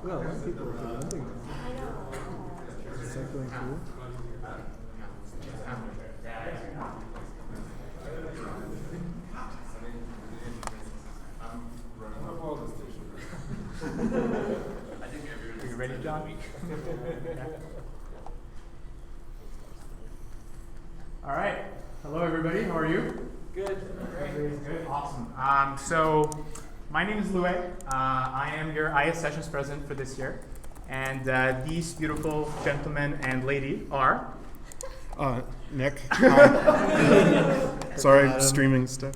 Yeah, a lot of people are presenting now. I know. Is that going cool? Are you ready, John? All right. Hello, everybody. How are you? Good. Great. Good. Awesome. So my name is Louis. I am your ISSessions president for this year. And these beautiful gentlemen and lady are? Nick. Sorry, Adam. streaming stuff.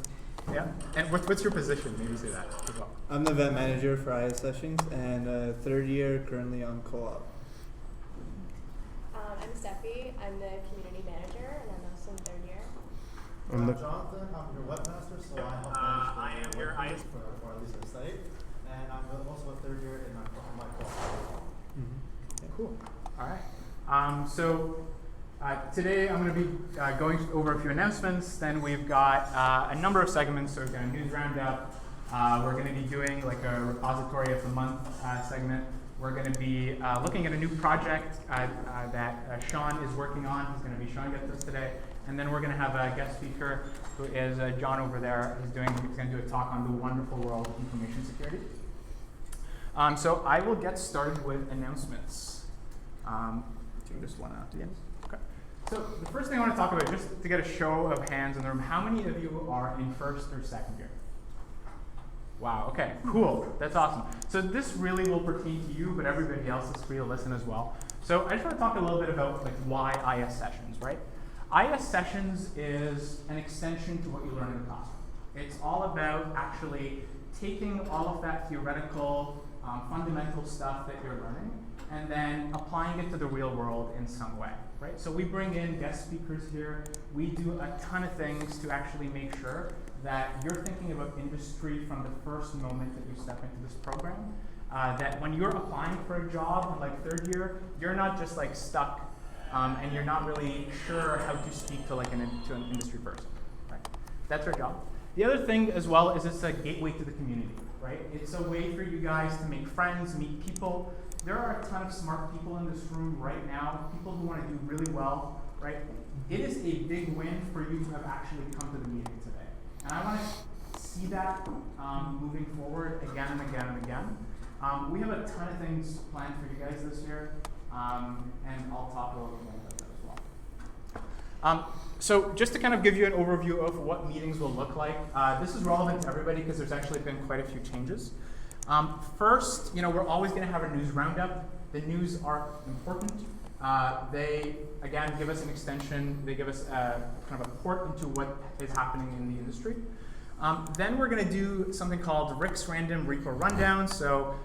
Yeah. And what's your position? Maybe say that as well. I'm the event manager for ISSessions and third year currently on co-op. I'm Steffi. I'm the community manager, and I'm also in third year. I'm the Jonathan, I'm your webmaster, so I help I manage am the your web for at least our site. And I'm also a third year in my course. Cool. All right. Today I'm going to be going over a few announcements. Then we've got a number of segments. So we've got a news roundup. We're going to be doing like a repository of the month segment. We're going to be looking at a new project that Sean is working on. He's going to be showing it to us today. And then we're going to have a guest speaker who is John over there. He's going to do a talk on the wonderful world of information security. So I will get started with announcements. Do you just want to begin? Okay. So the first thing I want to talk about, just to get a show of hands in the room, how many of you are in first or second year? Wow, okay, cool. That's awesome. So this really will pertain to you, but everybody else is free to listen as well. So I just want to talk a little bit about like why ISSessions, right? ISSessions is an extension to what you learn in the classroom. It's all about actually taking all of that theoretical, fundamental stuff that you're learning and then applying it to the real world in some way, right? So we bring in guest speakers here. We do a ton of things to actually make sure that you're thinking about industry from the first moment that you step into this program. That when you're applying for a job in like third year, you're not just like stuck and you're not really sure how to speak to like an industry person, right? That's our job. The other thing as well is it's a gateway to the community, right? It's a way for you guys to make friends, meet people. There are a ton of smart people in this room right now, people who want to do really well, right? It is a big win for you to have actually come to the meeting today. And I want to see that moving forward again and again and again. We have a ton of things planned for you guys this year, and I'll talk a little bit more about that as well. So just to kind of give you an overview of what meetings will look like, this is relevant to everybody because there's actually been quite a few changes. First, we're always going to have a news roundup. The news are important. They, again, give us an extension. They give us kind of a port into what is happening in the industry. Then we're going to do something called Rick's Random Repo Rundown. So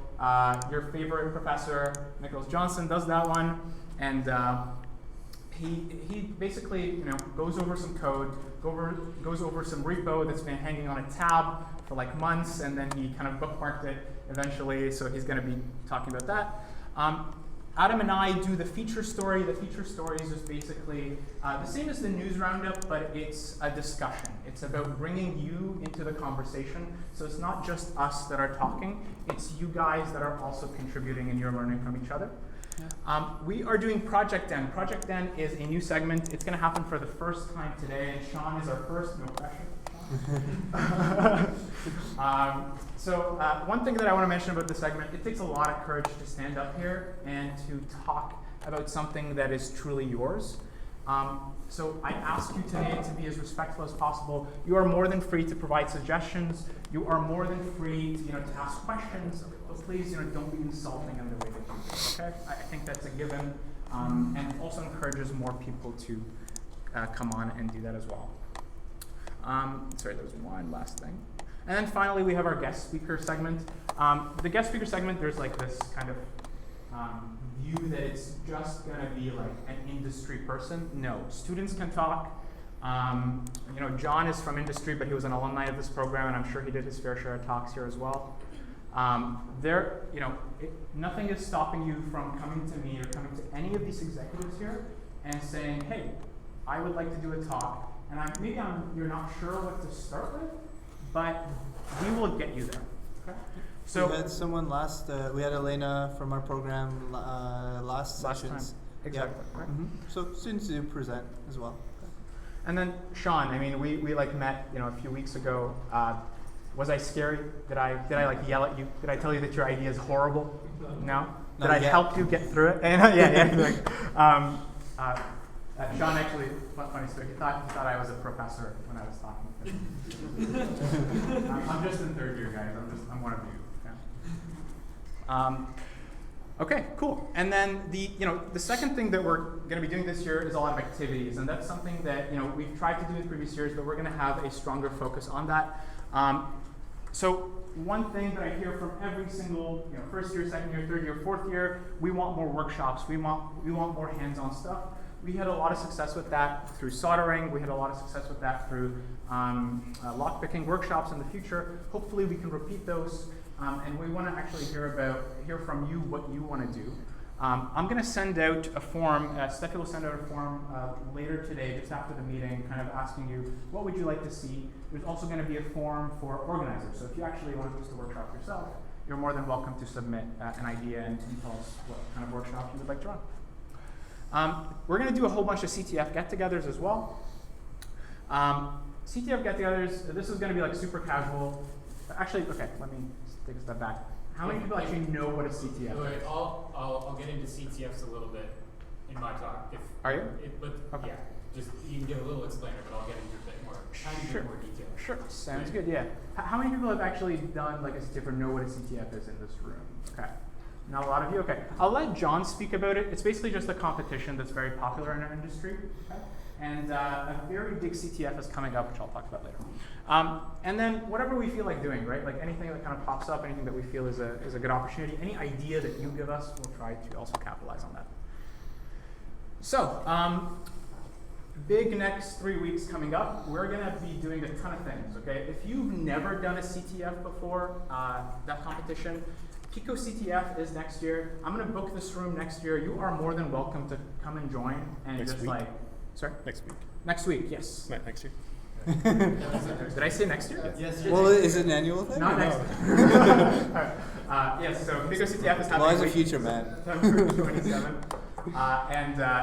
your favorite professor, Nicholas Johnson, does that one. And he basically goes over some code, goes over some repo that's been hanging on a tab for like months, and then he kind of bookmarked it eventually, so he's going to be talking about that. Adam and I do the feature story. The feature story is just basically the same as the news roundup, but it's a discussion. It's about bringing you into the conversation. So it's not just us that are talking, it's you guys that are also contributing and you're learning from each other. We are doing Project Den. Project Den is a new segment. It's going to happen for the first time today, and Sean is our first, no pressure. One thing that I want to mention about this segment, it takes a lot of courage to stand up here and to talk about something that is truly yours. So I ask you today to be as respectful as possible. You are more than free to provide suggestions. You are more than free to ask questions. But please don't be insulting in the way that you do. Okay? I think that's a given, and also encourages more people to come on and do that as well. Sorry, there was one last thing. And then finally, we have our guest speaker segment. The guest speaker segment, there's like this kind of view that it's just going to be like an industry person. No, students can talk. John is from industry, but he was an alumni of this program, and I'm sure he did his fair share of talks here as well. Nothing is stopping you from coming to me or coming to any of these executives here and saying, hey, I would like to do a talk. And you're not sure what to start with, but we will get you there. Okay? So we had someone last. We had Elena from our program last last time, sessions. exactly. Right? So students do present as well. And then Sean, I mean, we like met, a few weeks ago. Was I scary? Did I like yell at you? Did I tell you that your idea is horrible? No. Did Not I yet. help you get through it? Yeah. Sean actually, funny story. He thought I was a professor when I was talking to him. I'm just in third year, guys. I'm one of you. Okay, cool. And then the second thing that we're going to be doing this year is a lot of activities, and that's something that we've tried to do in previous years, but we're going to have a stronger focus on that. So one thing that I hear from every single first year, second year, third year, fourth year, we want more workshops. We want more hands-on stuff. We had a lot of success with that through soldering. We had a lot of success with that through lockpicking workshops in the future. Hopefully we can repeat those. And we want to actually hear from you what you want to do. I'm going to send out a form. Steffi will send out a form later today, just after the meeting, kind of asking you what would you like to see. There's also going to be a form for organizers. So if you actually want to host a workshop yourself, you're more than welcome to submit an idea and tell us what kind of workshop you would like to run. We're going to do a whole bunch of CTF get-togethers as well. CTF get-togethers, this is going to be like super casual. Actually, okay, let me take a step back. How many people actually know what a CTF is? Wait, I'll get into CTFs a little bit in my talk. Are you? Okay. Yeah, just you can give a little explainer, but I'll get into a bit more, tiny bit more detail. Sure, sounds good. Yeah. How many people have actually done like a CTF or know what a CTF is in this room? Okay. Not a lot of you. Okay. I'll let John speak about it. It's basically just a competition that's very popular in our industry. Okay. And a very big CTF is coming up, which I'll talk about later. And then whatever we feel like doing, right? Like anything that kind of pops up, anything that we feel is a good opportunity, any idea that you give us, we'll try to also capitalize on that. So, big next 3 weeks coming up, we're going to be doing a ton of things, okay? If you've never done a CTF before, that competition, Pico CTF is next year. I'm going to book this room next year. You are more than welcome to come and join and Next just week? Sorry? Next week. Next week, yes. Next year. Did I say next year? Yes. Well, is it an annual thing? Not or next no? year. Alright. Yes, so Pico CTF is happening. Well, as a week future man. September 27.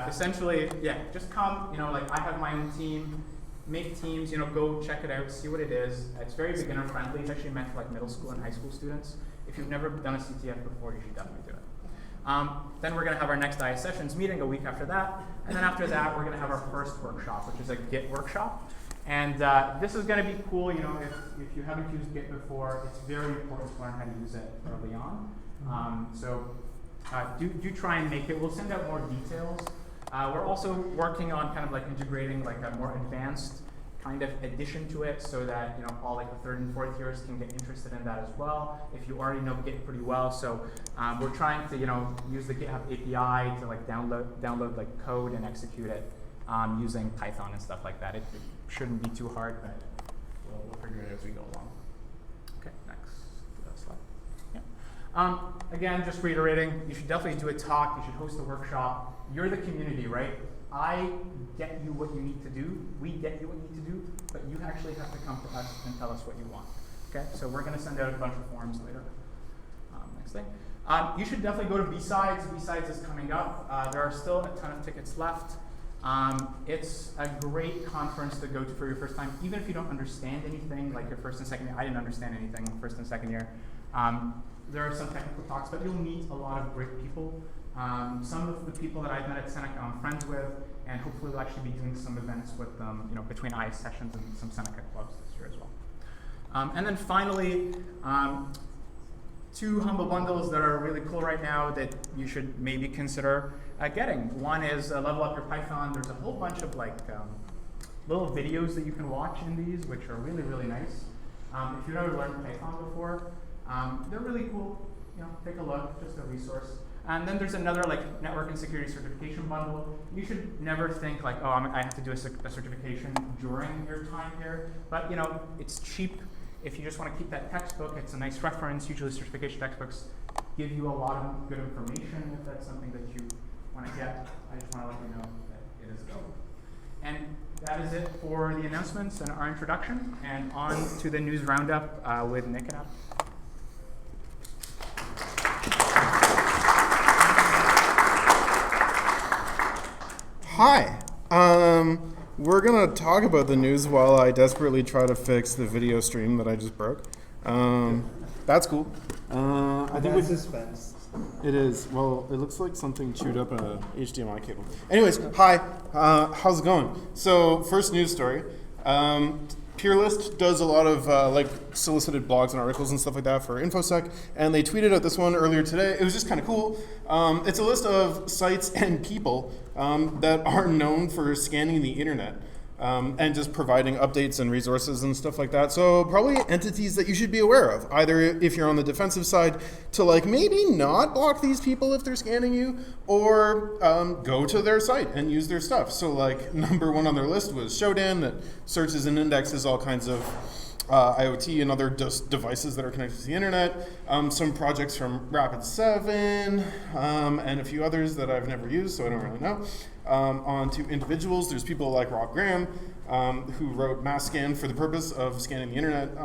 Essentially, yeah, just come, like I have my own team, make teams, go check it out, see what it is. It's very beginner friendly. It's actually meant for like middle school and high school students. If you've never done a CTF before, you should definitely do it. Then we're going to have our next ISSessions meeting a week after that. And then after that, we're going to have our first workshop, which is a Git workshop. And this is going to be cool. If you haven't used Git before, it's very important to learn how to use it early on. Do try and make it. We'll send out more details. We're also working on kind of like integrating like a more advanced kind of addition to it, so that all like the third and fourth years can get interested in that as well. If you already know Git pretty well, so we're trying to use the GitHub API to like download like code and execute it using Python and stuff like that. It shouldn't be too hard, but we'll figure it out as we go along. Okay, next slide. Yeah. Again, just reiterating, you should definitely do a talk. You should host a workshop. You're the community, right? I get you what you need to do. We get you what you need to do, but you actually have to come to us and tell us what you want. Okay, so we're going to send out a bunch of forms later. Next thing. You should definitely go to B-Sides. B-Sides is coming up. There are still a ton of tickets left. It's a great conference to go to for your first time, even if you don't understand anything, like your first and second year. I didn't understand anything first and second year. There are some technical talks, but you'll meet a lot of great people. Some of the people that I've met at Seneca I'm friends with, and hopefully we'll actually be doing some events with them, between ISSessions and some Seneca clubs this year as well. And then finally, 2 humble bundles that are really cool right now that you should maybe consider getting. One is Level Up Your Python. There's a whole bunch of like little videos that you can watch in these, which are really, really nice. If you've never learned Python before, they're really cool. Take a look, just a resource. And then there's another like network and security certification bundle. You should never think like, oh, I have to do a certification during your time here. But it's cheap. If you just want to keep that textbook, it's a nice reference. Usually certification textbooks give you a lot of good information if that's something that you want to get. I just want to let you know that it is available. And that is it for the announcements and our introduction. And on to the news roundup with Nick and Al. Hi. We're gonna talk about the news while I desperately try to fix the video stream that I just broke. That's cool. I think That's suspense. it is. Well, it looks like something chewed up a HDMI cable. Anyways, hi. How's it going? So, first news story. PureList does a lot of like solicited blogs and articles and stuff like that for InfoSec, and they tweeted out this one earlier today. It was just kind of cool. It's a list of sites and people that are known for scanning the internet and just providing updates and resources and stuff like that. So probably entities that you should be aware of, either if you're on the defensive side to like maybe not block these people if they're scanning you, or go to their site and use their stuff. So like number one on their list was Shodan, that searches and indexes all kinds of IoT and other devices that are connected to the internet. Some projects from Rapid7 and a few others that I've never used, so I don't really know. On to individuals, there's people like Rob Graham, who wrote MassScan for the purpose of scanning the internet.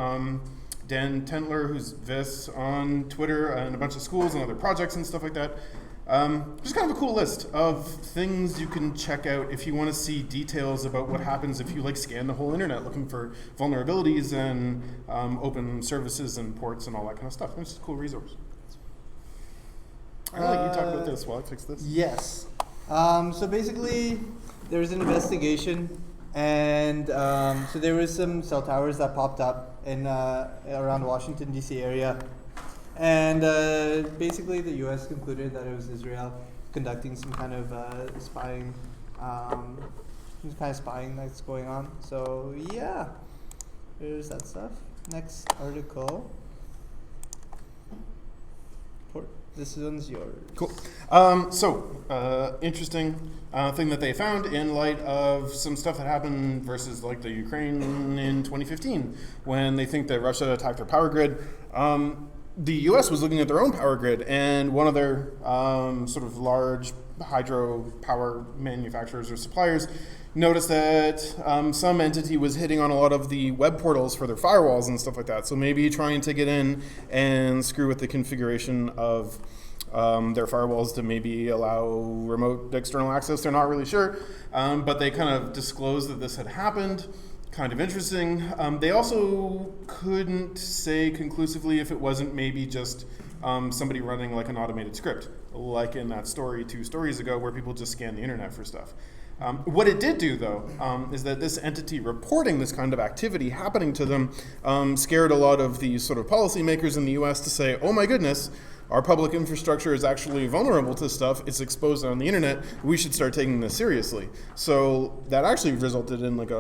Dan Tentler, who's Vis on Twitter, and a bunch of schools and other projects and stuff like that. Just kind of a cool list of things you can check out if you want to see details about what happens if you like scan the whole internet looking for vulnerabilities and open services and ports and all that kind of stuff. It's just a cool resource. I'll let you talk about this while I fix this. Yes. So basically, there was an investigation, and so there was some cell towers that popped up in around Washington D.C. area, and basically the U.S. concluded that it was Israel conducting some kind of spying, that's going on. So yeah, there's that stuff. Next article. This one's yours. Cool. Interesting thing that they found in light of some stuff that happened versus like the Ukraine in 2015 when they think that Russia attacked their power grid. The U.S. was looking at their own power grid, and one of their sort of large hydro power manufacturers or suppliers noticed that some entity was hitting on a lot of the web portals for their firewalls and stuff like that. So maybe trying to get in and screw with the configuration of their firewalls to maybe allow remote external access. They're not really sure, but they kind of disclosed that this had happened. Kind of interesting. They also couldn't say conclusively if it wasn't maybe just somebody running like an automated script, like in that story 2 stories ago where people just scan the internet for stuff. What it did do, though, is that this entity reporting this kind of activity happening to them scared a lot of these sort of policymakers in the U.S. to say, oh my goodness, our public infrastructure is actually vulnerable to stuff. It's exposed on the internet. We should start taking this seriously. So that actually resulted in like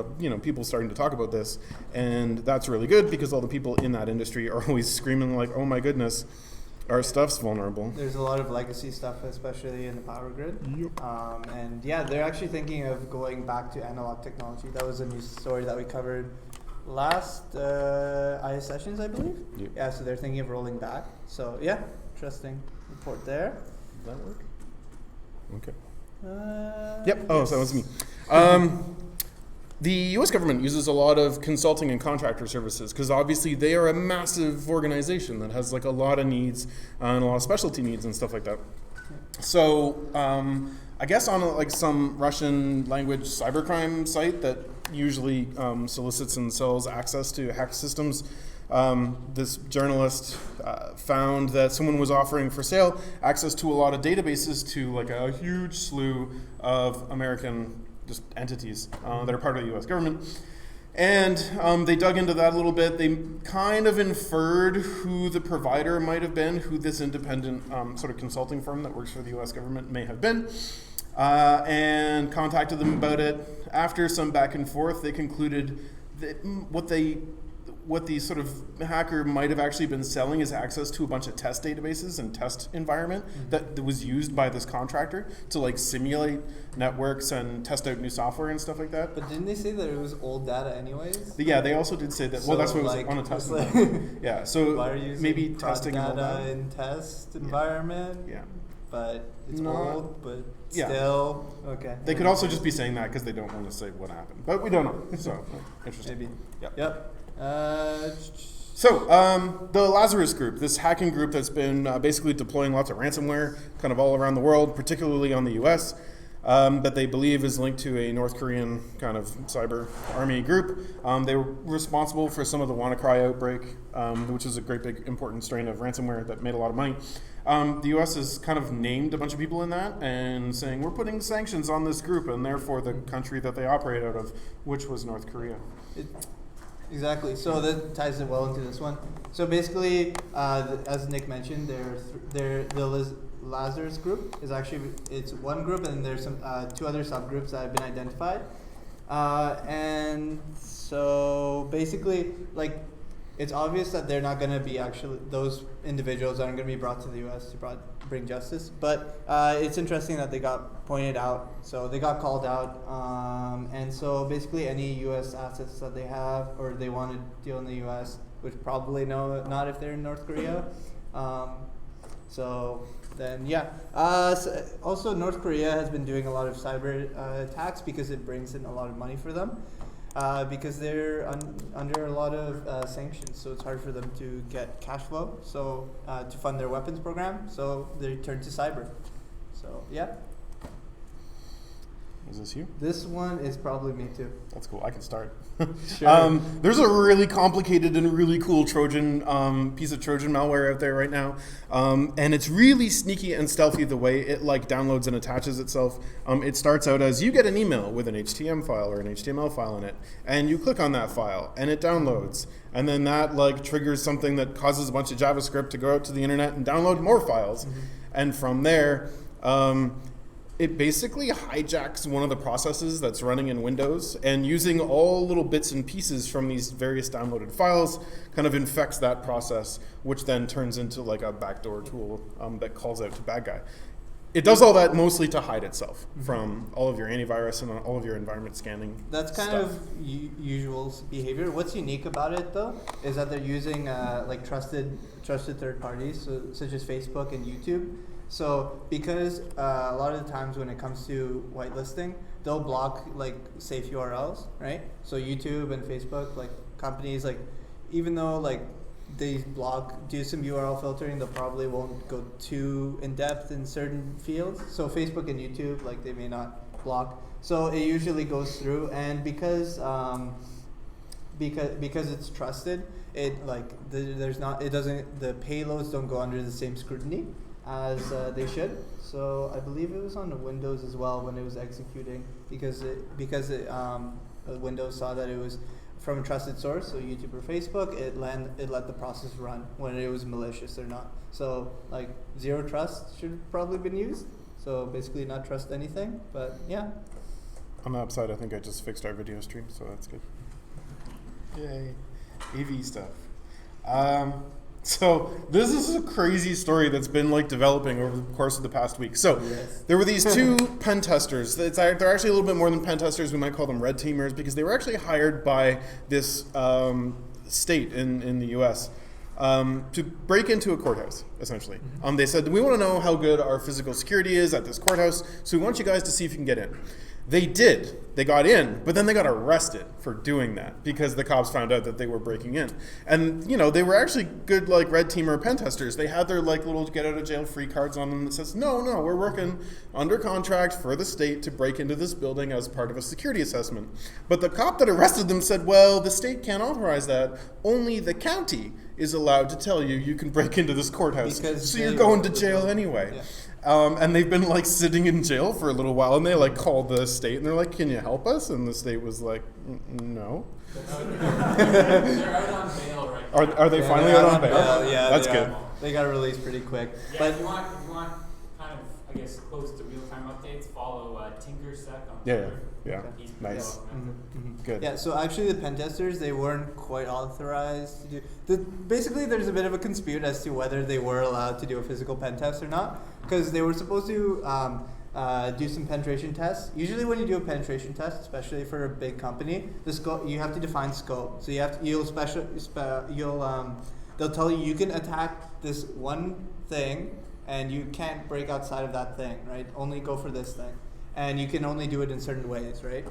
people starting to talk about this. And that's really good because all the people in that industry are always screaming like, oh my goodness, our stuff's vulnerable. There's a lot of legacy stuff, especially in the power grid. Yep. And yeah, they're actually thinking of going back to analog technology. That was a news story that we covered last ISSessions, I believe. Yep. Yeah, so they're thinking of rolling back. So yeah, interesting report there. Does that work? Okay. Yep. Oh, so that was me. The U.S. government uses a lot of consulting and contractor services because obviously they are a massive organization that has like a lot of needs and a lot of specialty needs and stuff like that. So I guess on like some Russian language cybercrime site that usually solicits and sells access to hacked systems, this journalist found that someone was offering for sale access to a lot of databases to like a huge slew of American just entities that are part of the U.S. government. And they dug into that a little bit. They kind of inferred who the provider might have been, who this independent sort of consulting firm that works for the U.S. government may have been, and contacted them about it. After some back and forth, they concluded that what the sort of hacker might have actually been selling is access to a bunch of test databases and test environment that was used by this contractor to like simulate networks and test out new software and stuff like that. But didn't they say that it was old data anyways? Yeah, they also did say that. Well, that's what like, was on a test. like Yeah, so why are you using maybe prod testing all data that. in test environment? Yeah. But it's Not- old, but yeah. still okay. They could also just be saying that because they don't want to say what happened, but we don't know. So interesting. Maybe. Yep. Yep. So, the Lazarus group, this hacking group that's been basically deploying lots of ransomware kind of all around the world, particularly on the US, that they believe is linked to a North Korean kind of cyber army group. They were responsible for some of the WannaCry outbreak, which is a great big important strain of ransomware that made a lot of money. The U.S. has kind of named a bunch of people in that and saying, we're putting sanctions on this group and therefore the country that they operate out of, which was North Korea. Exactly. So that ties it well into this one. So basically, as Nick mentioned, the Lazarus group is actually, it's one group, and there's some 2 other subgroups that have been identified. And so basically, like, it's obvious that they're not going to be those individuals aren't going to be brought to the U.S. to bring justice. But it's interesting that they got pointed out. So they got called out. And so basically any U.S. assets that they have or they want to deal in the U.S., which probably not if they're in North Korea. So then, yeah. Also, North Korea has been doing a lot of cyber attacks because it brings in a lot of money for them. Because they're under a lot of sanctions, so it's hard for them to get cash flow, so to fund their weapons program, so they turn to cyber. So yeah. Is this you? This one is probably me too. That's cool. I can start. Sure. There's a really complicated and really cool Trojan piece of Trojan malware out there right now, and it's really sneaky and stealthy the way it like downloads and attaches itself. It starts out as you get an email with an HTML file or an HTML file in it, and you click on that file, and it downloads, and then that like triggers something that causes a bunch of JavaScript to go out to the internet and download more files, and from there. It basically hijacks one of the processes that's running in Windows and using all little bits and pieces from these various downloaded files kind of infects that process, which then turns into like a backdoor tool that calls out to bad guy. It does all that mostly to hide itself from all of your antivirus and all of your environment scanning. That's kind of usual behavior. What's unique about it though is that they're using like trusted third parties, such as Facebook and YouTube. So because a lot of the times when it comes to whitelisting, they'll block like safe URLs, right? So YouTube and Facebook, like companies, like even though like they do some URL filtering, they probably won't go too in depth in certain fields. So Facebook and YouTube, like they may not block. So it usually goes through, and because it's trusted, it like the payloads don't go under the same scrutiny as they should. So I believe it was on the Windows as well when it was executing because Windows saw that it was from a trusted source, so YouTube or Facebook, it let the process run when it was malicious or not. So like zero trust should probably been used. So basically not trust anything, but yeah. On the upside, I think I just fixed our video stream, so that's good. Yay, AV stuff. So this is a crazy story that's been like developing over the course of the past week. So there were these 2 pen testers. They're actually a little bit more than pen testers. We might call them red teamers because they were actually hired by this state in the U.S. To break into a courthouse, essentially. They said, we want to know how good our physical security is at this courthouse, so we want you guys to see if you can get in. They did. They got in, but then they got arrested for doing that because the cops found out that they were breaking in. And, you know, they were actually good, like, red teamer pen testers. They had their, like, little get-out-of-jail-free cards on them that says, no, we're working under contract for the state to break into this building as part of a security assessment. But the cop that arrested them said, well, the state can't authorize that. Only the county is allowed to tell you can break into this courthouse. So you're going to jail anyway. Yeah. And they've been like sitting in jail for a little while, and they like called the state and they're like, can you help us? And the state was like, no. They're out on bail right now. Are they finally out on bail? Yeah, that's good. They got released pretty quick. Yeah, but if you want kind of, I guess, close to real-time updates, follow TinkerSec on Yeah, Twitter. yeah. Nice. Good. Yeah, so actually the pen testers, they weren't quite authorized to do. Basically, there's a bit of a dispute as to whether they were allowed to do a physical pen test or not, because they were supposed to do some penetration tests. Usually, when you do a penetration test, especially for a big company, the scope you have to define scope. So they'll tell you can attack this one thing, and you can't break outside of that thing, right? Only go for this thing, and you can only do it in certain ways, right?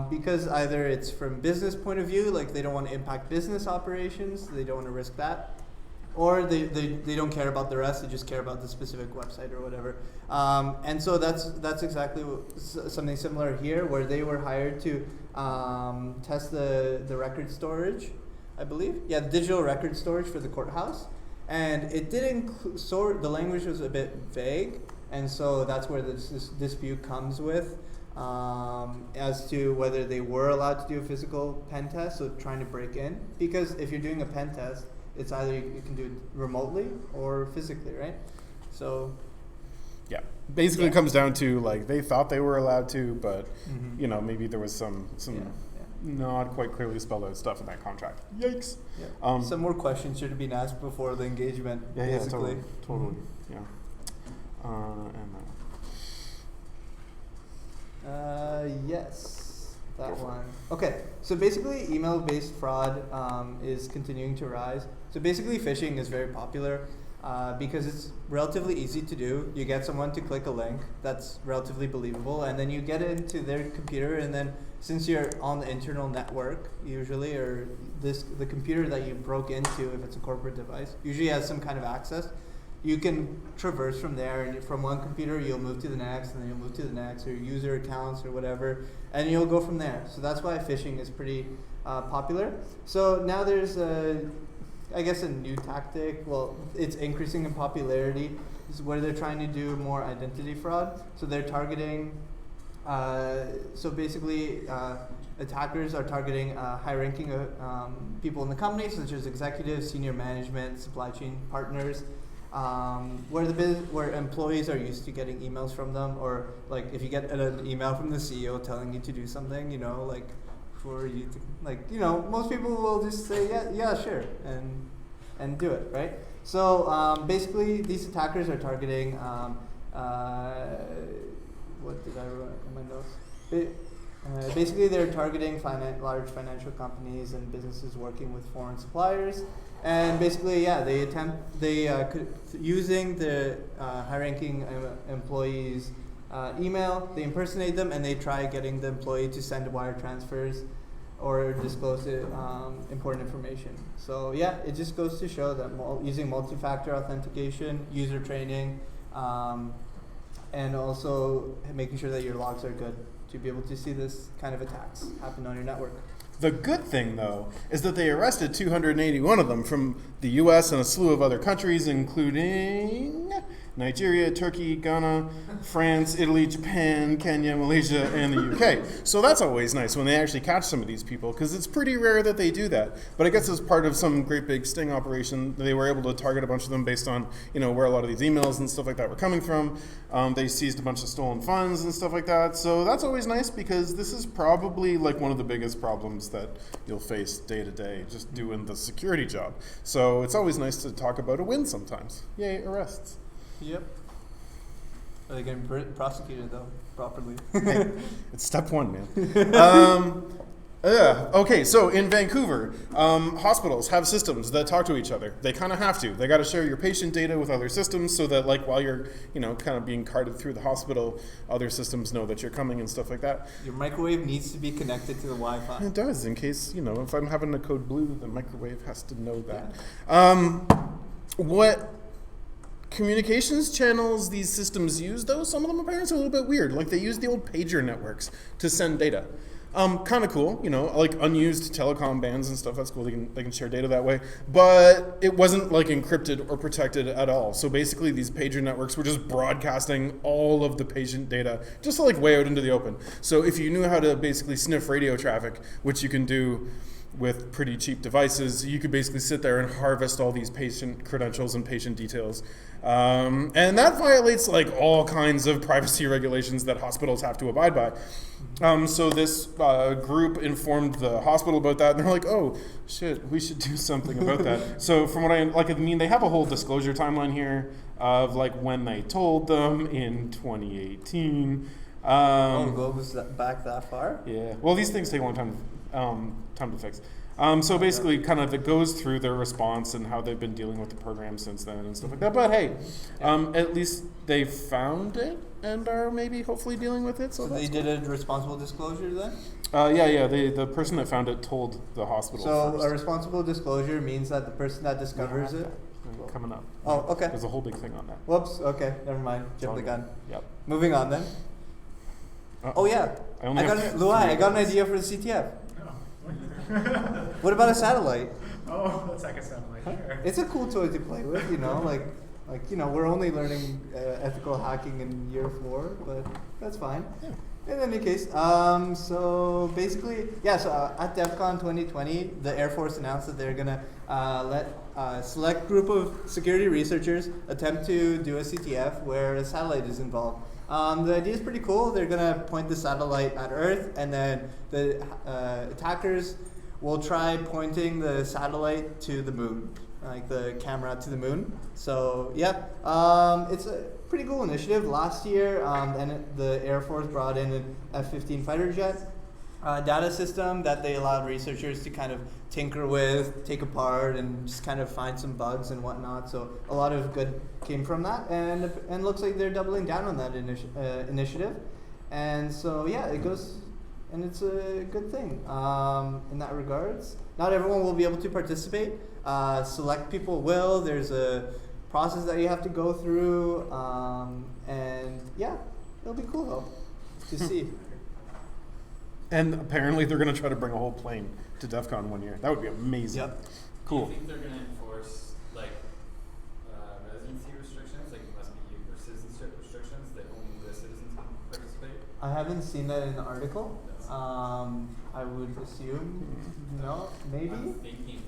Because either it's from business point of view, like they don't want to impact business operations, they don't want to risk that, or they don't care about the rest. They just care about the specific website or whatever. And so that's exactly something similar here, where they were hired to test the record storage, I believe. Yeah, the digital record storage for the courthouse. And it did include, the language was a bit vague, and so that's where this dispute comes with, as to whether they were allowed to do a physical pen test, so trying to break in. Because if you're doing a pen test, it's either you can do it remotely or physically, right? So, Yeah. Basically, it comes down to like they thought they were allowed to, but you know, maybe there was some not quite clearly spelled out stuff in that contract. Yikes. Yeah. Some more questions should have been asked before the engagement. Yeah, basically. totally. Yeah. Yes, that one. Okay, so basically email-based fraud is continuing to rise. So basically phishing is very popular because it's relatively easy to do. You get someone to click a link that's relatively believable, and then you get it into their computer, and then since you're on the internal network usually, or the computer that you broke into, if it's a corporate device, usually has some kind of access. You can traverse from there, and from one computer you'll move to the next, and then you'll move to the next, or user accounts or whatever, and you'll go from there. So that's why phishing is pretty popular. So now there's I guess a new tactic. Well, it's increasing in popularity. This is where they're trying to do more identity fraud. So they're targeting. So basically, attackers are targeting high-ranking people in the company, such as executives, senior management, supply chain partners. Where employees are used to getting emails from them, or like if you get an email from the CEO telling you to do something, you know, like for you to, like, you know, most people will just say yeah sure and do it, right? So basically these attackers are targeting what did I write in my notes? Basically they're targeting large financial companies and businesses working with foreign suppliers. And basically, yeah, using the high-ranking employees' email, they impersonate them, and they try getting the employee to send wire transfers or disclose important information. So yeah, it just goes to show that using multi-factor authentication, user training, and also making sure that your logs are good to be able to see this kind of attacks happen on your network. The good thing, though, is that they arrested 281 of them from the U.S. and a slew of other countries, including Nigeria, Turkey, Ghana, France, Italy, Japan, Kenya, Malaysia, and the UK. So that's always nice when they actually catch some of these people, because it's pretty rare that they do that. But I guess as part of some great big sting operation, they were able to target a bunch of them based on, you know, where a lot of these emails and stuff like that were coming from. They seized a bunch of stolen funds and stuff like that. So that's always nice, because this is probably like one of the biggest problems that you'll face day to day, just doing the security job. So it's always nice to talk about a win sometimes. Yay, arrests. Yep. Are they getting prosecuted though properly? It's step one, man. Okay, so in Vancouver, hospitals have systems that talk to each other. They kind of have to. They got to share your patient data with other systems, so that like while you're, you know, kind of being carted through the hospital, other systems know that you're coming and stuff like that. Your microwave needs to be connected to the Wi-Fi. It does, in case, you know, if I'm having a code blue, the microwave has to know that. Yeah. What communications channels these systems use, though, some of them apparently are a little bit weird. Like they use the old pager networks to send data. Kind of cool, you know, like unused telecom bands and stuff. That's cool. They can share data that way. But it wasn't like encrypted or protected at all. So basically, these pager networks were just broadcasting all of the patient data, just like way out into the open. So if you knew how to basically sniff radio traffic, which you can do with pretty cheap devices, you could basically sit there and harvest all these patient credentials and patient details. And that violates like all kinds of privacy regulations that hospitals have to abide by. So this group informed the hospital about that, and they're like, oh, shit, we should do something about that. So from what I mean, they have a whole disclosure timeline here of like when they told them in 2018. It goes back that far? Yeah. Well, these things take a long time to fix. So basically, kind of it goes through their response and how they've been dealing with the program since then and stuff like that. But hey, at least they found it and are maybe hopefully dealing with it. So they did a responsible disclosure then? Yeah. The person that found it told the hospital. So first. A responsible disclosure means that the person that discovers it article. coming up. Oh, okay. There's a whole big thing on that. Whoops. Okay, never mind. It's all Jump the good. gun. Yep. Moving on then. Oh yeah. I only got have Luai, I three got an minutes. idea for the CTF. No. What about a satellite? Oh, that's like a satellite. Sure. It's a cool toy to play with, you know, like we're only learning ethical hacking in year 4, but that's fine. Yeah. In any case, so basically, yeah. So at DEF CON 2020, the Air Force announced that they're gonna let a select group of security researchers attempt to do a CTF where a satellite is involved. The idea is pretty cool. They're gonna point the satellite at Earth, and then the attackers will try pointing the satellite to the moon, like the camera to the moon. So yeah, it's a pretty cool initiative. Last year, the Air Force brought in an F-15 fighter jet data system that they allowed researchers to kind of tinker with, take apart, and just kind of find some bugs and whatnot. So a lot of good came from that, and looks like they're doubling down on that initiative. And so yeah, it goes, and it's a good thing in that regards. Not everyone will be able to participate. Select people will. There's a process that you have to go through, and yeah, it'll be cool though to see. And apparently they're going to try to bring a whole plane to DEF CON one year. That would be amazing. Yep. Cool. Do you think they're going to enforce like residency restrictions, like it must be or citizenship restrictions that only the citizens can participate? I haven't seen that in the article. I would assume no, maybe. I'm thinking maybe.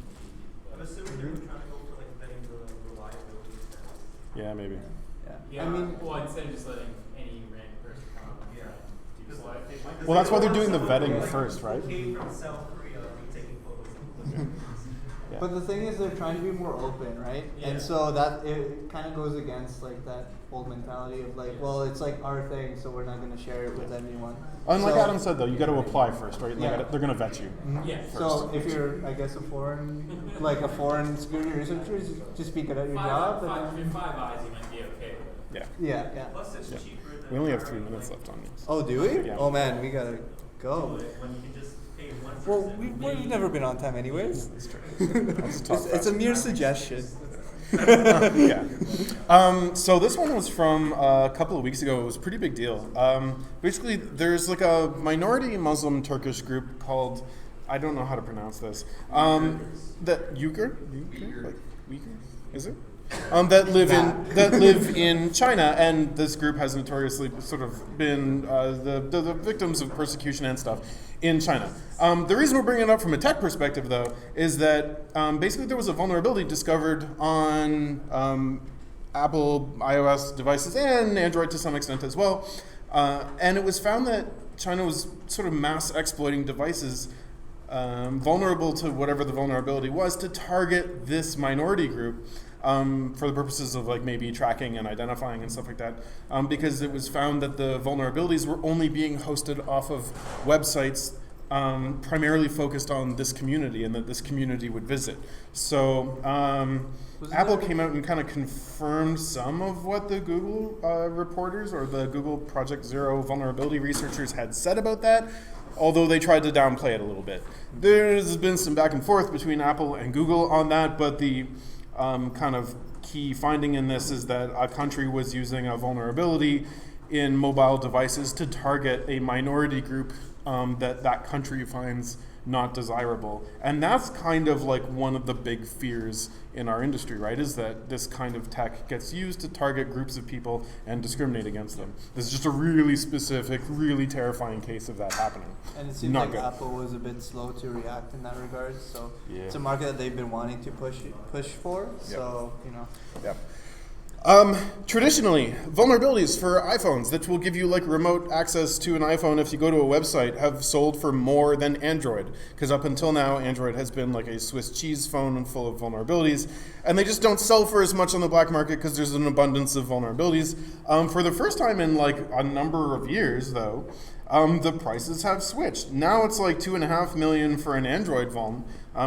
I'm assuming they're trying to go for like betting the reliability test. Yeah, maybe. Yeah. Yeah, I mean, well, instead of just letting any random person come up and Yeah. do Because what. Well, that's why they're doing the vetting first, right? Okay, from South Korea, we taking photos. Yeah. but the thing is, they're trying to be more open, right? Yeah. And so that it kind of goes against like that old mentality of like, well, it's like our thing, so we're not going to share it with anyone. Unlike So- Adam said, though, you got to apply first, right? Yeah. They're going to vet you. Mhm. Yeah. So if you're, I guess, a foreign security researcher, just speak it at your job. If you're Five Eyes, you might be okay with it. Yeah. Yeah, yeah. Plus, it's Yeah. cheaper than. We only have 3 minutes left on this. Oh, do we? Yeah. Oh man, we gotta go. When you can just pay one person. Well, we've never been on time anyways. That's true. I'll just talk It's a fast. mere suggestion. Yeah. So this one was from a couple of weeks ago. It was a pretty big deal. Basically, there's like a minority Muslim Turkish group called, I don't know how to pronounce this. That Uyghur? Like Uyghur? Is it? That live in China, and this group has notoriously sort of been the victims of persecution and stuff in China. The reason we're bringing it up from a tech perspective, though, is that basically there was a vulnerability discovered on Apple iOS devices and Android to some extent as well, and it was found that China was sort of mass exploiting devices vulnerable to whatever the vulnerability was to target this minority group. For the purposes of like maybe tracking and identifying and stuff like that, because it was found that the vulnerabilities were only being hosted off of websites primarily focused on this community and that this community would visit. So Apple came out and kind of confirmed some of what the Google reporters or the Google Project Zero vulnerability researchers had said about that, although they tried to downplay it a little bit. There's been some back and forth between Apple and Google on that, but the kind of key finding in this is that a country was using a vulnerability in mobile devices to target a minority group that country finds not desirable. And that's kind of like one of the big fears in our industry, right? Is that this kind of tech gets used to target groups of people and discriminate against them. This is just a really specific, really terrifying case of that happening. And it seems Not like good. Apple was a bit slow to react in that regard. So Yeah. it's a market that they've been wanting to push for. So you know. Yep. Traditionally, vulnerabilities for iPhones that will give you like remote access to an iPhone if you go to a website have sold for more than Android. Because up until now, Android has been like a Swiss cheese phone full of vulnerabilities. And they just don't sell for as much on the black market because there's an abundance of vulnerabilities. For the first time in like a number of years, though, the prices have switched. Now it's like $2.5 million for an Android phone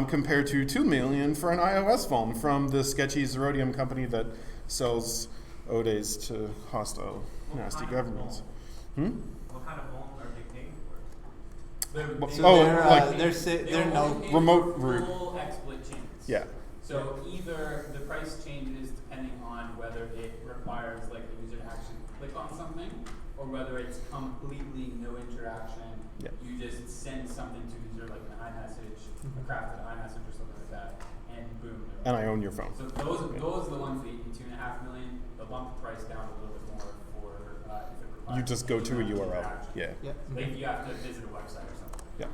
compared to $2 million for an iOS phone from the sketchy Zerodium company that sells ODAs to hostile, nasty governments. What kind of phone are they paying for? So Oh, they're like they're no remote root. full exploit chance. Yeah. So either the price changes whether it requires like a user to actually click on something, or whether it's completely no interaction. Yeah. You just send something to the user like an iMessage, a crafted iMessage or something like that, and boom. And I own your phone. So those are the ones that you 2.5 million. They'll bump the price down a little bit more for if it requires. You just go to a human URL. interaction. Yeah. Yeah. Like you have to visit a website or something. Yeah.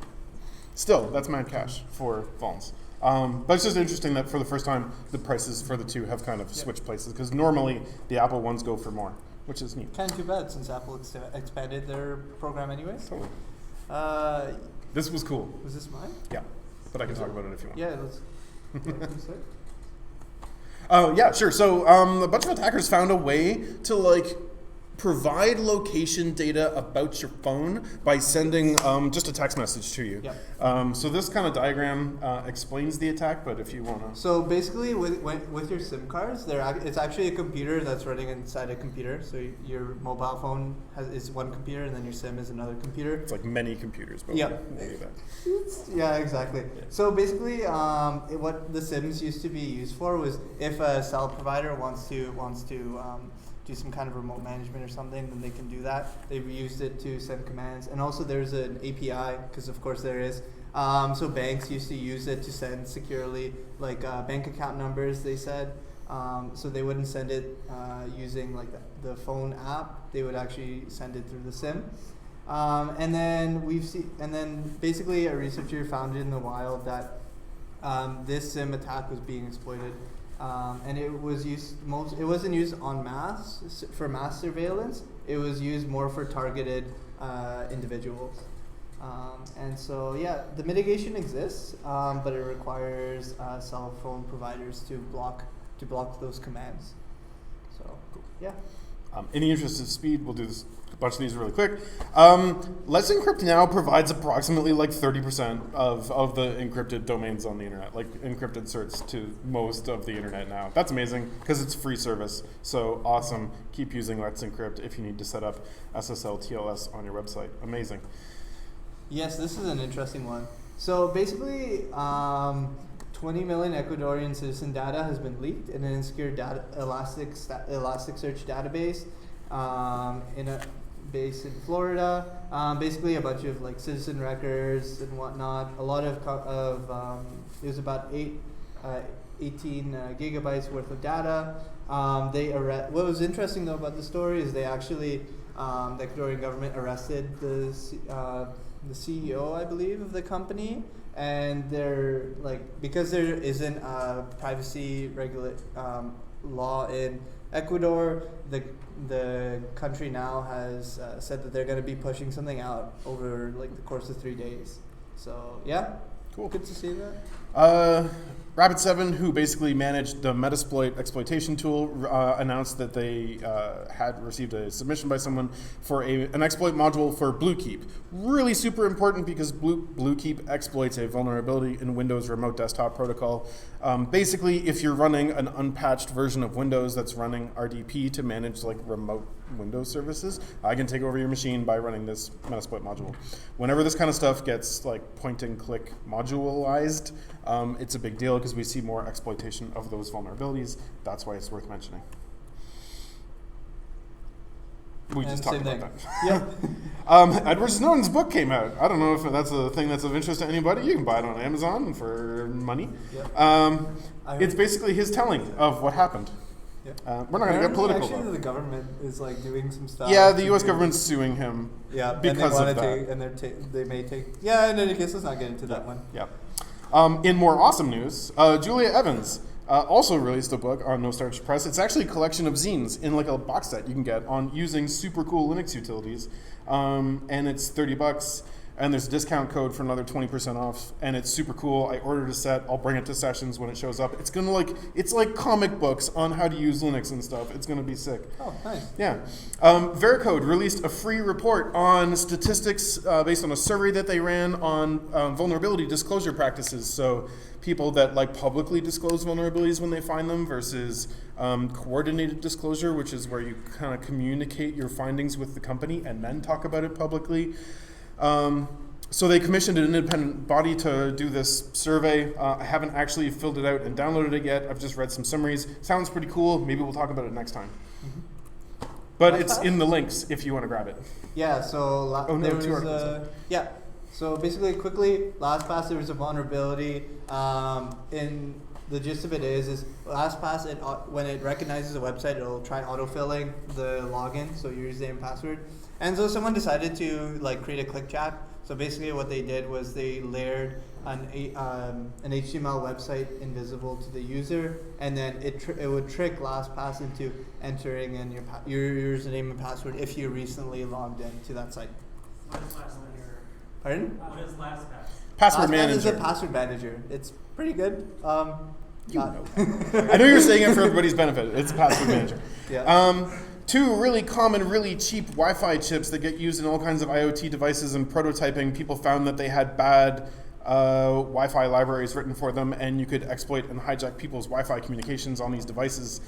Still, that's mad cash for phones. But it's just interesting that for the first time, the prices for the two have kind of switched places, because normally the Apple ones go for more, which is neat. Kind of too bad since Apple expanded their program anyways. Totally. Uh, This was cool. was this mine? Yeah. But I can talk about it if you want. Yeah, let's. What can you say? Oh, yeah, sure. So a bunch of attackers found a way to like provide location data about your phone by sending just a text message to you. Yep. So this kind of diagram explains the attack, but if you want to... So basically, with your SIM cards, it's actually a computer that's running inside a computer. So your mobile phone is one computer, and then your SIM is another computer. It's like many computers, but Yeah. we'll do that. Yeah, exactly. Yeah. So basically, what the SIMs used to be used for was if a cell provider wants to do some kind of remote management or something, then they can do that. They've used it to send commands, and also there's an API, because of course there is. So banks used to use it to send securely, like bank account numbers. They said, so they wouldn't send it using like the phone app. They would actually send it through the SIM. And then basically a researcher found in the wild that this SIM attack was being exploited. And it wasn't used en masse for mass surveillance. It was used more for targeted individuals. And so yeah, the mitigation exists, but it requires cell phone providers to block those commands. So yeah. In the interest of speed, we'll do this, a bunch of these really quick. Let's Encrypt now provides approximately like 30% of the encrypted domains on the internet, like encrypted certs to most of the internet now. That's amazing because it's free service. So awesome. Keep using Let's Encrypt if you need to set up SSL TLS on your website. Amazing. Yes, this is an interesting one. So basically, 20 million Ecuadorian citizen data has been leaked in an insecure Elasticsearch database in a base in Florida. Basically, a bunch of like citizen records and whatnot. A lot of it was about 18 gigabytes worth of data. What was interesting though about the story is they actually the Ecuadorian government arrested the CEO, I believe, of the company. And they're like, because there isn't a privacy law in Ecuador, the country now has said that they're going to be pushing something out over like the course of 3 days. So yeah, cool. Good to see that. Rapid7, who basically managed the Metasploit exploitation tool, announced that they had received a submission by someone for an exploit module for Bluekeep. Really super important because Bluekeep exploits a vulnerability in Windows Remote Desktop Protocol. Basically, if you're running an unpatched version of Windows that's running RDP to manage like remote Windows services, I can take over your machine by running this Metasploit module. Whenever this kind of stuff gets like point and click modularized, it's a big deal because we see more exploitation of those vulnerabilities. That's why it's worth mentioning. We just talked about that. Yeah. Edward Snowden's book came out. I don't know if that's a thing that's of interest to anybody. You can buy it on Amazon for money. Yep. It's basically his telling of what happened. Yep. We're not going to get political Actually, though. the government is like doing some stuff. Yeah, the U.S. government's suing him. Yeah, because of that. And they may take. Yeah, in any case, let's not get into that one. Yeah. In more awesome news, Julia Evans also released a book on No Starch Press. It's actually a collection of zines in like a box set you can get on using super cool Linux utilities, and it's $30. And there's a discount code for another 20% off, and it's super cool. I ordered a set. I'll bring it to sessions when it shows up. It's like comic books on how to use Linux and stuff. It's gonna be sick. Oh, nice. Yeah. Veracode released a free report on statistics based on a survey that they ran on vulnerability disclosure practices. So people that like publicly disclose vulnerabilities when they find them versus coordinated disclosure, which is where you kind of communicate your findings with the company and then talk about it publicly. So they commissioned an independent body to do this survey. I haven't actually filled it out and downloaded it yet. I've just read some summaries. Sounds pretty cool. Maybe we'll talk about it next time. But it's in the links if you want to grab it. Yeah, so there was yeah. So basically, quickly, LastPass, there was a vulnerability. In the gist of it is LastPass, when it recognizes a website, it'll try autofilling the login, so your username and password. And so someone decided to create a click chat. So basically, what they did was they layered an HTML website invisible to the user, and then it would trick LastPass into entering in your username and password if you recently logged in to that site. What is LastPass? Pardon? What is LastPass? Password LastPass manager. is a password manager. It's pretty good. I know you're saying it for everybody's benefit. It's a password manager. Yeah. Two really common, really cheap Wi-Fi chips that get used in all kinds of IoT devices and prototyping. People found that they had bad Wi-Fi libraries written for them, and you could exploit and hijack people's Wi-Fi communications on these devices.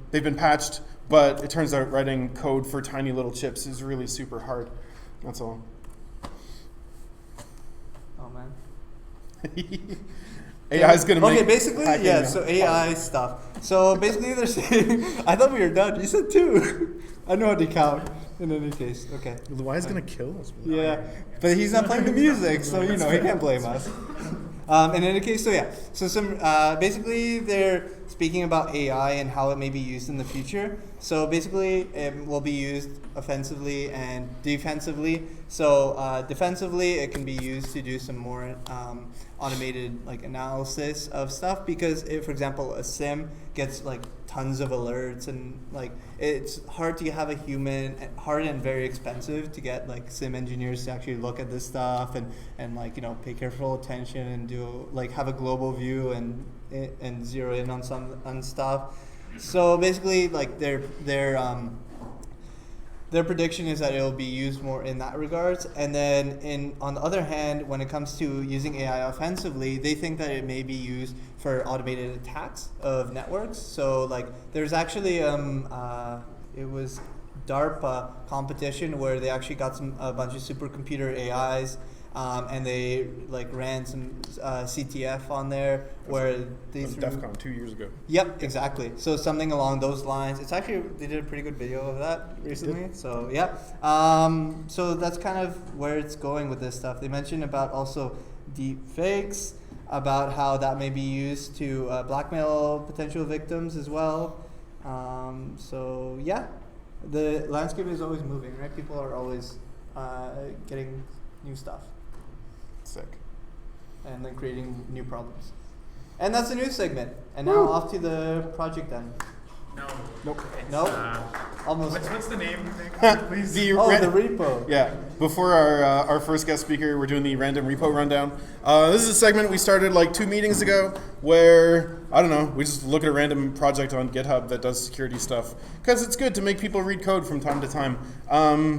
They've been patched, but it turns out writing code for tiny little chips is really super hard. That's all. Oh man. AI is going to make Okay, basically, hacking yeah, now. so AI stuff. So basically they're saying, I thought we were done. You said 2. I know how to count in any case. Okay. Why is going to kill us? Yeah, but he's not playing the music, so he can't blame us. In any case, so yeah. So basically they're speaking about AI and how it may be used in the future. So basically it will be used offensively and defensively. So defensively, it can be used to do some more automated analysis of stuff, because if, for example, a sim gets tons of alerts, and it's hard to have a human, hard and very expensive to get sim engineers to actually look at this stuff and pay careful attention and do have a global view and zero in on stuff. So basically their prediction is that it will be used more in that regards. And then on the other hand, when it comes to using AI offensively, they think that it may be used for automated attacks of networks. So there's actually it was DARPA competition where they actually got a bunch of supercomputer AIs, and they ran some CTF on there where they threw DEF CON 2 years ago. Yep, exactly. So something along those lines. It's actually, they did a pretty good video of that recently. So yeah. So that's kind of where it's going with this stuff. They mentioned about also deep fakes, about how that may be used to blackmail potential victims as well. So yeah, the landscape is always moving, right? People are always getting new stuff Sick. and then creating new problems. And that's the news segment. And now off to the project then. No. Nope. Nope. Almost. What's the name? Please. The Oh, ra- the repo. Yeah. Before our first guest speaker, we're doing the random repo rundown. This is a segment we started 2 meetings ago where, I don't know, we just look at a random project on GitHub that does security stuff, because it's good to make people read code from time to time.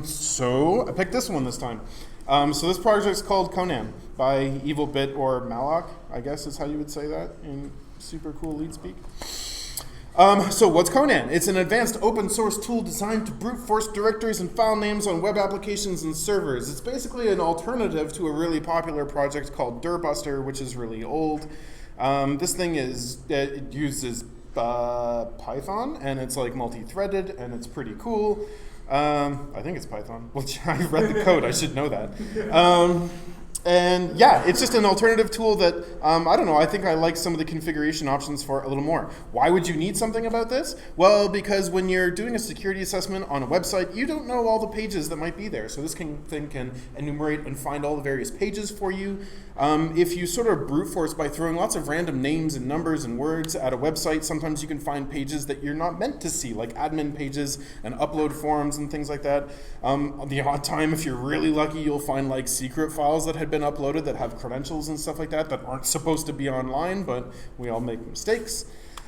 So I picked this one this time. So this project is called Conan by EvilBit, or Malloc, I guess is how you would say that in super cool lead speak. So what's Conan? It's an advanced open source tool designed to brute force directories and file names on web applications and servers. It's basically an alternative to a really popular project called Dirbuster, which is really old. This thing it uses Python, and it's multi-threaded, and it's pretty cool. I think it's Python, which I read the code, I should know that. And yeah, it's just an alternative tool that, I don't know, I think I like some of the configuration options for it a little more. Why would you need something about this? Well, because when you're doing a security assessment on a website, you don't know all the pages that might be there. So this thing can enumerate and find all the various pages for you. If you sort of brute force by throwing lots of random names and numbers and words at a website, sometimes you can find pages that you're not meant to see, like admin pages and upload forms and things like that. The odd time, if you're really lucky, you'll find secret files that had been uploaded that have credentials and stuff like that aren't supposed to be online, but we all make mistakes.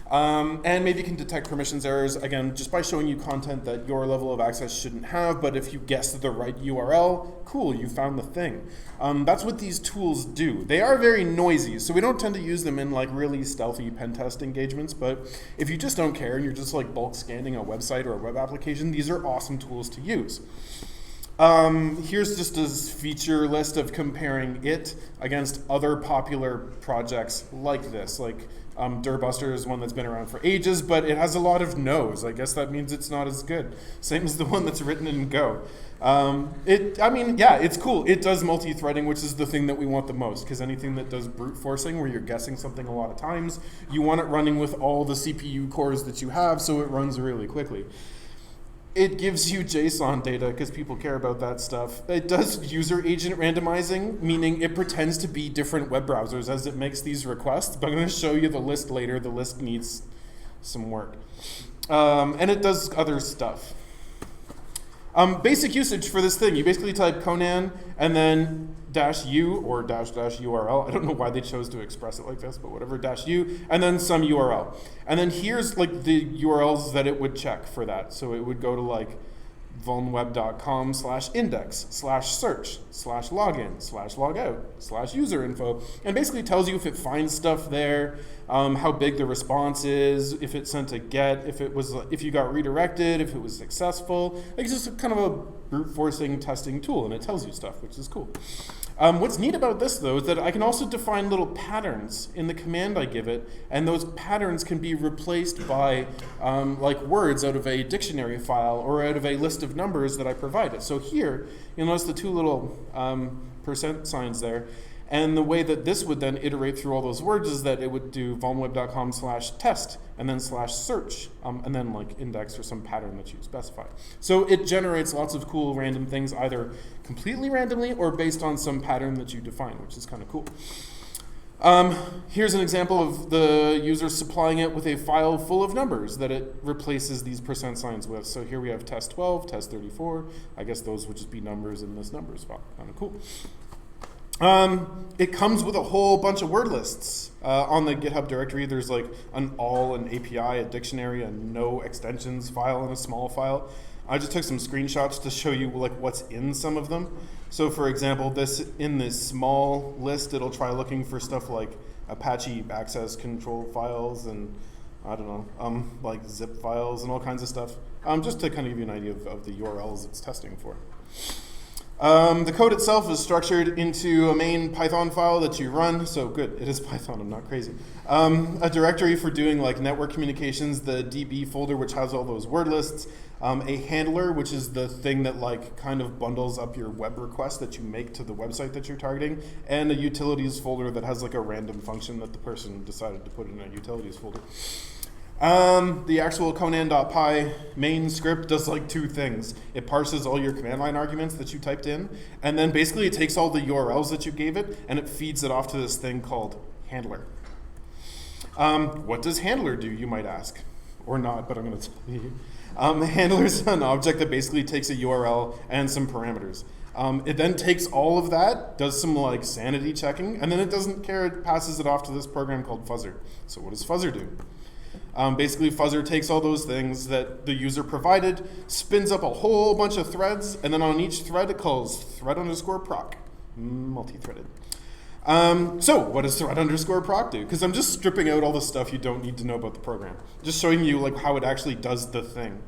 And maybe you can detect permissions errors, again, just by showing you content that your level of access shouldn't have, but if you guessed the right URL, cool, you found the thing. That's what these tools do. They are very noisy, so we don't tend to use them in really stealthy pen test engagements, but if you just don't care and you're just bulk scanning a website or a web application, these are awesome tools to use. Here's just a feature list of comparing it against other popular projects like this. Like Dirbuster is one that's been around for ages, but it has a lot of no's. I guess that means it's not as good. Same as the one that's written in Go. It's cool. It does multi-threading, which is the thing that we want the most, because anything that does brute forcing, where you're guessing something a lot of times, you want it running with all the CPU cores that you have, so it runs really quickly. It gives you JSON data because people care about that stuff. It does user agent randomizing, meaning it pretends to be different web browsers as it makes these requests, but I'm going to show you the list later. The list needs some work. And it does other stuff. Basic usage for this thing, you basically type Conan and then -u or --URL. I don't know why they chose to express it like this, but whatever, -u, and then some URL. And then here's like the URLs that it would check for that. So it would go to like vulnweb.com/index/search/login/logout/userinfo, and basically tells you if it finds stuff there, how big the response is, if it sent a GET, if you got redirected, if it was successful. Like it's just kind of a brute forcing testing tool, and it tells you stuff, which is cool. What's neat about this, though, is that I can also define little patterns in the command I give it, and those patterns can be replaced by like words out of a dictionary file or out of a list of numbers that I provided. So here, you'll notice the two little percent signs there. And the way that this would then iterate through all those words is that it would do vulnweb.com/test and then /search and then like index or some pattern that you specify. So it generates lots of cool random things, either completely randomly or based on some pattern that you define, which is kind of cool. Here's an example of the user supplying it with a file full of numbers that it replaces these percent signs with. So here we have test 12, test 34. I guess those would just be numbers in this numbers file. Kind of cool. It comes with a whole bunch of word lists. On the GitHub directory, there's like an all, an API, a dictionary, a no extensions file, and a small file. I just took some screenshots to show you like what's in some of them. So for example, in this small list, it'll try looking for stuff like Apache access control files and I don't know, like zip files and all kinds of stuff. Just to kind of give you an idea of the URLs it's testing for. The code itself is structured into a main Python file that you run. So good, it is Python, I'm not crazy. A directory for doing like network communications, the DB folder which has all those word lists, a handler, which is the thing that like kind of bundles up your web request that you make to the website that you're targeting, and a utilities folder that has like a random function that the person decided to put in a utilities folder. The actual Conan.py main script does like two things. It parses all your command line arguments that you typed in, and then basically it takes all the URLs that you gave it and it feeds it off to this thing called handler. What does handler do, you might ask? Or not, but I'm going to tell you. Handler is an object that basically takes a URL and some parameters. It then takes all of that, does some like sanity checking, and then it doesn't care, it passes it off to this program called Fuzzer. So what does Fuzzer do? Basically, Fuzzer takes all those things that the user provided, spins up a whole bunch of threads, and then on each thread it calls thread_proc, multi-threaded. So what does thread_proc do? Because I'm just stripping out all the stuff you don't need to know about the program, just showing you like how it actually does the thing.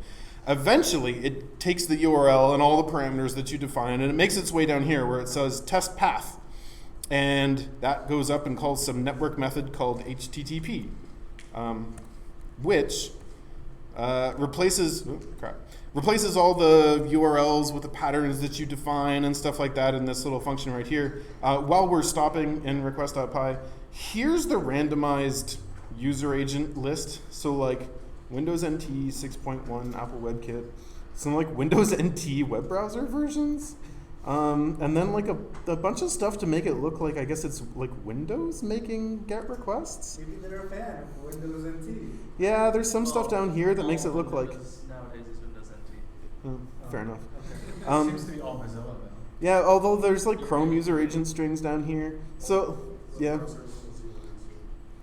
Eventually, it takes the URL and all the parameters that you define, and it makes its way down here where it says test path, and that goes up and calls some network method called HTTP. Which replaces all the URLs with the patterns that you define and stuff like that in this little function right here. While we're stopping in request.py, here's the randomized user agent list. So like Windows NT 6.1 Apple WebKit, some like Windows NT web browser versions. And then like a bunch of stuff to make it look like, I guess it's like Windows making GET requests. Maybe they're a fan of Windows NT. Yeah, there's some stuff down here that makes it look like. Nowadays is Windows NT. Fair enough. Okay. Seems to be all Mozilla though. Yeah, although there's like Chrome user agent strings down here. So yeah.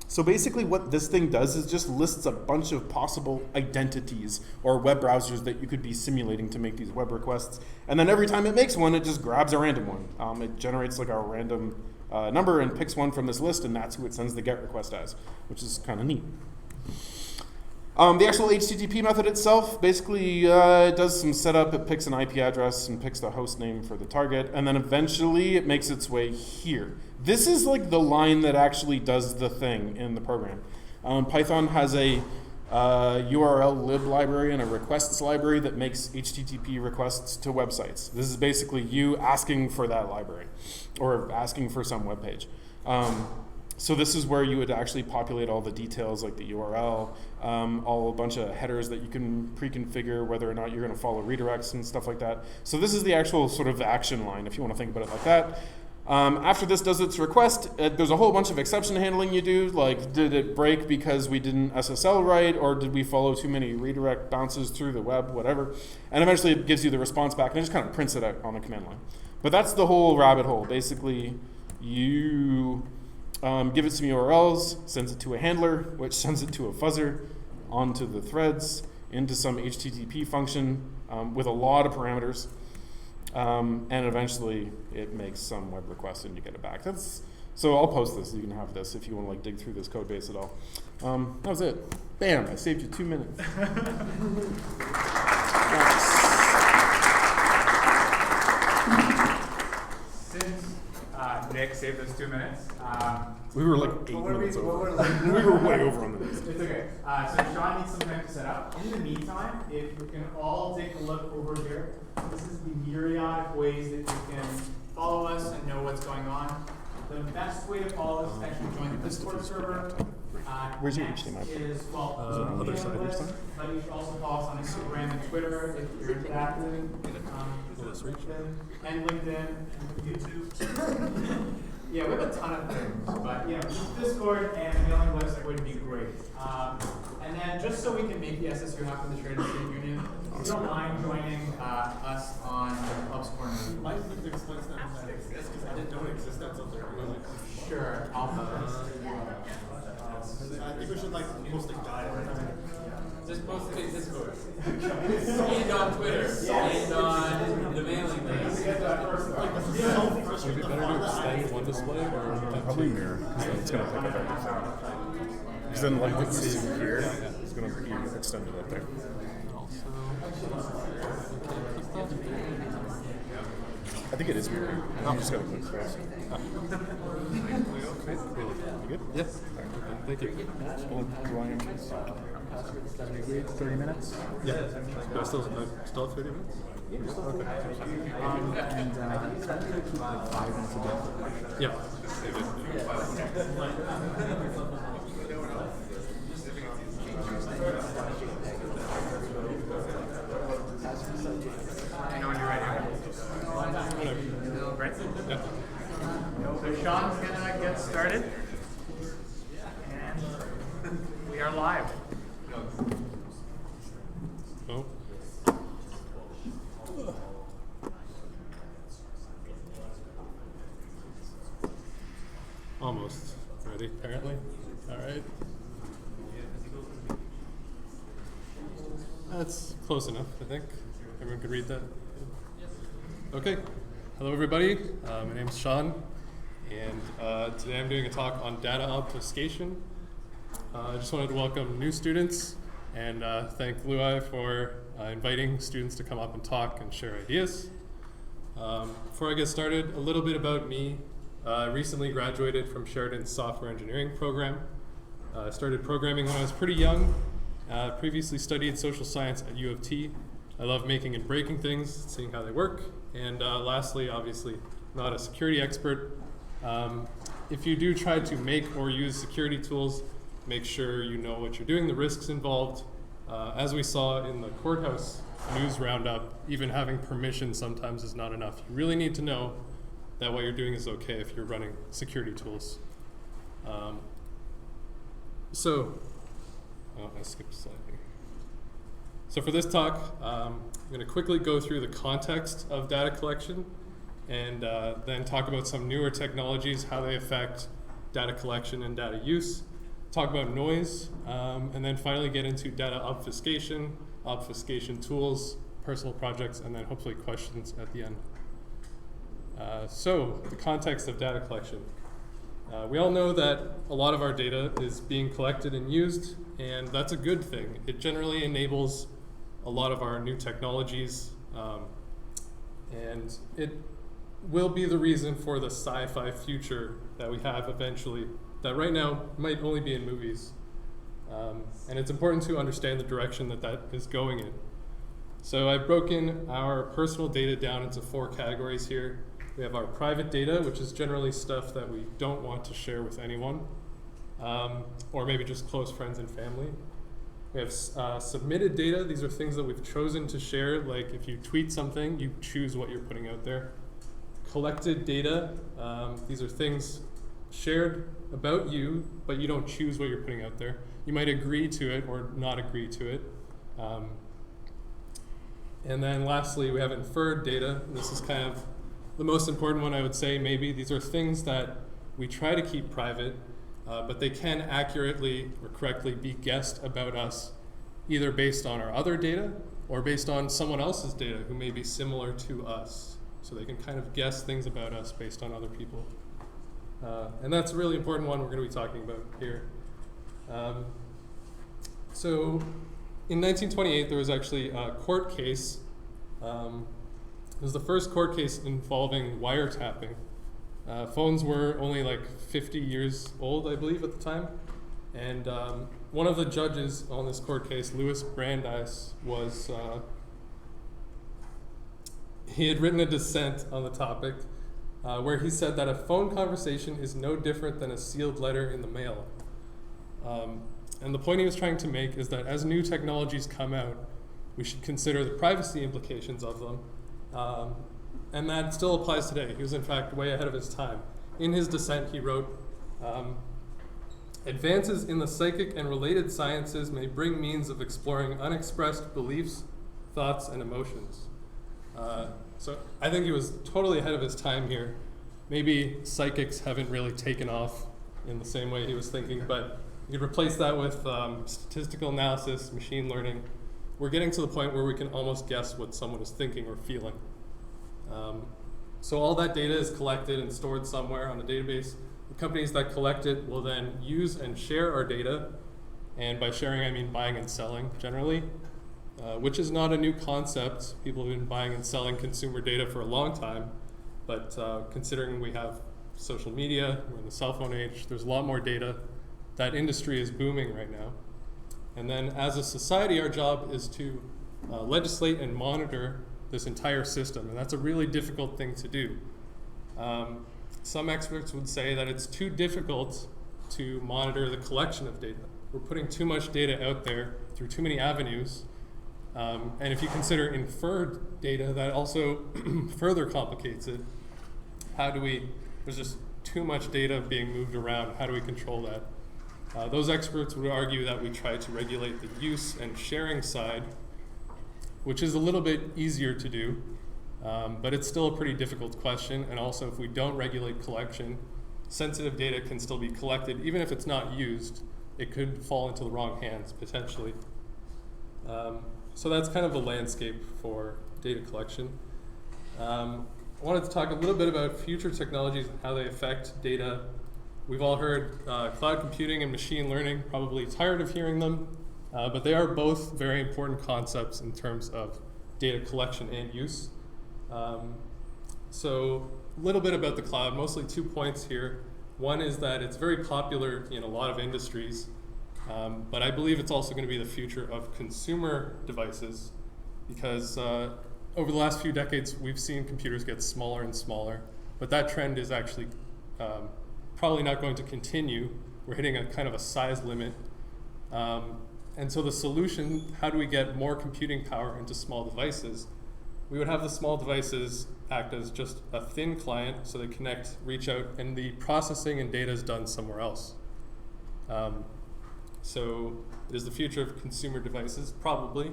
So basically what this thing does is just lists a bunch of possible identities or web browsers that you could be simulating to make these web requests. And then every time it makes one, it just grabs a random one. It generates like a random number and picks one from this list, and that's who it sends the GET request as, which is kind of neat. The actual HTTP method itself basically does some setup. It picks an IP address and picks the host name for the target, and then eventually it makes its way here. This is like the line that actually does the thing in the program. Python has a URL lib library and a requests library that makes HTTP requests to websites. This is basically you asking for that library or asking for some web page. So this is where you would actually populate all the details like the URL, a bunch of headers that you can pre-configure whether or not you're going to follow redirects and stuff like that. So this is the actual sort of action line if you want to think about it like that. After this does its request, there's a whole bunch of exception handling you do, like did it break because we didn't SSL right, or did we follow too many redirect bounces through the web, whatever. And eventually it gives you the response back and it just kind of prints it out on the command line. But that's the whole rabbit hole. Basically, you give it some URLs, sends it to a handler, which sends it to a fuzzer, onto the threads, into some HTTP function with a lot of parameters. And eventually it makes some web request and you get it back. So I'll post this. You can have this if you want to like dig through this code base at all. That was it. Bam! I saved you 2 minutes. Since Nick saved us 2 minutes, We were like 8 minutes over. We were way over on the minutes. it's okay. So Sean needs some time to set up. In the meantime, if we can all take a look over here, this is the myriad ways that you can follow us and know what's going on. The best way to follow us is actually join the Discord server. Where's your Next HDMI? is, well, other side or something? but you should also follow us on Instagram and Twitter if you're into that. And LinkedIn and YouTube. Yeah, we have a ton of things, but Discord and mailing list would be great. And then just so we can make the SSU happen, the Sheridan State Union, if you don't mind joining us on Club's Corner. Might need to explain that exists because I didn't know it existed until they're really. Sure, I'll post. I think we should like post a guide or something. Just post it in Discord. And on Twitter. And on the mailing list. Would it be better to extend one display or Probably mirror, because it's going to pick up everything. Because then like what you see here is going to be extended up there. I think it is mirroring. You just got to click first. You good? Yes. Thank you. Well, do I this? 30 minutes? Yeah. Do I still have 30 minutes? Yeah. I know when you're ready. Right? Yeah. So Sean's gonna get started. And we are live. Oh. Almost ready, apparently. All right. That's close enough, I think. Everyone could read that? Okay. Hello, everybody. My name's Sean, and today I'm doing a talk on data obfuscation. I just wanted to welcome new students and thank Luai for inviting students to come up and talk and share ideas. Before I get started, a little bit about me. I recently graduated from Sheridan's software engineering program. I started programming when I was pretty young. Previously studied social science at U of T. I love making and breaking things, seeing how they work. And lastly, obviously, not a security expert. If you do try to make or use security tools, make sure you know what you're doing, the risks involved. As we saw in the courthouse news roundup, even having permission sometimes is not enough. You really need to know that what you're doing is okay if you're running security tools. I skipped a slide here. So for this talk, I'm going to quickly go through the context of data collection and then talk about some newer technologies, how they affect data collection and data use, talk about noise, and then finally get into data obfuscation, obfuscation tools, personal projects, and then hopefully questions at the end. So the context of data collection. We all know that a lot of our data is being collected and used, and that's a good thing. It generally enables a lot of our new technologies, and it will be the reason for the sci-fi future that we have eventually, that right now might only be in movies. And it's important to understand the direction that that is going in. So I've broken our personal data down into 4 categories here. We have our private data, which is generally stuff that we don't want to share with anyone, or maybe just close friends and family. We have submitted data. These are things that we've chosen to share, like if you tweet something, you choose what you're putting out there. Collected data, these are things shared about you, but you don't choose what you're putting out there. You might agree to it or not agree to it. And then lastly, we have inferred data. This is kind of the most important one, I would say, maybe. These are things that we try to keep private, but they can accurately or correctly be guessed about us, either based on our other data or based on someone else's data who may be similar to us. So they can kind of guess things about us based on other people. And that's a really important one we're going to be talking about here. So in 1928, there was actually a court case. It was the first court case involving wiretapping. Phones were only like 50 years old, I believe, at the time. And one of the judges on this court case, Louis Brandeis, was he had written a dissent on the topic where he said that a phone conversation is no different than a sealed letter in the mail. And the point he was trying to make is that as new technologies come out, we should consider the privacy implications of them. And that still applies today. He was, in fact, way ahead of his time. In his dissent, he wrote, advances in the psychic and related sciences may bring means of exploring unexpressed beliefs, thoughts, and emotions. So I think he was totally ahead of his time here. Maybe psychics haven't really taken off in the same way he was thinking, but you could replace that with statistical analysis, machine learning. We're getting to the point where we can almost guess what someone is thinking or feeling. So all that data is collected and stored somewhere on a database. The companies that collect it will then use and share our data. And by sharing, I mean buying and selling generally, which is not a new concept. People have been buying and selling consumer data for a long time. But considering we have social media, we're in the cell phone age, there's a lot more data. That industry is booming right now. And then as a society, our job is to legislate and monitor this entire system. And that's a really difficult thing to do. Some experts would say that it's too difficult to monitor the collection of data. We're putting too much data out there through too many avenues. And if you consider inferred data, that also further complicates it. There's just too much data being moved around. How do we control that? Those experts would argue that we try to regulate the use and sharing side, which is a little bit easier to do, but it's still a pretty difficult question. And also, if we don't regulate collection, sensitive data can still be collected. Even if it's not used, it could fall into the wrong hands, potentially. So that's kind of the landscape for data collection. I wanted to talk a little bit about future technologies and how they affect data. We've all heard cloud computing and machine learning, probably tired of hearing them, but they are both very important concepts in terms of data collection and use. So a little bit about the cloud, mostly 2 points here. One is that it's very popular in a lot of industries, but I believe it's also going to be the future of consumer devices because over the last few decades, we've seen computers get smaller and smaller, but that trend is actually probably not going to continue. We're hitting a kind of a size limit. And so the solution, how do we get more computing power into small devices? We would have the small devices act as just a thin client so they connect, reach out, and the processing and data is done somewhere else. So it is the future of consumer devices, probably.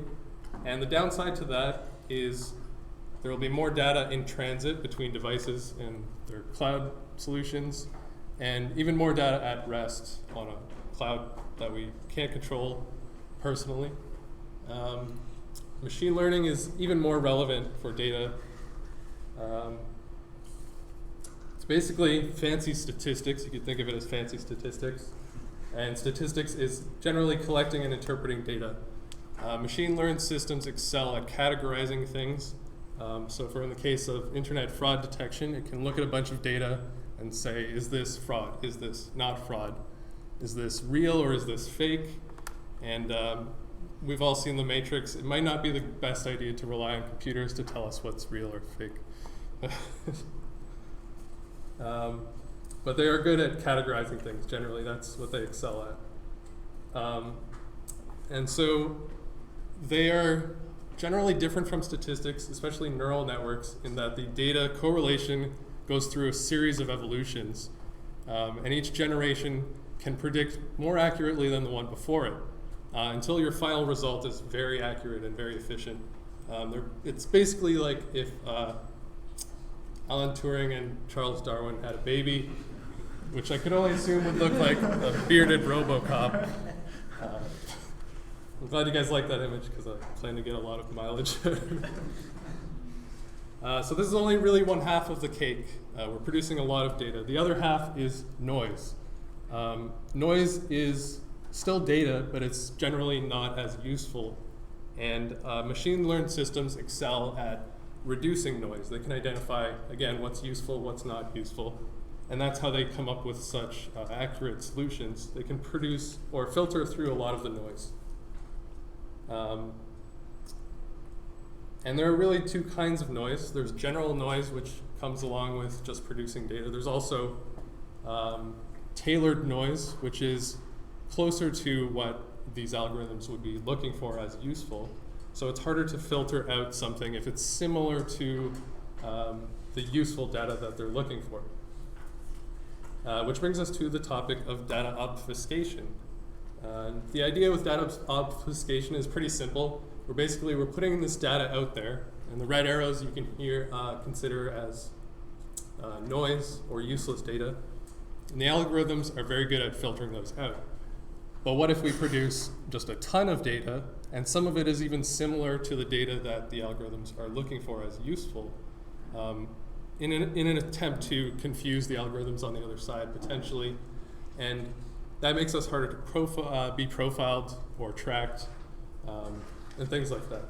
And the downside to that is there will be more data in transit between devices and their cloud solutions, and even more data at rest on a cloud that we can't control personally. Machine learning is even more relevant for data. It's basically fancy statistics. You could think of it as fancy statistics. And statistics is generally collecting and interpreting data. Machine learned systems excel at categorizing things. So for in the case of internet fraud detection, it can look at a bunch of data and say, is this fraud? Is this not fraud? Is this real or is this fake? And we've all seen The Matrix. It might not be the best idea to rely on computers to tell us what's real or fake. But they are good at categorizing things. Generally, that's what they excel at. And so they are generally different from statistics, especially neural networks, in that the data correlation goes through a series of evolutions. And each generation can predict more accurately than the one before it, until your final result is very accurate and very efficient. It's basically like if Alan Turing and Charles Darwin had a baby, which I could only assume would look like a bearded RoboCop. I'm glad you guys like that image because I plan to get a lot of mileage. So this is only really one half of the cake. We're producing a lot of data. The other half is noise. Noise is still data, but it's generally not as useful. And machine learned systems excel at reducing noise. They can identify, again, what's useful, what's not useful. And that's how they come up with such accurate solutions. They can produce or filter through a lot of the noise. And there are really two kinds of noise. There's general noise, which comes along with just producing data. There's also tailored noise, which is closer to what these algorithms would be looking for as useful. So it's harder to filter out something if it's similar to the useful data that they're looking for. Which brings us to the topic of data obfuscation. The idea with data obfuscation is pretty simple. We're putting this data out there, and the red arrows you can consider as noise or useless data. And the algorithms are very good at filtering those out. But what if we produce just a ton of data, and some of it is even similar to the data that the algorithms are looking for as useful, in an attempt to confuse the algorithms on the other side, potentially. And that makes us harder to be profiled or tracked, and things like that,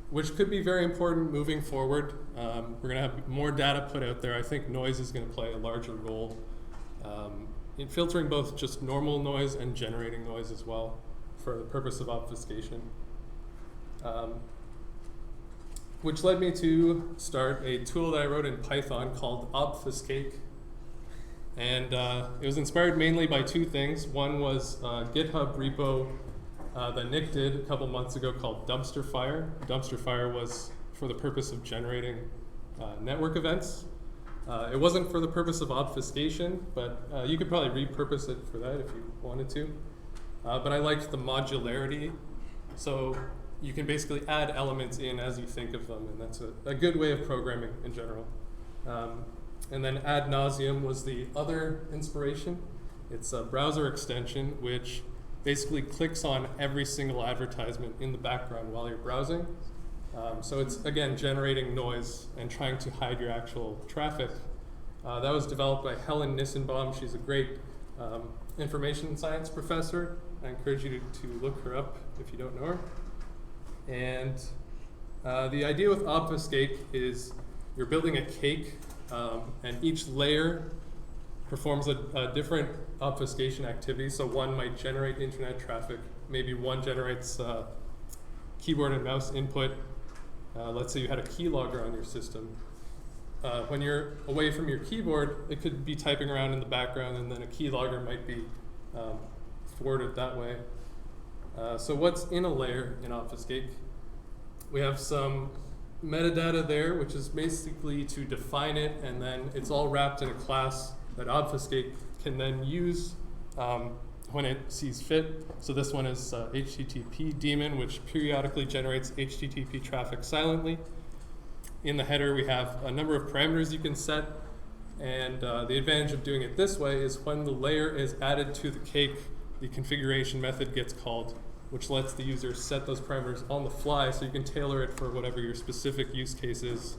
which could be very important moving forward. We're going to have more data put out there. I think noise is going to play a larger role in filtering both just normal noise and generating noise as well for the purpose of obfuscation. Which led me to start a tool that I wrote in Python called Obfuscate. And it was inspired mainly by two things. One was a GitHub repo that Nick did a couple months ago called Dumpster Fire. Dumpster Fire was for the purpose of generating network events. It wasn't for the purpose of obfuscation, but you could probably repurpose it for that if you wanted to. But I liked the modularity. So you can basically add elements in as you think of them, and that's a good way of programming in general. And then ad nauseum was the other inspiration. It's a browser extension which basically clicks on every single advertisement in the background while you're browsing. So it's, again, generating noise and trying to hide your actual traffic. That was developed by Helen Nissenbaum. She's a great information science professor. I encourage you to look her up if you don't know her. And the idea with Obfuscate is you're building a cake, and each layer performs a different obfuscation activity. So one might generate internet traffic. Maybe one generates keyboard and mouse input. Let's say you had a keylogger on your system. When you're away from your keyboard, it could be typing around in the background, and then a keylogger might be forwarded that way. So what's in a layer in Obfuscate? We have some metadata there, which is basically to define it, and then it's all wrapped in a class that Obfuscate can then use when it sees fit. So this one is HTTP daemon, which periodically generates HTTP traffic silently. In the header, we have a number of parameters you can set, and the advantage of doing it this way is when the layer is added to the cake, the configuration method gets called, which lets the user set those parameters on the fly, so you can tailor it for whatever your specific use case is.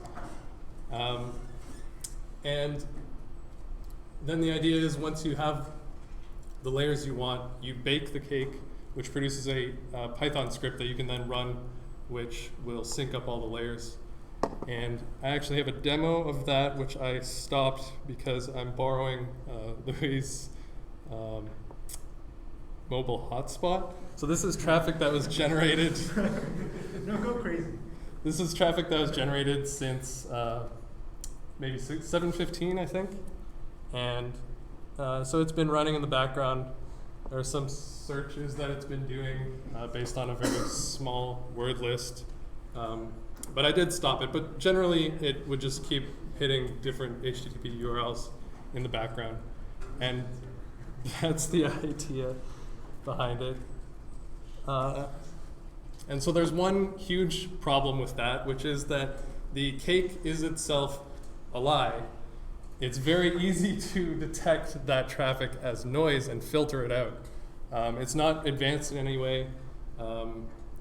And then the idea is once you have the layers you want, you bake the cake, which produces a Python script that you can then run, which will sync up all the layers. And I actually have a demo of that, which I stopped because I'm borrowing Louis' mobile hotspot. So this is traffic that was generated. No, go crazy. This is traffic that was generated since maybe 7:15, I think. And so it's been running in the background. There are some searches that it's been doing based on a very small word list. But I did stop it. But generally, it would just keep hitting different HTTP URLs in the background. And that's the idea behind it. And so there's one huge problem with that, which is that the cake is itself a lie. It's very easy to detect that traffic as noise and filter it out. It's not advanced in any way.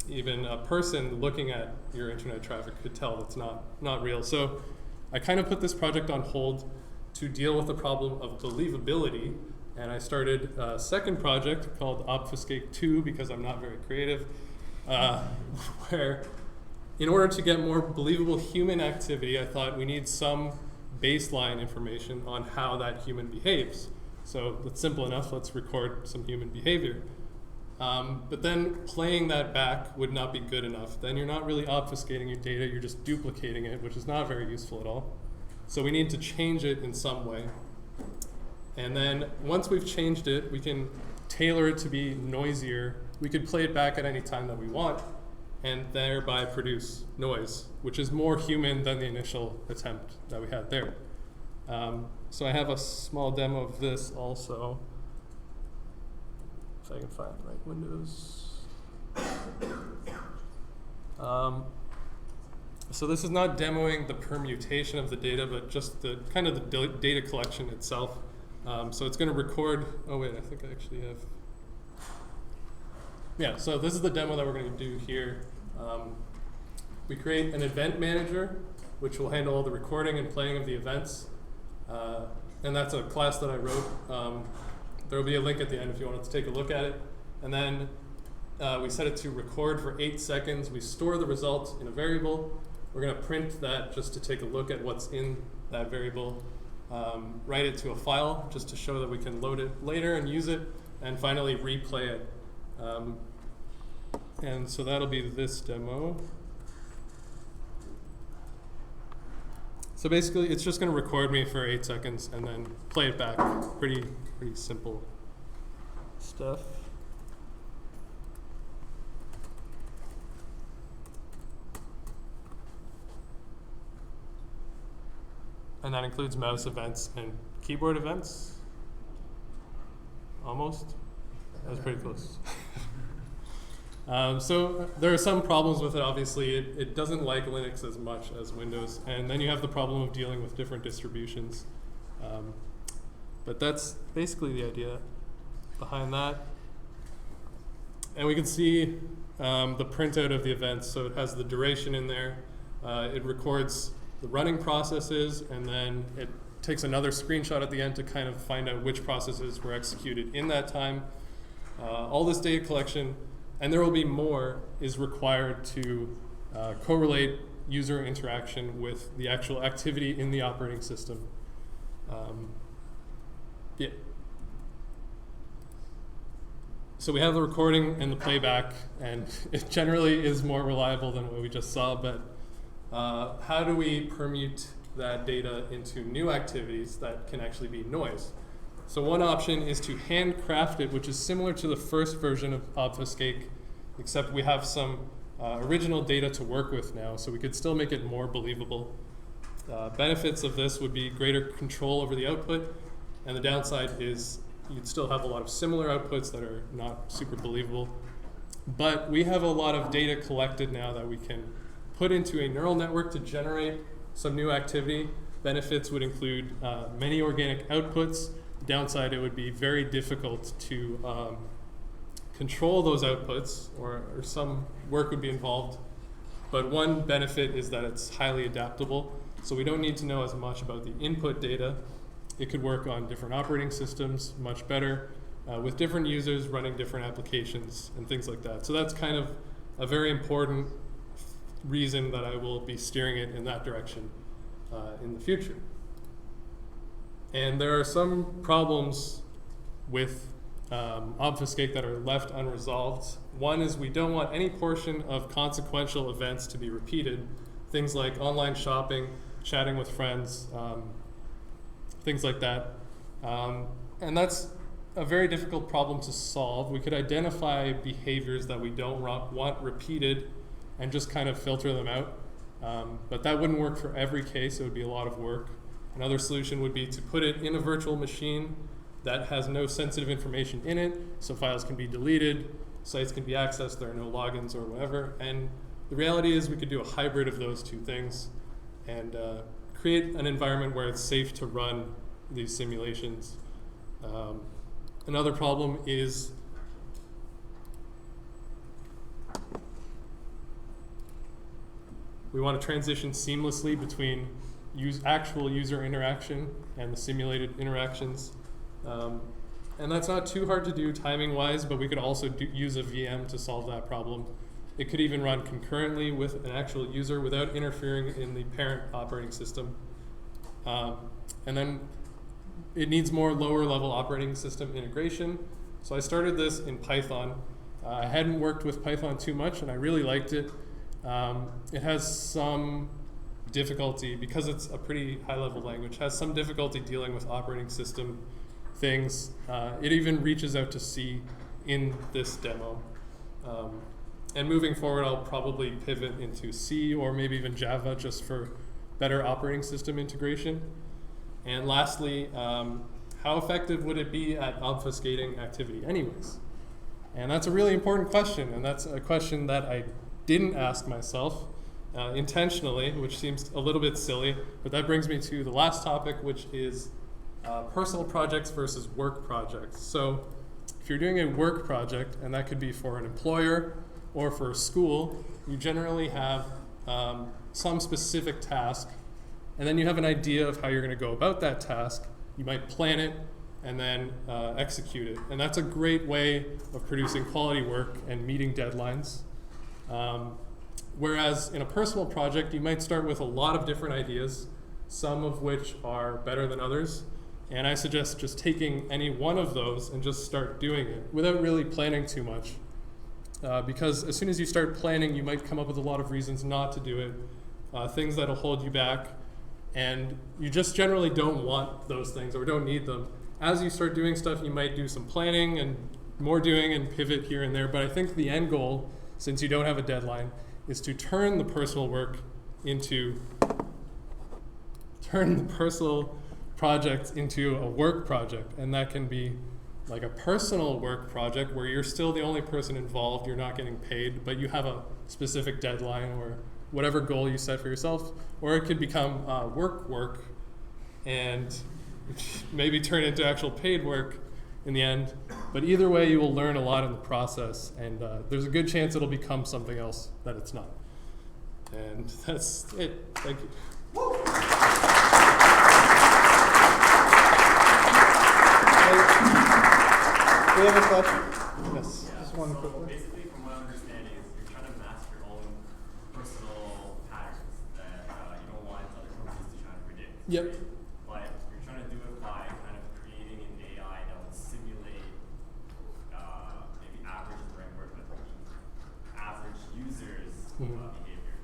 Even a person looking at your internet traffic could tell it's not real. So I kind of put this project on hold to deal with the problem of believability. And I started a second project called Obfuscate 2 because I'm not very creative, where in order to get more believable human activity, I thought we need some baseline information on how that human behaves. So it's simple enough, let's record some human behavior. But then playing that back would not be good enough. Then you're not really obfuscating your data, you're just duplicating it, which is not very useful at all. So we need to change it in some way. And then once we've changed it, we can tailor it to be noisier. We could play it back at any time that we want and thereby produce noise, which is more human than the initial attempt that we had there. So I have a small demo of this also. If I can find the right windows. So this is not demoing the permutation of the data, but just the kind of the data collection itself. So it's going to record, oh wait, I think I actually have. Yeah, so this is the demo that we're going to do here. We create an event manager, which will handle all the recording and playing of the events. And that's a class that I wrote. There will be a link at the end if you wanted to take a look at it. And then we set it to record for 8 seconds. We store the results in a variable. We're going to print that just to take a look at what's in that variable. Write it to a file just to show that we can load it later and use it, and finally replay it. And so that'll be this demo. So basically, it's just going to record me for 8 seconds and then play it back. Pretty simple stuff. And that includes mouse events and keyboard events. Almost. That was pretty close. So there are some problems with it, obviously. It doesn't like Linux as much as Windows. And then you have the problem of dealing with different distributions. But that's basically the idea behind that. And we can see the printout of the events. So it has the duration in there. It records the running processes, and then it takes another screenshot at the end to kind of find out which processes were executed in that time. All this data collection, and there will be more, is required to correlate user interaction with the actual activity in the operating system. Yeah. So we have the recording and the playback, and it generally is more reliable than what we just saw, but how do we permute that data into new activities that can actually be noise? So one option is to handcraft it, which is similar to the first version of Obfuscate, except we have some original data to work with now, so we could still make it more believable. Benefits of this would be greater control over the output, and the downside is you'd still have a lot of similar outputs that are not super believable. But we have a lot of data collected now that we can put into a neural network to generate some new activity. Benefits would include many organic outputs. Downside, it would be very difficult to control those outputs, or some work would be involved. But one benefit is that it's highly adaptable. So we don't need to know as much about the input data. it could work on different operating systems much better, with different users running different applications and things like that. So that's kind of a very important reason that I will be steering it in that direction in the future. And there are some problems with Obfuscate that are left unresolved. One is we don't want any portion of consequential events to be repeated. Things like online shopping, chatting with friends, things like that. And that's a very difficult problem to solve. We could identify behaviors that we don't want repeated and just kind of filter them out. But that wouldn't work for every case. It would be a lot of work. Another solution would be to put it in a virtual machine that has no sensitive information in it, so files can be deleted, sites can be accessed, there are no logins or whatever. And the reality is we could do a hybrid of those two things and create an environment where it's safe to run these simulations. Another problem is we want to transition seamlessly between actual user interaction and the simulated interactions. And that's not too hard to do timing-wise, but we could also use a VM to solve that problem. It could even run concurrently with an actual user without interfering in the parent operating system. And then it needs more lower-level operating system integration. So I started this in Python. I hadn't worked with Python too much, and I really liked it. It has some difficulty, because it's a pretty high-level language, has some difficulty dealing with operating system things. It even reaches out to C in this demo. And moving forward, I'll probably pivot into C or maybe even Java just for better operating system integration. And lastly, how effective would it be at obfuscating activity anyways? And that's a really important question, and that's a question that I didn't ask myself intentionally, which seems a little bit silly, but that brings me to the last topic, which is personal projects versus work projects. So if you're doing a work project, and that could be for an employer or for a school, you generally have some specific task, and then you have an idea of how you're going to go about that task. You might plan it and then execute it. And that's a great way of producing quality work and meeting deadlines. Whereas in a personal project, you might start with a lot of different ideas, some of which are better than others. And I suggest just taking any one of those and just start doing it without really planning too much. Because as soon as you start planning, you might come up with a lot of reasons not to do it, things that'll hold you back. And you just generally don't want those things or don't need them. As you start doing stuff, you might do some planning and more doing and pivot here and there. But I think the end goal, since you don't have a deadline, is to turn the personal work into, turn the personal project into a work project. And that can be like a personal work project where you're still the only person involved, you're not getting paid, but you have a specific deadline or whatever goal you set for yourself. Or it could become work and maybe turn into actual paid work in the end. But either way, you will learn a lot in the process, and there's a good chance it'll become something else that it's not. And that's it. Thank you. We have a question. Yes. Yeah, Just one so quick one. basically, from what I'm understanding, is you're trying to mask your own personal patterns that you don't want other companies to try to predict. Yep. Right? But you're trying to do it by kind of creating an AI that will simulate maybe average is the right word, but average users' behavior.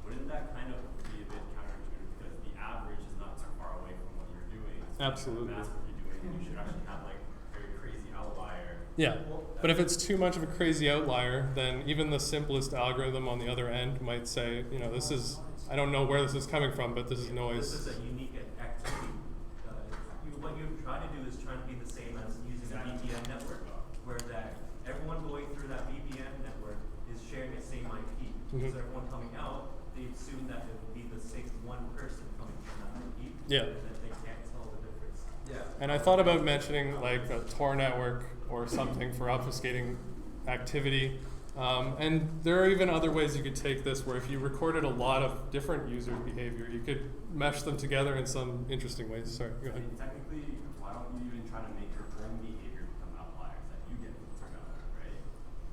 Wouldn't that kind of be a bit counterintuitive because the average is not too far away from what you're doing? So Absolutely. You mask what you're doing, and you should actually have like a very crazy outlier. Yeah, but if it's too much of a crazy outlier, then even the simplest algorithm on the other end might say, you know, this is, I don't know where this is coming from, but this is noise. This is a unique activity. What you try to do is try to be the same as using a VPN network, where that everyone going through that VPN network is sharing the same IP. So everyone coming out, they assume that it will be the same one person coming from that IP. Yeah. And that they can't tell the difference. Yeah. And I thought about mentioning like a Tor network or something for obfuscating activity. And there are even other ways you could take this where if you recorded a lot of different users' behavior, you could mesh them together in some interesting ways. Sorry, go I ahead. mean, technically, why don't you even try to make your own behavior become outliers that you get filtered out, right?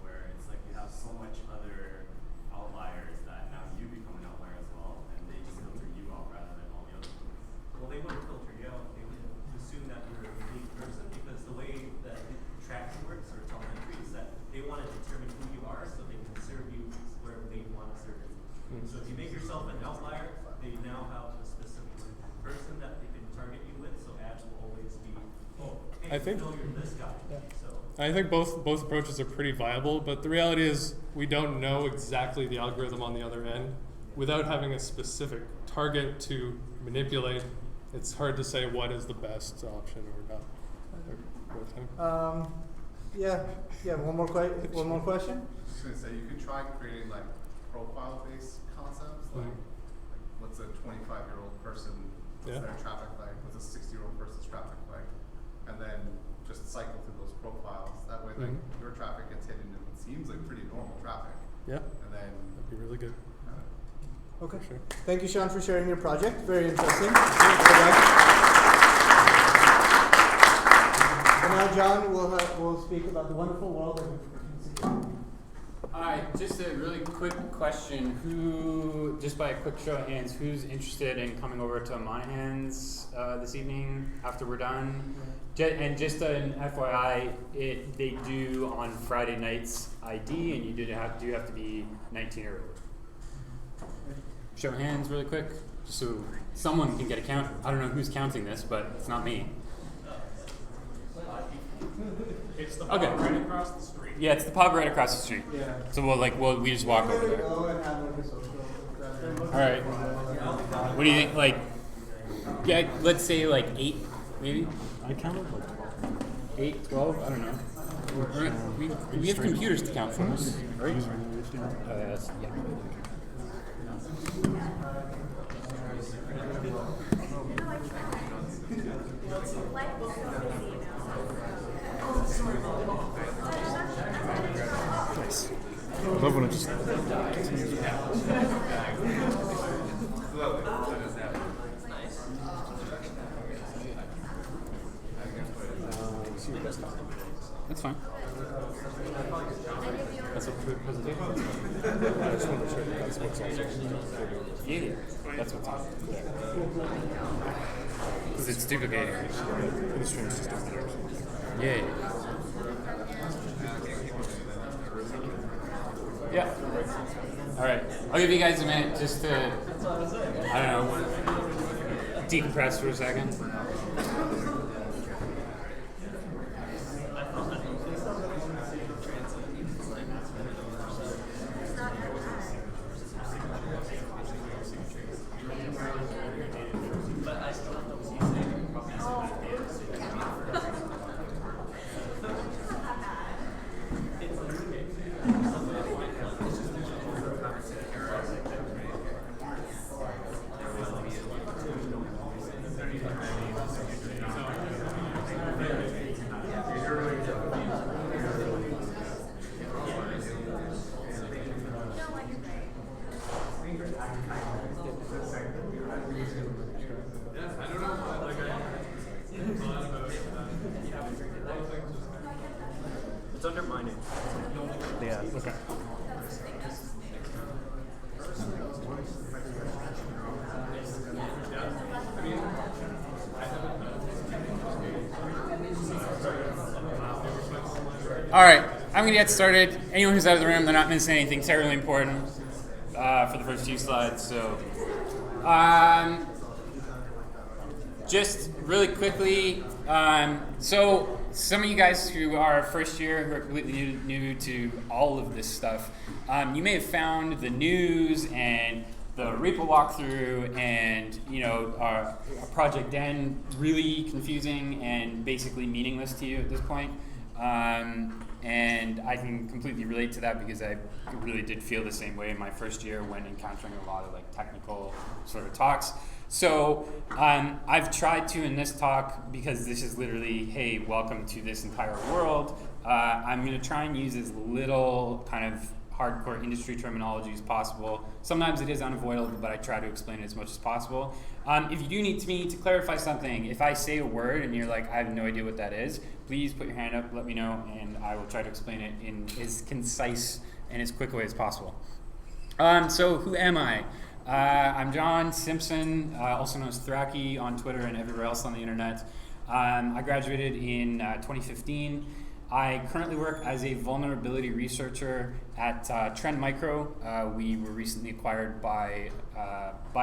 Where it's like you have so much other outliers that now you become an outlier as well, and they just filter you out rather than all the other ones. Well, they wouldn't filter you out. They would assume that you're a unique person because the way that tracking works or telemetry is that they want to determine who you are so they can serve you where they want to serve you. So if you make yourself an outlier, they now have a specific person that they can target you with. So ads will always be, oh, hey, I think- you know you're this guy. So I think both approaches are pretty viable, but the reality is we don't know exactly the algorithm on the other end. Without having a specific target to manipulate, it's hard to say what is the best option or not. Yeah. One more question. I was just gonna say you could try creating like profile-based concepts, like what's a 25-year-old person, what's Yeah. their traffic like, what's a 60-year-old person's traffic like, and then just cycle through those profiles. That way, like your traffic gets hit into what seems like pretty normal traffic, Yeah, and then that'd be really good. Okay. Sure. Thank you, Sean, for sharing your project. Very interesting. And now John will speak about the wonderful world of information security. Just a really quick question. Just by a quick show of hands, who's interested in coming over to Monahan's this evening after we're done? And just an FYI, they do on Friday nights ID, and you do have to be 19 or over. Show of hands really quick, just so someone can get a count. I don't know who's counting this, but it's not me. It's the pub right across the street. Yeah, it's the pub right across the street. Yeah. So we just walk over there. Go and have like a social. All right. What do you think? Like, yeah, let's say like 8, maybe. I counted like 8, 12. I don't know. We have computers to count for us, right? Yeah. I love when it just. That's fine. That's a presentation. Yeah, that's what's on. Because it's duplicating. Yeah. Yeah. All right. I'll give you guys a minute just to, I don't know, decompress for a second. it's under my name. Yeah. Okay. All right, I'm gonna get started. Anyone who's out of the room, they're not missing anything terribly important for the first few slides. So, just really quickly, so some of you guys who are first year, who are completely new to all of this stuff, you may have found the news and the repo walkthrough and our Project Den really confusing and basically meaningless to you at this point. And I can completely relate to that because I really did feel the same way in my first year when encountering a lot of technical sort of talks. So I've tried to in this talk, because this is literally, hey, welcome to this entire world, I'm going to try and use as little kind of hardcore industry terminology as possible. Sometimes it is unavoidable, but I try to explain it as much as possible. If you do need me to clarify something, if I say a word and you're like, I have no idea what that is, please put your hand up, let me know, and I will try to explain it in as concise and as quick a way as possible. So who am I? I'm John Simpson, also known as Thraki on Twitter and everywhere else on the internet. I graduated in 2015. I currently work as a vulnerability researcher at Trend Micro. We were recently acquired by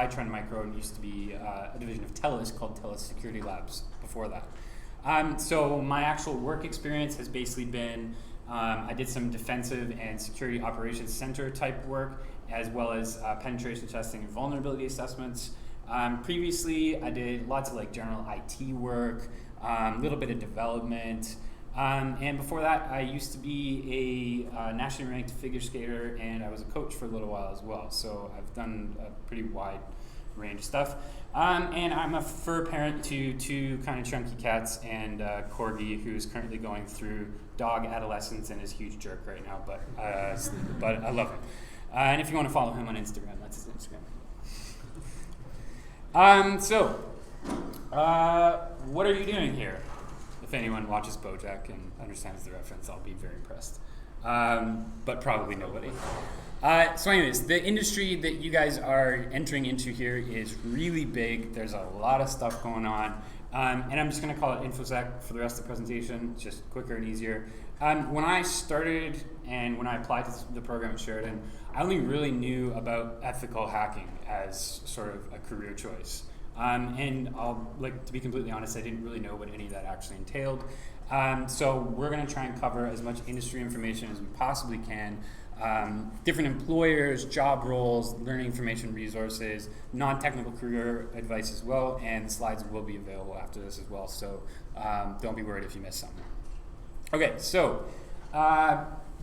Trend Micro, and used to be a division of TELUS called TELUS Security Labs before that. So my actual work experience has basically been, I did some defensive and security operations center type work, as well as penetration testing and vulnerability assessments. Previously, I did lots of like general IT work, a little bit of development. And before that, I used to be a nationally ranked figure skater, and I was a coach for a little while as well. So I've done a pretty wide range of stuff. And I'm a fur parent to two kind of chunky cats and Corgi, who's currently going through dog adolescence and is a huge jerk right now, but I love him. And if you want to follow him on Instagram, that's his Instagram. What are you doing here? If anyone watches BoJack and understands the reference, I'll be very impressed. But probably nobody. So anyways, the industry that you guys are entering into here is really big. There's a lot of stuff going on. And I'm just going to call it InfoSec for the rest of the presentation. It's just quicker and easier. When I started and when I applied to the program at Sheridan, I only really knew about ethical hacking as sort of a career choice. And I'll, to be completely honest, I didn't really know what any of that actually entailed. So we're going to try and cover as much industry information as we possibly can. Different employers, job roles, learning information resources, non-technical career advice as well, and the slides will be available after this as well, so don't be worried if you miss something. Okay, so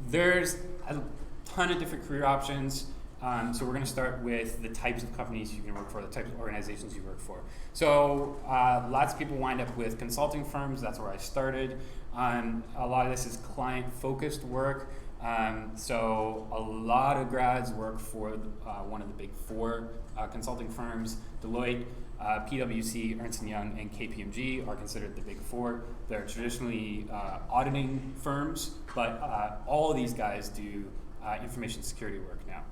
there's a ton of different career options. So we're going to start with the types of companies you can work for, the types of organizations you work for. So lots of people wind up with consulting firms. That's where I started. A lot of this is client-focused work. So a lot of grads work for one of the big four consulting firms. Deloitte, PwC, Ernst & Young, and KPMG are considered the big four. They're traditionally auditing firms, but all of these guys do information security work now.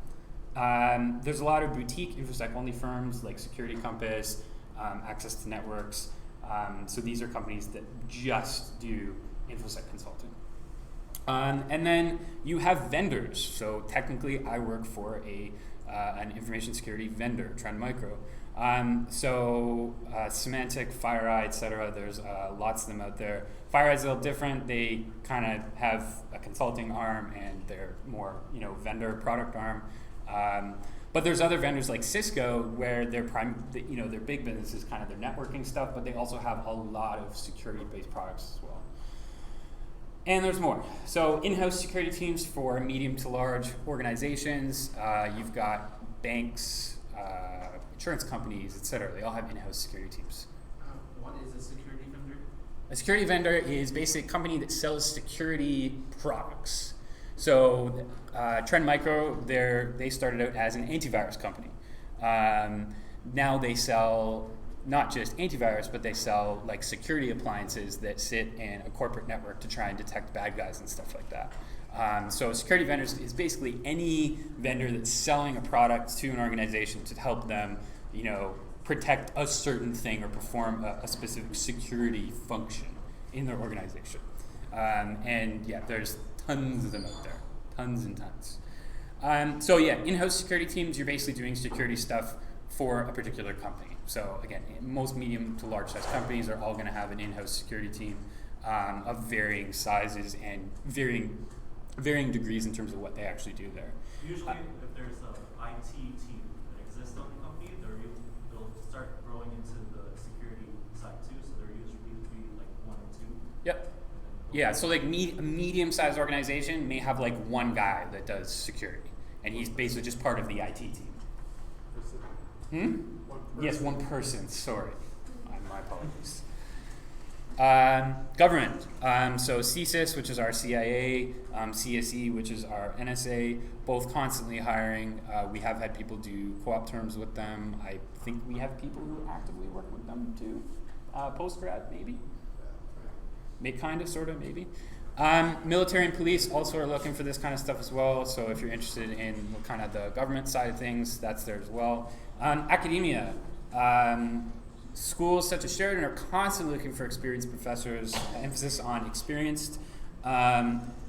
There's a lot of boutique InfoSec-only firms like Security Compass, Access to Networks. So these are companies that just do InfoSec consulting. And then you have vendors. So technically, I work for an information security vendor, Trend Micro. Symantec, FireEye, etc. There's lots of them out there. FireEye's a little different. They kind of have a consulting arm, and they're more, vendor product arm. But there's other vendors like Cisco where their big business is kind of their networking stuff, but they also have a lot of security-based products as well. And there's more. So in-house security teams for medium to large organizations. You've got banks, insurance companies, etc. They all have in-house security teams. What is a security vendor? A security vendor is basically a company that sells security products. So Trend Micro, they started out as an antivirus company. Now they sell not just antivirus, but they sell security appliances that sit in a corporate network to try and detect bad guys and stuff like that. So security vendors is basically any vendor that's selling a product to an organization to help them, protect a certain thing or perform a specific security function in their organization. There's tons of them out there, tons and tons. In-house security teams, you're basically doing security stuff for a particular company. So again, most medium to large size companies are all going to have an in-house security team of varying sizes and varying degrees in terms of what they actually do there. Usually, if there's an IT team that exists on the company, they'll start growing into the security side too. So they're usually between 1 and 2. Yep. Yeah. So a medium-sized organization may have one guy that does security, and he's basically just part of the IT team. Yes, one person. Sorry, my apologies. Government. So CSIS, which is our CIA, CSE, which is our NSA, both constantly hiring. We have had people do co-op terms with them. I think we have people who actively work with them too. Post-grad, maybe? Kind of, sort of, maybe. Military and police also are looking for this kind of stuff as well. So if you're interested in kind of the government side of things, that's there as well. Academia. Schools such as Sheridan are constantly looking for experienced professors, emphasis on experienced.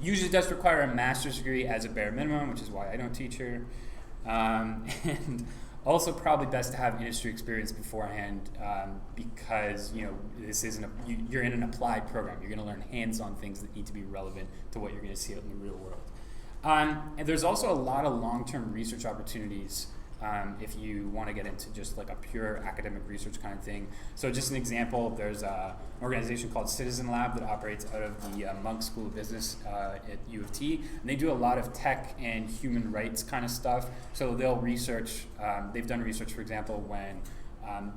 Usually does require a master's degree as a bare minimum, which is why I don't teach here. And also probably best to have industry experience beforehand because this isn't you're in an applied program. You're going to learn hands-on things that need to be relevant to what you're going to see out in the real world. And there's also a lot of long-term research opportunities if you want to get into just like a pure academic research kind of thing. So just an example, there's an organization called Citizen Lab that operates out of the Munk School of Business at U of T, and they do a lot of tech and human rights kind of stuff. So they'll research, they've done research, for example, when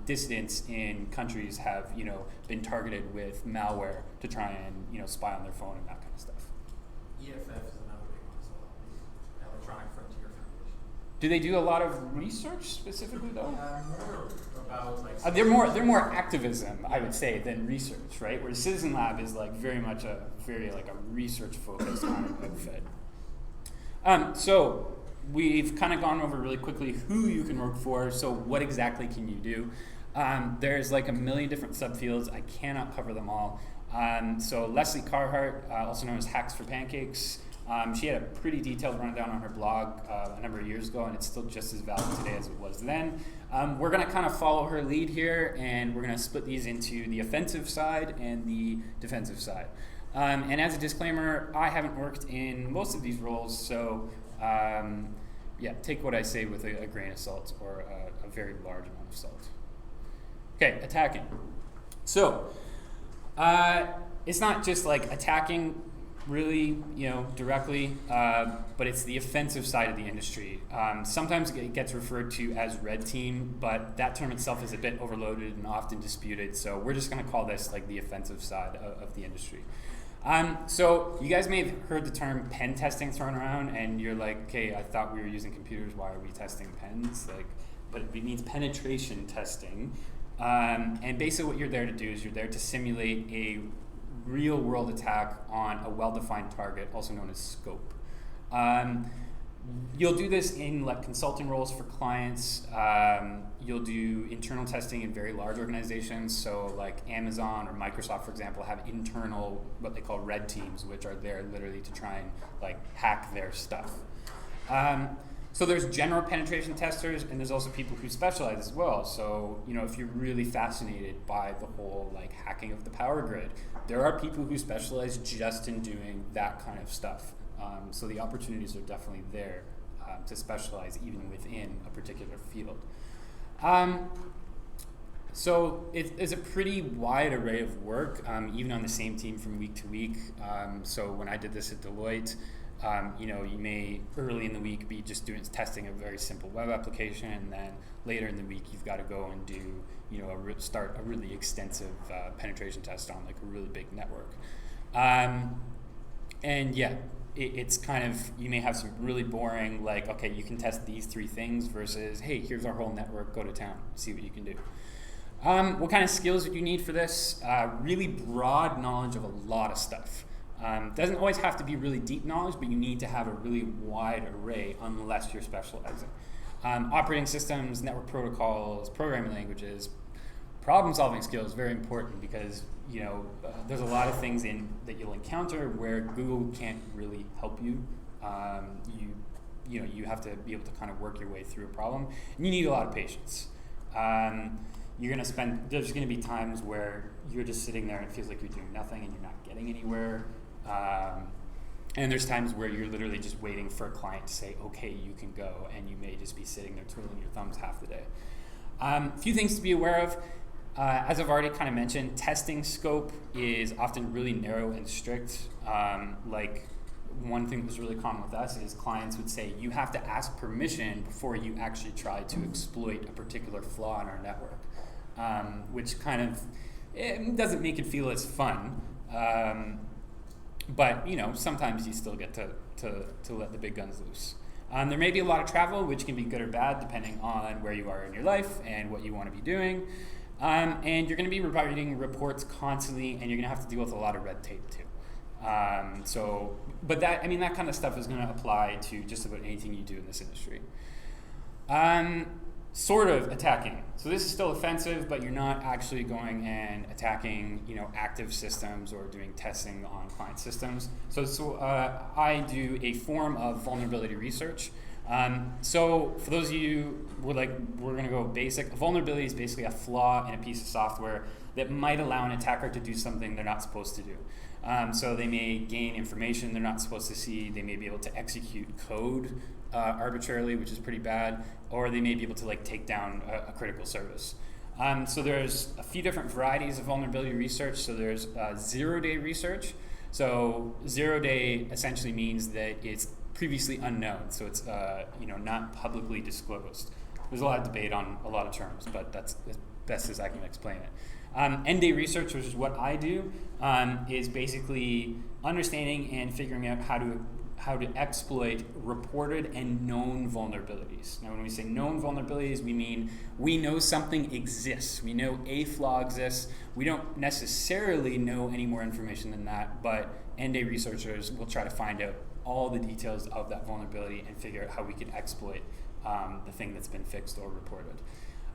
dissidents in countries have been targeted with malware to try and spy on their phone and that kind of stuff. EFF is another big one as well, the Electronic Frontier Foundation. Do they do a lot of research specifically though? More about like They're more activism, I would say, than research, right? Whereas Citizen Lab is like very much a research focused kind of outfit. So we've kind of gone over really quickly who you can work for. So what exactly can you do? There's like a million different subfields. I cannot cover them all. So Leslie Carhart, also known as Hacks for Pancakes, she had a pretty detailed rundown on her blog a number of years ago, and it's still just as valid today as it was then. We're going to kind of follow her lead here, and we're going to split these into the offensive side and the defensive side. And as a disclaimer, I haven't worked in most of these roles, so take what I say with a grain of salt or a very large amount of salt. Okay, attacking. So it's not just like attacking really, directly, but it's the offensive side of the industry. Sometimes it gets referred to as red team, but that term itself is a bit overloaded and often disputed, so we're just going to call this like the offensive side of the industry. So you guys may have heard the term pen testing thrown around, and you're like, okay, I thought we were using computers, why are we testing pens? But it means penetration testing. And basically what you're there to do is you're there to simulate a real world attack on a well-defined target, also known as scope. You'll do this in like consulting roles for clients. You'll do internal testing in very large organizations. So like Amazon or Microsoft, for example, have internal, what they call red teams, which are there literally to try and like hack their stuff. So there's general penetration testers, and there's also people who specialize as well. So, if you're really fascinated by the whole like hacking of the power grid, there are people who specialize just in doing that kind of stuff. So the opportunities are definitely there to specialize even within a particular field. So it's a pretty wide array of work, even on the same team from week to week. So when I did this at Deloitte, you may early in the week be just doing testing a very simple web application, and then later in the week you've got to go and do start a really extensive penetration test on like a really big network. It's kind of, you may have some really boring like, okay, you can test these 3 things versus, hey, here's our whole network, go to town, see what you can do. What kind of skills would you need for this? Really broad knowledge of a lot of stuff. Doesn't always have to be really deep knowledge, but you need to have a really wide array unless you're specializing. Operating systems, network protocols, programming languages, problem-solving skills, very important because there's a lot of things that you'll encounter where Google can't really help you. You have to be able to kind of work your way through a problem, and you need a lot of patience. There's going to be times where you're just sitting there and it feels like you're doing nothing and you're not getting anywhere. And there's times where you're literally just waiting for a client to say, okay, you can go, and you may just be sitting there twiddling your thumbs half the day. A few things to be aware of. As I've already kind of mentioned, testing scope is often really narrow and strict. Like one thing that was really common with us is clients would say, you have to ask permission before you actually try to exploit a particular flaw in our network, which kind of it doesn't make it feel as fun. But sometimes you still get to let the big guns loose. There may be a lot of travel, which can be good or bad depending on where you are in your life and what you want to be doing. And you're going to be writing reports constantly, and you're going to have to deal with a lot of red tape too. But that kind of stuff is going to apply to just about anything you do in this industry. Sort of attacking. So this is still offensive, but you're not actually going and attacking, active systems or doing testing on client systems. So I do a form of vulnerability research. So for those of you, we're going to go basic. A vulnerability is basically a flaw in a piece of software that might allow an attacker to do something they're not supposed to do. So they may gain information they're not supposed to see. They may be able to execute code arbitrarily, which is pretty bad, or they may be able to take down a critical service. So there's a few different varieties of vulnerability research. So there's zero-day research. So zero-day essentially means that it's previously unknown, so it's not publicly disclosed. There's a lot of debate on a lot of terms, but that's as best as I can explain it. End-day research, which is what I do, is basically understanding and figuring out how to exploit reported and known vulnerabilities. Now, when we say known vulnerabilities, we mean we know something exists. We know a flaw exists. We don't necessarily know any more information than that, but end-day researchers will try to find out all the details of that vulnerability and figure out how we can exploit the thing that's been fixed or reported.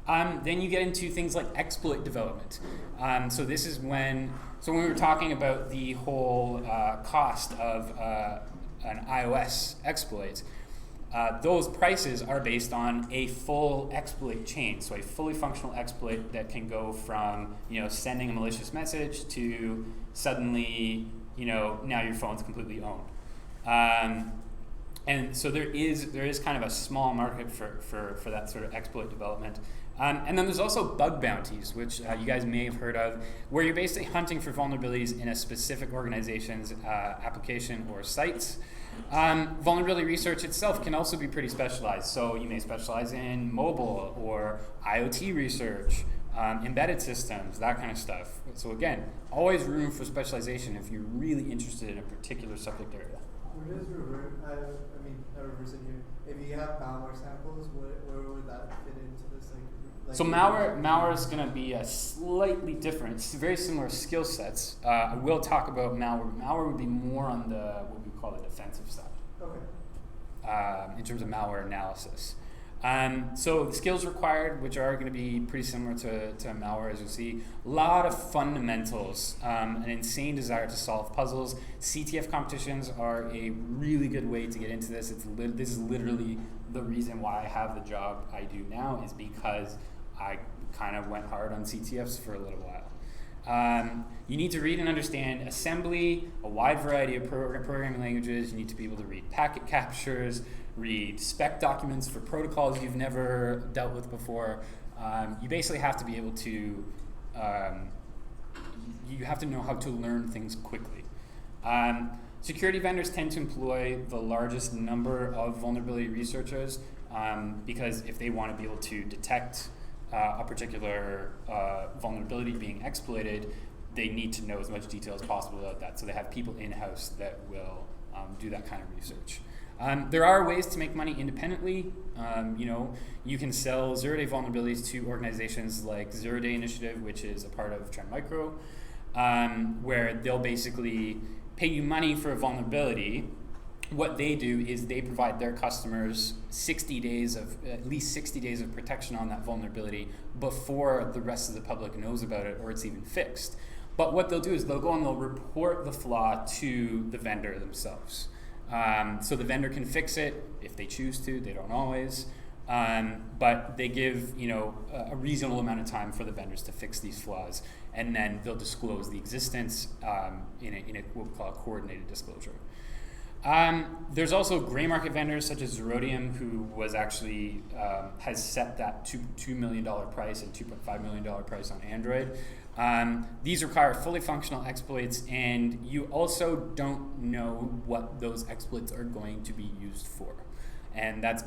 Then you get into things like exploit development. So this is when we were talking about the whole cost of an iOS exploit, those prices are based on a full exploit chain. So a fully functional exploit that can go from sending a malicious message to suddenly now your phone's completely owned. And so there is kind of a small market for that sort of exploit development. And then there's also bug bounties, which you guys may have heard of, where you're basically hunting for vulnerabilities in a specific organization's application or sites. Vulnerability research itself can also be pretty specialized. So you may specialize in mobile or IoT research, embedded systems, that kind of stuff. So again, always room for specialization if you're really interested in a particular subject area. Where does reverse engineering? If you have malware samples, where would that fit into this? So malware is going to be a slightly different, it's very similar skill sets. I will talk about malware. Malware would be more on what we call the defensive side. Okay. In terms of malware analysis. So the skills required, which are going to be pretty similar to malware, as you'll see, a lot of fundamentals, an insane desire to solve puzzles. CTF competitions are a really good way to get into this. This is literally the reason why I have the job I do now, is because I kind of went hard on CTFs for a little while. You need to read and understand assembly, a wide variety of programming languages. You need to be able to read packet captures, read spec documents for protocols you've never dealt with before. You basically have to be able to, you have to know how to learn things quickly. Security vendors tend to employ the largest number of vulnerability researchers because if they want to be able to detect a particular vulnerability being exploited, they need to know as much detail as possible about that. So they have people in-house that will do that kind of research. There are ways to make money independently. You can sell zero-day vulnerabilities to organizations like Zero Day Initiative, which is a part of Trend Micro, where they'll basically pay you money for a vulnerability. What they do is they provide their customers at least 60 days of protection on that vulnerability before the rest of the public knows about it or it's even fixed. But what they'll do is they'll go and they'll report the flaw to the vendor themselves. So the vendor can fix it if they choose to. They don't always, but they give a reasonable amount of time for the vendors to fix these flaws, and then they'll disclose the existence in a what we call a coordinated disclosure. There's also gray market vendors such as Zerodium, who was actually has set that $2 million price and $2.5 million price on Android. These require fully functional exploits, and you also don't know what those exploits are going to be used for. And that's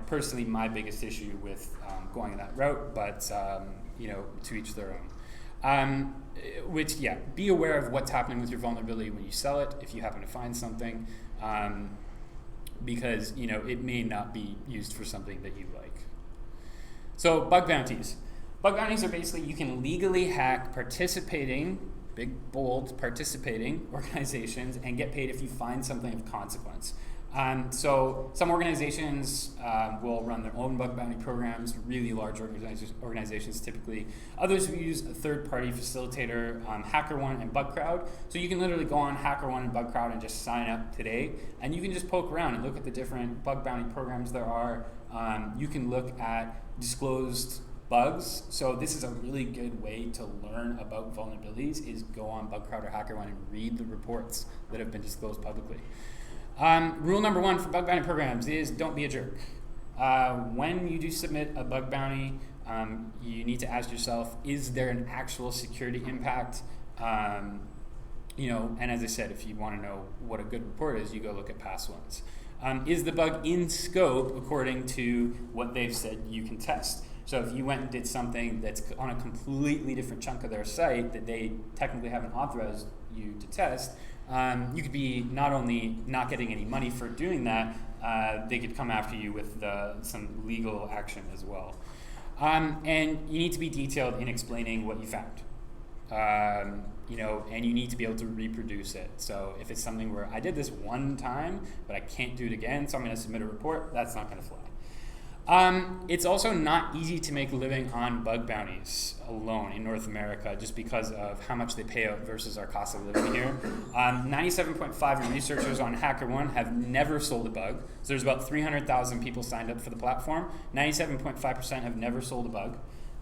personally my biggest issue with going that route, but to each their Which, yeah, be aware of what's happening with your vulnerability when you sell it, if you happen to find something, because it may not be used for something that you like. So bug bounties. Bug bounties are basically you can legally hack participating, big, bold, participating organizations and get paid if you find something of consequence. So some organizations will run their own bug bounty programs, really large organizations typically. Others will use a third-party facilitator, HackerOne and BugCrowd. So you can literally go on HackerOne and BugCrowd and just sign up today, and you can just poke around and look at the different bug bounty programs there are. You can look at disclosed bugs. So this is a really good way to learn about vulnerabilities, is go on BugCrowd or HackerOne and read the reports that have been disclosed publicly. Rule number 1 for bug bounty programs is don't be a jerk. When you do submit a bug bounty, you need to ask yourself, is there an actual security impact? And as I said, if you want to know what a good report is, you go look at past ones. Is the bug in scope according to what they've said you can test? So if you went and did something that's on a completely different chunk of their site that they technically haven't authorized you to test, you could be not only not getting any money for doing that, they could come after you with some legal action as well. And you need to be detailed in explaining what you found. And you need to be able to reproduce it. So if it's something where I did this one time, but I can't do it again, so I'm going to submit a report, that's not going to fly. It's also not easy to make a living on bug bounties alone in North America, just because of how much they pay out versus our cost of living here. 97.5% of researchers on HackerOne have never sold a bug. So there's about 300,000 people signed up for the platform. 97.5% have never sold a bug.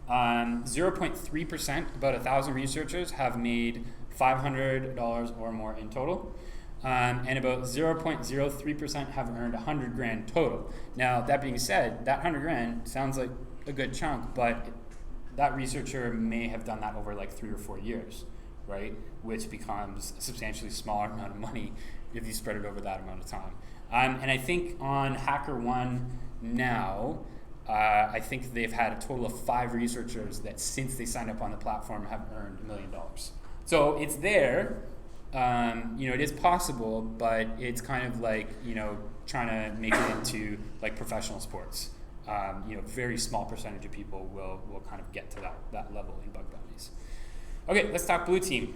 0.3%, about 1,000 researchers, have made $500 or more in total. And about 0.03% have earned $100,000 total. Now, that being said, that $100,000 sounds like a good chunk, but that researcher may have done that over like 3 or 4 years, right? Which becomes a substantially smaller amount of money if you spread it over that amount of time. And I think on HackerOne now, I think they've had a total of 5 researchers that since they signed up on the platform have earned $1 million. So it's there. It is possible, but it's kind of like, trying to make it into like professional sports. Very small percentage of people will kind of get to that level in bug bounties. Okay, let's talk blue team.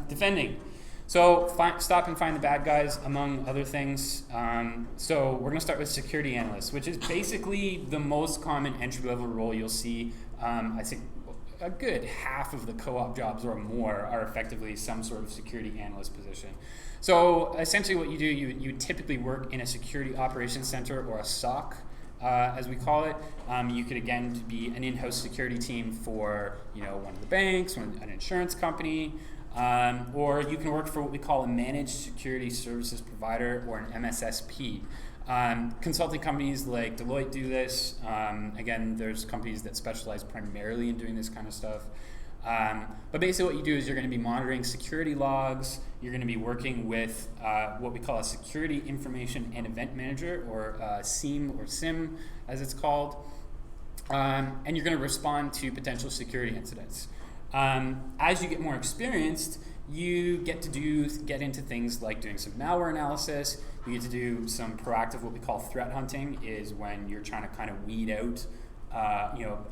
Defending. So stop and find the bad guys, among other things. So we're going to start with security analyst, which is basically the most common entry-level role you'll see. I think a good half of the co-op jobs or more are effectively some sort of security analyst position. So essentially what you do, you typically work in a security operations center or a SOC, as we call it. You could again be an in-house security team for one of the banks, an insurance company, or you can work for what we call a managed security services provider or an MSSP. Consulting companies like Deloitte do this. Again, there's companies that specialize primarily in doing this kind of stuff. But basically what you do is you're going to be monitoring security logs. You're going to be working with what we call a security information and event manager, or SIEM or SIM as it's called. And you're going to respond to potential security incidents. As you get more experienced, you get into things like doing some malware analysis. You get to do some proactive, what we call threat hunting, is when you're trying to kind of weed out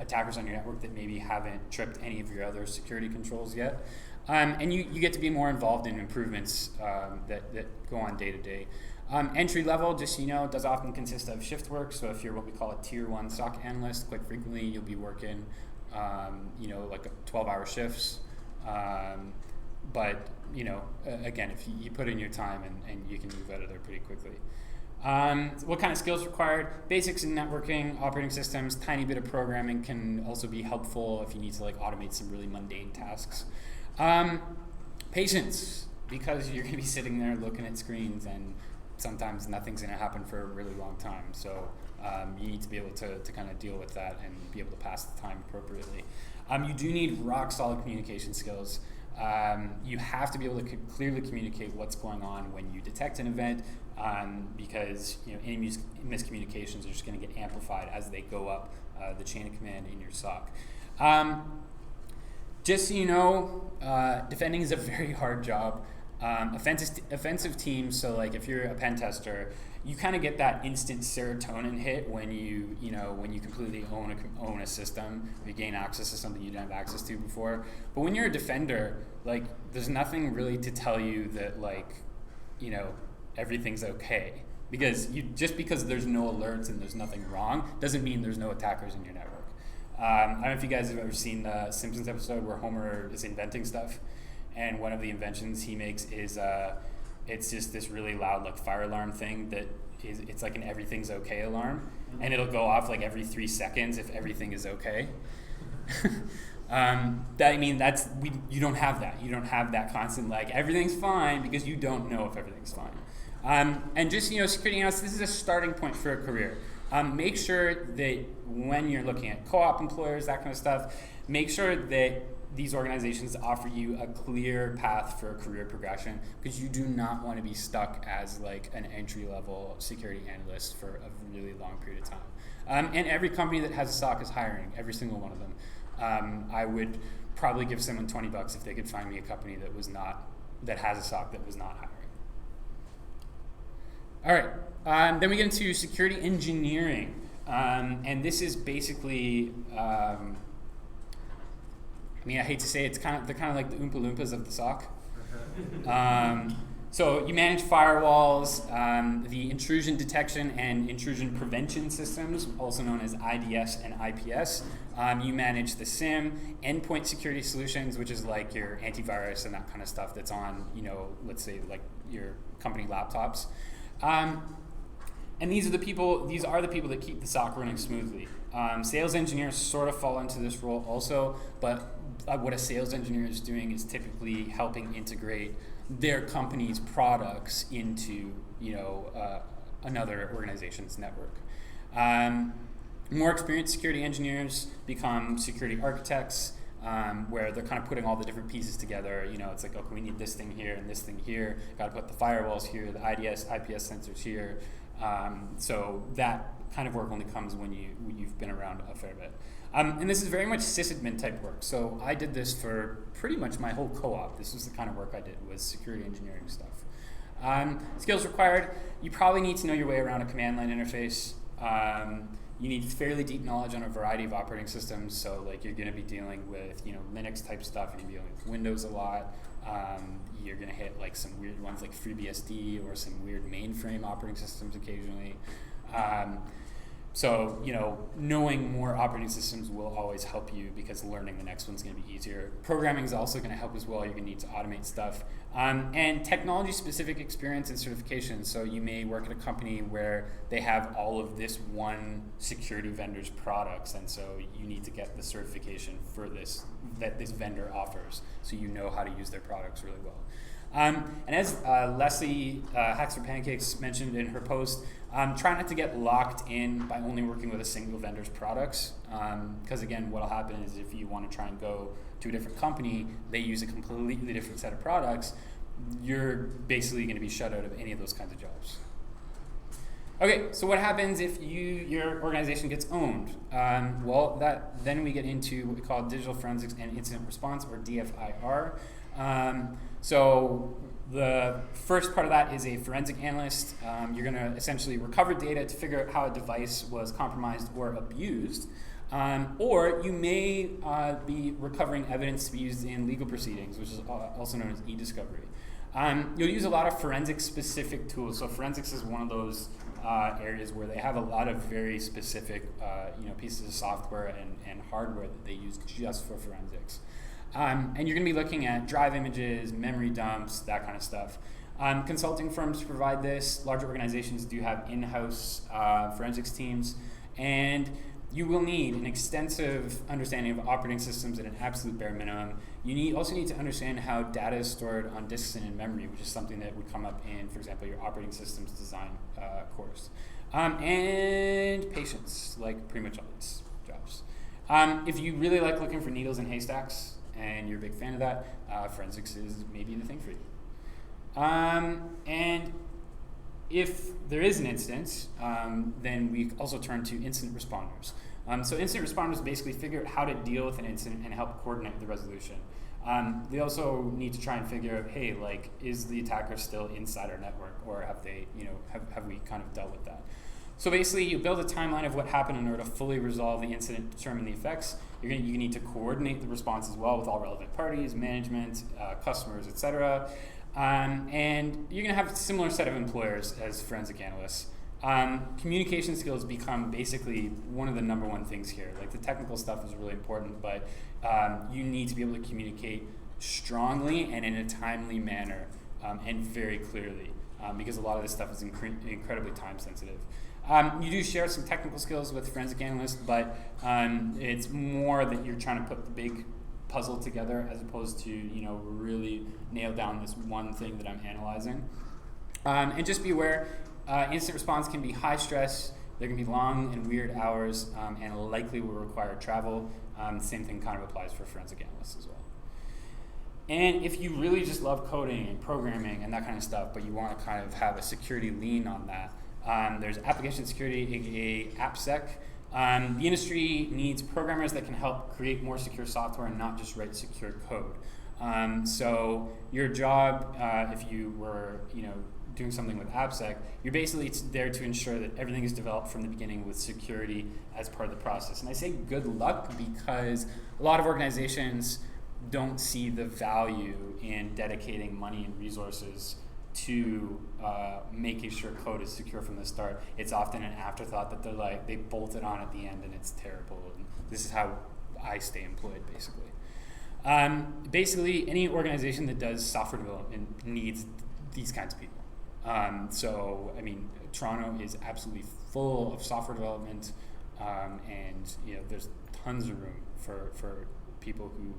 attackers on your network that maybe haven't tripped any of your other security controls yet. And you get to be more involved in improvements that go on day to day. Entry level, just so you know, does often consist of shift work. So if you're what we call a tier 1 SOC analyst, quite frequently you'll be working like 12-hour shifts. But again, if you put in your time and you can move out of there pretty quickly. What kind of skills required? Basics in networking, operating systems, tiny bit of programming can also be helpful if you need to like automate some really mundane tasks. Patience, because you're going to be sitting there looking at screens and sometimes nothing's going to happen for a really long time. So you need to be able to kind of deal with that and be able to pass the time appropriately. You do need rock solid communication skills. You have to be able to clearly communicate what's going on when you detect an event, because any miscommunications are just going to get amplified as they go up the chain of command in your SOC. just so you know, defending is a very hard job. Offensive teams, so like if you're a pen tester, you kind of get that instant serotonin hit when you completely own a system, you gain access to something you didn't have access to before. But when you're a defender, like there's nothing really to tell you that everything's okay, because because there's no alerts and there's nothing wrong doesn't mean there's no attackers in your network. I don't know if you guys have ever seen the Simpsons episode where Homer is inventing stuff. And one of the inventions he makes is it's just this really loud like fire alarm thing it's like an everything's okay alarm, and it'll go off like every 3 seconds if everything is okay. You don't have that. You don't have that constant like everything's fine, because you don't know if everything's fine. And just security analyst, this is a starting point for a career. Make sure that when you're looking at co-op employers, that kind of stuff, make sure that these organizations offer you a clear path for a career progression, because you do not want to be stuck as like an entry-level security analyst for a really long period of time. And every company that has a SOC is hiring, every single one of them. I would probably give someone $20 if they could find me a company that has a SOC that was not hiring. All right, then we get into security engineering, and this is basically. I hate to say it, they're kind of like the Oompa Loompas of the SOC. So you manage firewalls, the intrusion detection and intrusion prevention systems, also known as IDS and IPS. You manage the SIEM, endpoint security solutions, which is like your antivirus and that kind of stuff that's on, let's say like your company laptops. And these are the people that keep the SOC running smoothly. Sales engineers sort of fall into this role also, but what a sales engineer is doing is typically helping integrate their company's products into another organization's network. More experienced security engineers become security architects, where they're kind of putting all the different pieces together. It's like, okay, we need this thing here and this thing here. Got to put the firewalls here, the IDS, IPS sensors here. So that kind of work only comes when you've been around a fair bit. And this is very much sysadmin type work. So I did this for pretty much my whole co-op. This was the kind of work I did, was security engineering stuff. Skills required, you probably need to know your way around a command line interface. You need fairly deep knowledge on a variety of operating systems. So like you're going to be dealing with Linux type stuff. You're going to be dealing with Windows a lot. You're going to hit like some weird ones like FreeBSD or some weird mainframe operating systems occasionally. So, knowing more operating systems will always help you, because learning the next one's going to be easier. Programming is also going to help as well. You're going to need to automate stuff. And technology-specific experience and certification. So you may work at a company where they have all of this one security vendor's products, and so you need to get the certification for this that this vendor offers, so you know how to use their products really well. And as Leslie Hacks for Pancakes mentioned in her post, try not to get locked in by only working with a single vendor's products, because again, what will happen is if you want to try and go to a different company, they use a completely different set of products, you're basically going to be shut out of any of those kinds of jobs. Okay, so what happens if your organization gets owned? Then we get into what we call digital forensics and incident response, or DFIR. So the first part of that is a forensic analyst. You're going to essentially recover data to figure out how a device was compromised or abused. Or you may be recovering evidence to be used in legal proceedings, which is also known as e-discovery. You'll use a lot of forensic-specific tools. So forensics is one of those areas where they have a lot of very specific pieces of software and hardware that they use just for forensics. And you're going to be looking at drive images, memory dumps, that kind of stuff. Consulting firms provide this. Larger organizations do have in-house forensics teams. And you will need an extensive understanding of operating systems at an absolute bare minimum. You also need to understand how data is stored on disks and in memory, which is something that would come up in, for example, your operating systems design course. And patience, like pretty much all these jobs. If you really like looking for needles in haystacks, and you're a big fan of that, forensics is maybe the thing for you. And if there is an incident, then we also turn to incident responders. So incident responders basically figure out how to deal with an incident and help coordinate the resolution. They also need to try and figure out, hey, like, is the attacker still inside our network, or have they, have we kind of dealt with that? So basically, you build a timeline of what happened in order to fully resolve the incident, determine the effects. You need to coordinate the response as well with all relevant parties, management, customers, etc. And you're going to have a similar set of employers as forensic analysts. Communication skills become basically one of the number one things here. Like, the technical stuff is really important, but you need to be able to communicate strongly and in a timely manner and very clearly, because a lot of this stuff is incredibly time sensitive. You do share some technical skills with forensic analysts, but it's more that you're trying to put the big puzzle together as opposed to really nail down this one thing that I'm analyzing. And just be aware, incident response can be high stress. There can be long and weird hours, and likely will require travel. The same thing kind of applies for forensic analysts as well. And if you really just love coding and programming and that kind of stuff, but you want to kind of have a security lean on that, there's application security, aka AppSec. The industry needs programmers that can help create more secure software and not just write secure code. So your job, if you were, doing something with AppSec, you're basically there to ensure that everything is developed from the beginning with security as part of the process. And I say good luck because a lot of organizations don't see the value in dedicating money and resources to making sure code is secure from the start. It's often an afterthought that they bolt it on at the end and it's terrible. And this is how I stay employed, basically. Basically, any organization that does software development needs these kinds of people. Toronto is absolutely full of software development, and there's tons of room for people who,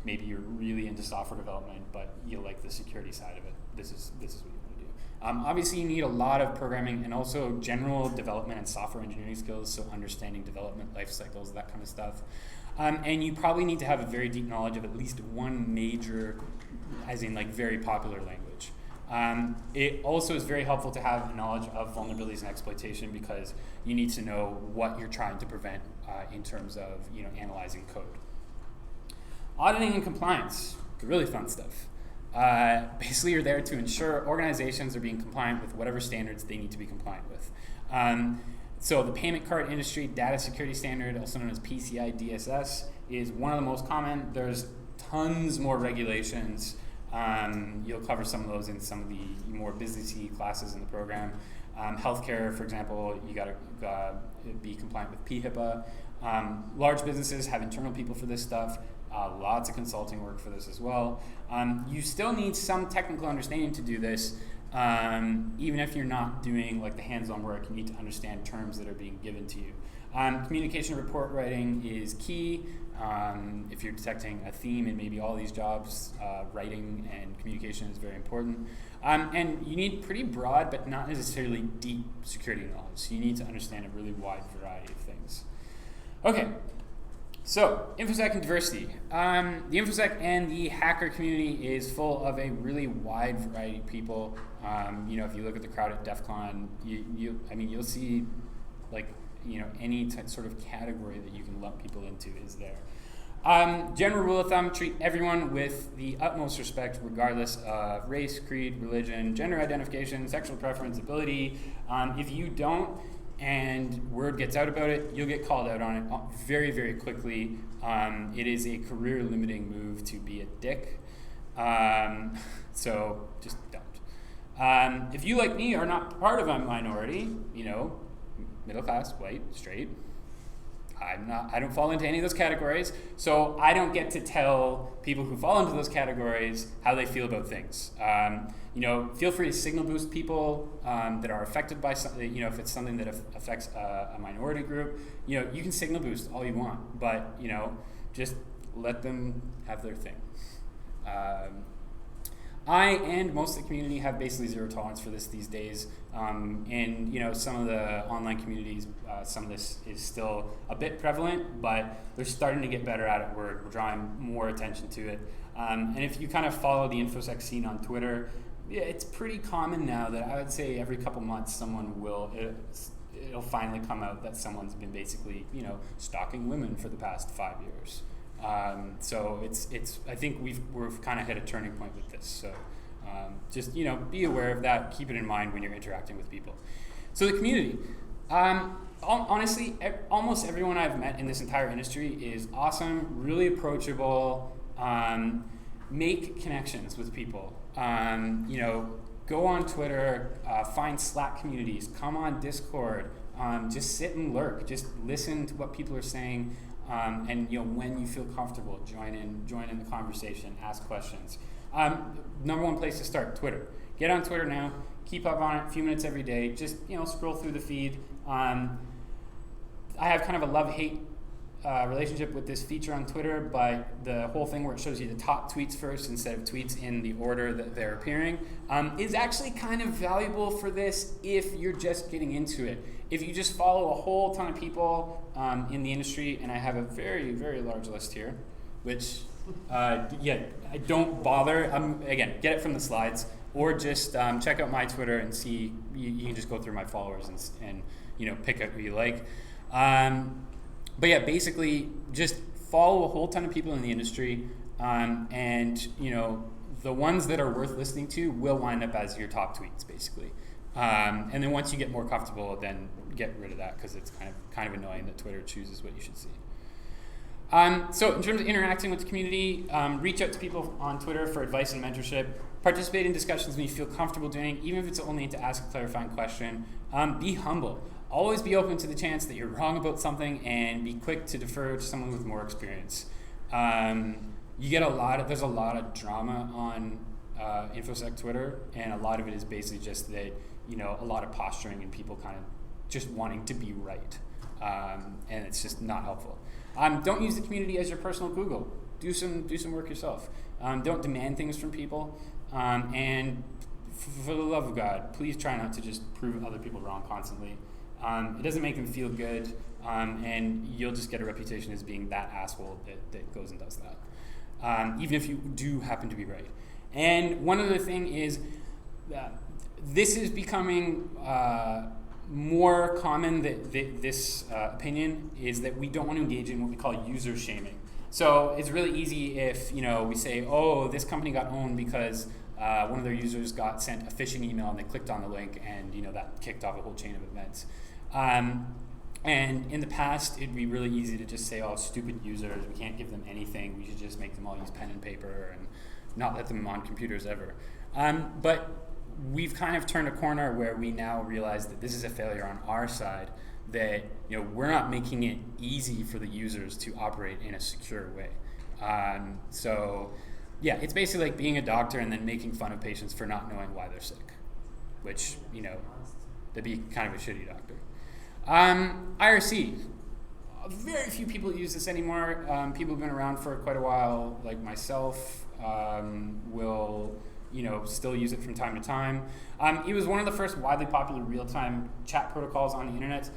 maybe you're really into software development, but you like the security side of it. This is what you want to do. Obviously, you need a lot of programming and also general development and software engineering skills, so understanding development life cycles, that kind of stuff. And you probably need to have a very deep knowledge of at least one major, as in very popular language. It also is very helpful to have a knowledge of vulnerabilities and exploitation because you need to know what you're trying to prevent in terms of analyzing code. Auditing and compliance, really fun stuff. Basically, you're there to ensure organizations are being compliant with whatever standards they need to be compliant with. So the payment card industry data security standard, also known as PCI DSS, is one of the most common. There's tons more regulations. You'll cover some of those in some of the more businessy classes in the program. Healthcare, for example, you got to be compliant with PHIPAA. Large businesses have internal people for this stuff. Lots of consulting work for this as well. You still need some technical understanding to do this. Even if you're not doing the hands-on work, you need to understand terms that are being given to you. Communication report writing is key. If you're detecting a theme in maybe all these jobs, writing and communication is very important. And you need pretty broad but not necessarily deep security knowledge. So you need to understand a really wide variety of things. Okay, so InfoSec and diversity. The InfoSec and the hacker community is full of a really wide variety of people. If you look at the crowd at DEF CON, you'll see any sort of category that you can lump people into is there. General rule of thumb, treat everyone with the utmost respect regardless of race, creed, religion, gender identification, sexual preference, ability. If you don't and word gets out about it, you'll get called out on it very, very quickly. It is a career limiting move to be a dick. So just don't. If you, like me, are not part of a minority, middle class, white, straight, I don't fall into any of those categories, so I don't get to tell people who fall into those categories how they feel about things. Feel free to signal boost people that are affected by something. If it's something that affects a minority group, you can signal boost all you want, but just let them have their thing. I and most of the community have basically zero tolerance for this these days. And some of the online communities, some of this is still a bit prevalent, but they're starting to get better at it. We're drawing more attention to it. And if you kind of follow the InfoSec scene on Twitter, yeah, it's pretty common now that I would say every couple months someone will it'll finally come out that someone's been basically, you know, stalking women for the past 5 years. So it's I think we've kind of hit a turning point with this. So just, you know, be aware of that. Keep it in mind when you're interacting with people. So the community. Honestly, almost everyone I've met in this entire industry is awesome, really approachable. Make connections with people. You know, go on Twitter, find Slack communities, come on Discord, just sit and lurk, just listen to what people are saying, and, you know, when you feel comfortable, join in the conversation, ask questions. Number one place to start, Twitter. Get on Twitter now, keep up on it, a few minutes every day, just, you know, scroll through the feed. I have kind of a love-hate relationship with this feature on Twitter, but the whole thing where it shows you the top tweets first instead of tweets in the order that they're appearing is actually kind of valuable for this if you're just getting into it. If you just follow a whole ton of people in the industry, and I have a very, very large list here, which, yeah, I don't bother. Again, get it from the slides, or just check out my Twitter and see, you can just go through my followers and you know, pick out who you like. But yeah, basically just follow a whole ton of people in the industry, and, you know, the ones that are worth listening to will wind up as your top tweets, basically. And then once you get more comfortable, then get rid of that, because it's kind of annoying that Twitter chooses what you should see. So in terms of interacting with the community, reach out to people on Twitter for advice and mentorship. Participate in discussions when you feel comfortable doing, even if it's only to ask a clarifying question. Be humble. Always be open to the chance that you're wrong about something, and be quick to defer to someone with more experience. There's a lot of drama on InfoSec Twitter, and a lot of it is basically just that, you know, a lot of posturing and people kind of just wanting to be right, and it's just not helpful. Don't use the community as your personal Google. Do some work yourself. Don't demand things from people, and for the love of God, please try not to just prove other people wrong constantly. It doesn't make them feel good, and you'll just get a reputation as being that asshole that goes and does that, even if you do happen to be right. And one other thing is, this is becoming more common, that this opinion is that we don't want to engage in what we call user shaming. So it's really easy if, you know, we say, oh, this company got owned because one of their users got sent a phishing email and they clicked on the link, and, you know, that kicked off a whole chain of events. And in the past, it'd be really easy to just say, oh, stupid users, we can't give them anything, we should just make them all use pen and paper and not let them on computers ever. But we've kind of turned a corner where we now realize that this is a failure on our side, that, you know, we're not making it easy for the users to operate in a secure way. So yeah, it's basically like being a doctor and then making fun of patients for not knowing why they're sick, which, you know, that'd be kind of a shitty doctor. IRC. Very few people use this anymore. People who've been around for quite a while, like myself, will, you know, still use it from time to time. It was one of the first widely popular real-time chat protocols on the internet.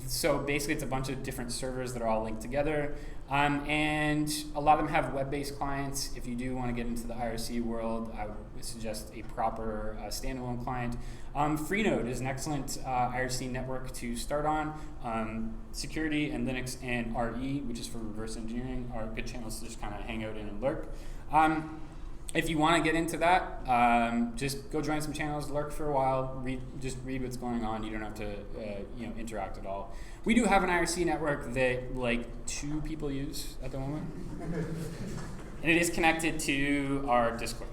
So basically it's a bunch of different servers that are all linked together. And a lot of them have web-based clients. If you do want to get into the IRC world, I would suggest a proper standalone client. Freenode is an excellent IRC network to start on. Security and Linux and RE, which is for reverse engineering, are good channels to just kind of hang out in and lurk. If you want to get into that, just go join some channels, lurk for a while, just read what's going on. You don't have to you know, interact at all. We do have an IRC network that like 2 people use at the moment. And it is connected to our Discord.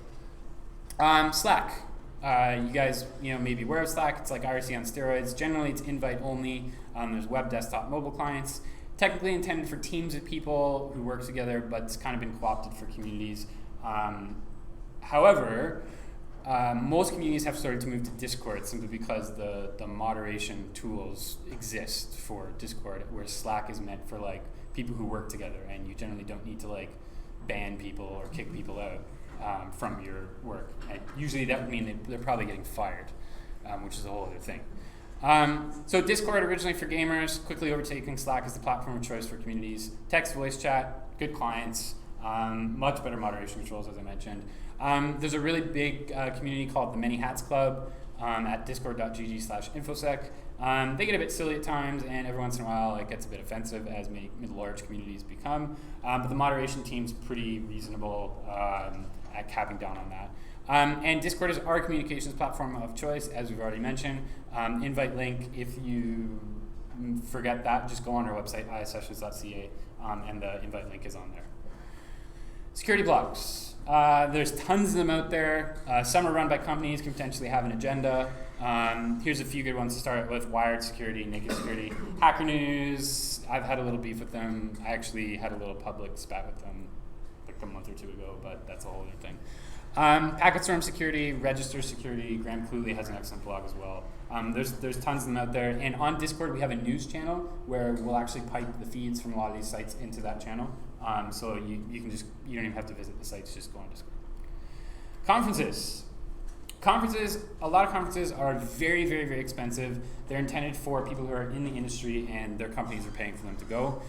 Slack. You guys, you know, may be aware of Slack. It's like IRC on steroids. Generally, it's invite only. There's web, desktop, mobile clients. Technically intended for teams of people who work together, but it's kind of been co-opted for communities. However, most communities have started to move to Discord simply because the moderation tools exist for Discord, where Slack is meant for like people who work together, and you generally don't need to like ban people or kick people out from your work. And usually that would mean they're probably getting fired, which is a whole other thing. So Discord, originally for gamers, quickly overtaking Slack as the platform of choice for communities. Text, voice chat, good clients. Much better moderation controls, as I mentioned. There's a really big community called the Many Hats Club at discord.gg/infosec. They get a bit silly at times, and every once in a while it gets a bit offensive, as many large communities become. But the moderation team's pretty reasonable at capping down on that. And Discord is our communications platform of choice, as we've already mentioned. Invite link, if you forget that, just go on our website, ISSessions.ca, and the invite link is on there. Security blogs. There's tons of them out there. Some are run by companies, can potentially have an agenda. Here's a few good ones to start with: Wired Security, Naked Security, Hacker News. I've had a little beef with them. I actually had a little public spat with them like a month or two ago, but that's a whole other thing. Packetstorm Security, Register Security. Graham Cluley has an excellent blog as well. There's tons of them out there. And on Discord, we have a news channel where we'll actually pipe the feeds from a lot of these sites into that channel. So you don't even have to visit the sites, just go on Discord. Conferences. A lot of conferences are very, very, very expensive. They're intended for people who are in the industry and their companies are paying for them to go.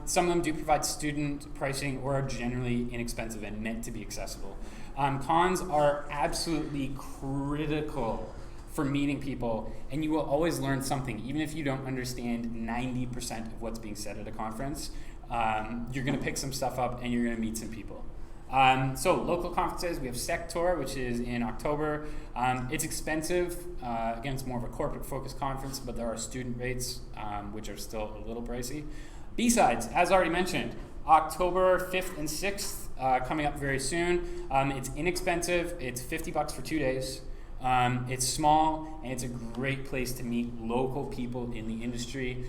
Some of them do provide student pricing or are generally inexpensive and meant to be accessible. Cons are absolutely critical for meeting people, and you will always learn something, even if you don't understand 90% of what's being said at a conference. You're going to pick some stuff up and you're going to meet some people. So local conferences, we have Sector, which is in October. It's expensive. Again, it's more of a corporate focused conference, but there are student rates, which are still a little pricey. B-Sides, as already mentioned, October 5th and 6th, coming up very soon. It's inexpensive. It's $50 for 2 days. It's small, and it's a great place to meet local people in the industry.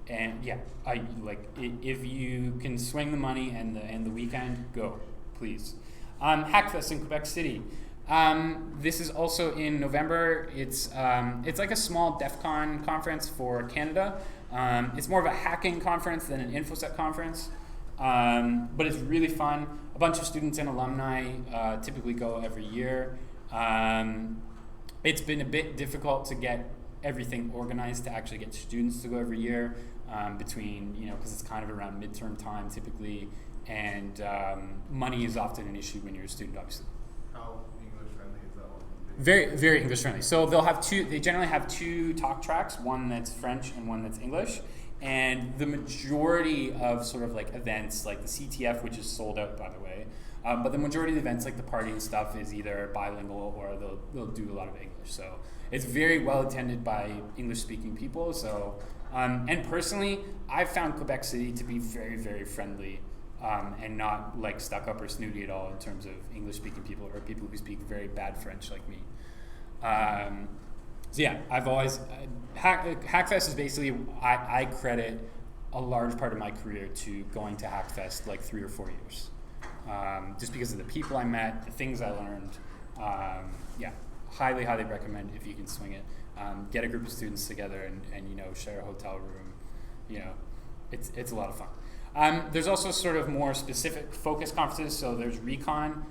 And yeah, if you can swing the money and the weekend, go, please. Hackfest in Quebec City. This is also in November. It's like a small DEF CON conference for Canada. It's more of a hacking conference than an InfoSec conference, but it's really fun. A bunch of students and alumni typically go every year. It's been a bit difficult to get everything organized to actually get students to go every year, between, because it's kind of around midterm time typically, and money is often an issue when you're a student, obviously. How English friendly is that one? Very, very English friendly. So they generally have two talk tracks, one that's French and one that's English. And the majority of sort of like events, like the CTF, which is sold out, by the way, but the majority of the events, like the party and stuff, is either bilingual or they'll do a lot of English. So it's very well attended by English-speaking people. So, and personally, I've found Quebec City to be very, very friendly, and not like stuck up or snooty at all in terms of English-speaking people or people who speak very bad French like me. So yeah, I've always Hackfest is basically I credit a large part of my career to going to Hackfest like 3 or 4 years, just because of the people I met, the things I learned. Yeah, highly recommend if you can swing it. Get a group of students together and share a hotel room. It's a lot of fun. There's also sort of more specific focus conferences. So there's Recon,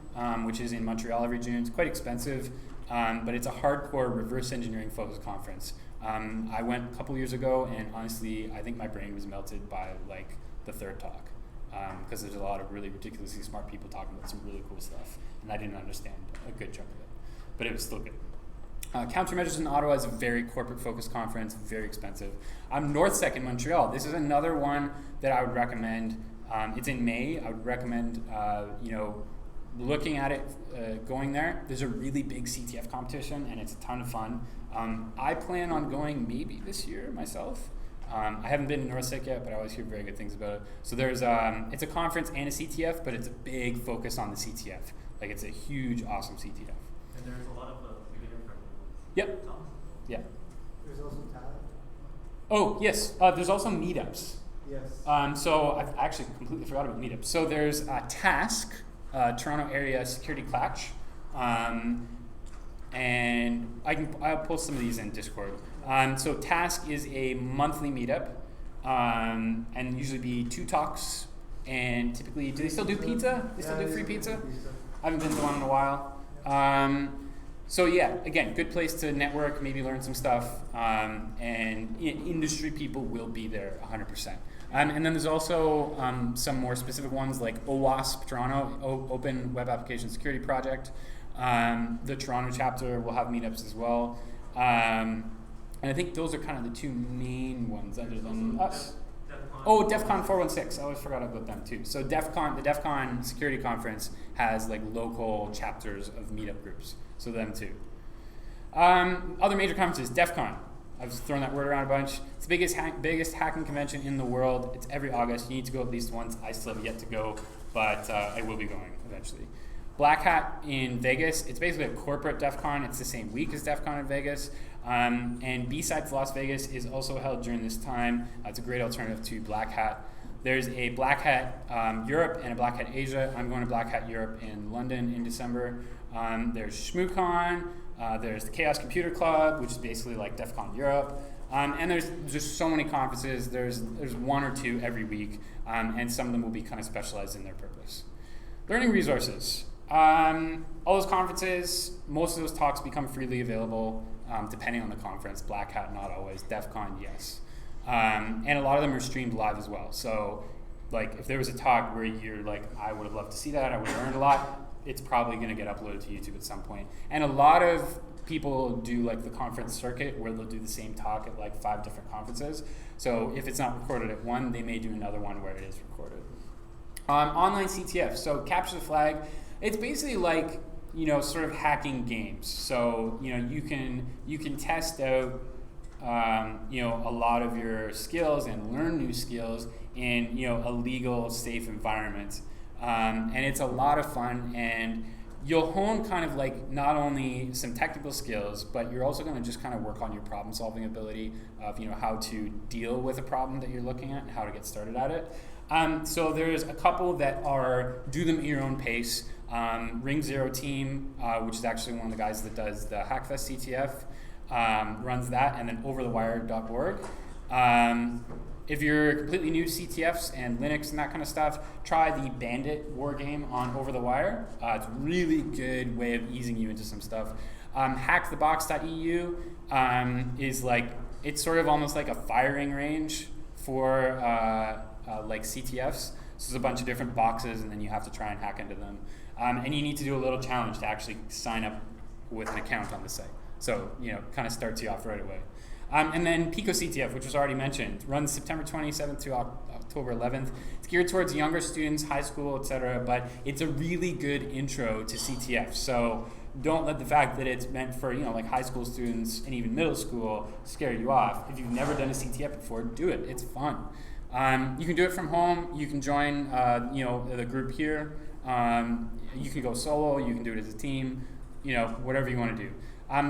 which is in Montreal every June. It's quite expensive. But it's a hardcore reverse engineering focused conference. I went a couple years ago, and honestly, I think my brain was melted by like the third talk, because there's a lot of really ridiculously smart people talking about some really cool stuff, and I didn't understand a good chunk of it, but it was still good. Countermeasures in Ottawa is a very corporate focused conference, very expensive. NorthSec in Montreal. This is another one that I would recommend. It's in May. I would recommend looking at it, going there. There's a really big CTF competition, and it's a ton of fun. I plan on going maybe this year myself. I haven't been to NorthSec yet, but I always hear very good things about it. So there's it's a conference and a CTF, but it's a big focus on the CTF. Like, it's a huge, awesome CTF. And there's a lot of beginner friendly ones. Yep. Yeah. There's also talent. Oh, yes. There's also meetups. Yes. So I've actually completely forgot about meetups. So there's Task, Toronto Area Security Clash, and I'll post some of these in Discord. So Task is a monthly meetup, and usually be 2 talks, and typically, do they still do pizza? They still do free pizza? I haven't been to one in a while. So yeah, again, good place to network, maybe learn some stuff, and industry people will be there 100%. And then there's also some more specific ones like OWASP Toronto, Open Web Application Security Project. The Toronto chapter will have meetups as well. And And I think those are kind of the two main ones other than Also us. DEF-CON. Oh, DEF CON 416. I always forgot about them too. So the DEF CON security conference has like local chapters of meetup groups. So them too. Other major conferences, DEF CON. I've just thrown that word around a bunch. It's the biggest hacking convention in the world. It's every August. You need to go at least once. I still have yet to go, but I will be going eventually. Black Hat in Vegas. It's basically a corporate DEF CON. It's the same week as DEF CON in Vegas. And B-Sides Las Vegas is also held during this time. It's a great alternative to Black Hat. There's a Black Hat Europe and a Black Hat Asia. I'm going to Black Hat Europe in London in December. There's ShmooCon. There's the Chaos Computer Club, which is basically like DEF CON Europe. And there's just so many conferences. There's one or two every week, and some of them will be kind of specialized in their purpose. Learning resources. All those conferences, most of those talks become freely available, depending on the conference. Black Hat, not always. DEF CON, yes. And a lot of them are streamed live as well. So, like, if there was a talk where you're like, I would have loved to see that, I would have learned a lot, it's probably going to get uploaded to YouTube at some point. And a lot of people do like the conference circuit where they'll do the same talk at like 5 different conferences. So if it's not recorded at one, they may do another one where it is recorded. Online CTF, so capture the flag. It's basically like, you know, sort of hacking games. So, you know, you can test out, you know, a lot of your skills and learn new skills in, you know, a legal, safe environment. And it's a lot of fun, and you'll hone kind of like not only some technical skills, but you're also going to just kind of work on your problem solving ability of, you know, how to deal with a problem that you're looking at and how to get started at it. So there's a couple that are do them at your own pace. Ring Zero Team, which is actually one of the guys that does the Hackfest CTF, runs that, and then overthewire.org. If you're completely new to CTFs and Linux and that kind of stuff, try the Bandit war game on Over the Wire. It's a really good way of easing you into some stuff. Hackthebox.eu is like, it's sort of almost like a firing range for like CTFs. So there's a bunch of different boxes, and then you have to try and hack into them. And you need to do a little challenge to actually sign up with an account on the site. So, you know, kind of starts you off right away. And then Pico CTF, which was already mentioned, runs September 27th to October 11th. It's geared towards younger students, high school, etc., but it's a really good intro to CTF. So don't let the fact that it's meant for, you know, like high school students and even middle school scare you off. If you've never done a CTF before, do it. It's fun. You can do it from home. You can join, you know, the group here. You can go solo. You can do it as a team. You know, whatever you want to do.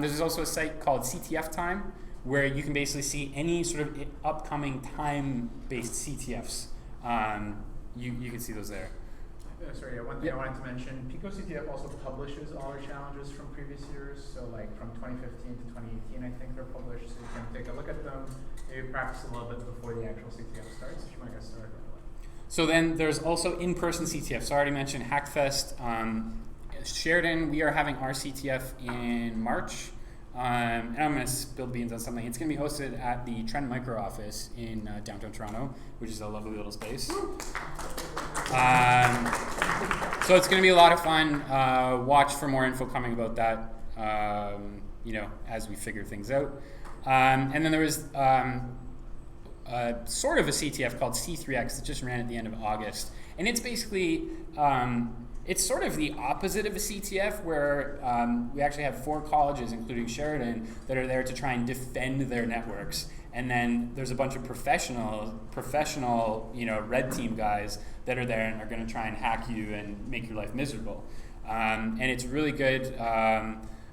There's also a site called CTF Time, where you can basically see any sort of upcoming time-based CTFs. You can see those there. Sorry, one thing I wanted to mention, Pico CTF also publishes all our challenges from previous years. So like from 2015 to 2018, I think they're published. So you can take a look at them, maybe practice a little bit before the actual CTF starts, if you might get started right away. So then there's also in-person CTF. So I already mentioned Hackfest. Sheridan, we are having our CTF in March. And I'm going to spill beans on something. It's going to be hosted at the Trend Micro office in downtown Toronto, which is a lovely little space. So it's going to be a lot of fun. Watch for more info coming about that, you know, as we figure things out. And then there was sort of a CTF called C3X that just ran at the end of August. And it's basically... it's sort of the opposite of a CTF, where we actually have 4 colleges, including Sheridan, that are there to try and defend their networks. And then there's a bunch of professional, you know, red team guys that are there and are going to try and hack you and make your life miserable. And it's really good.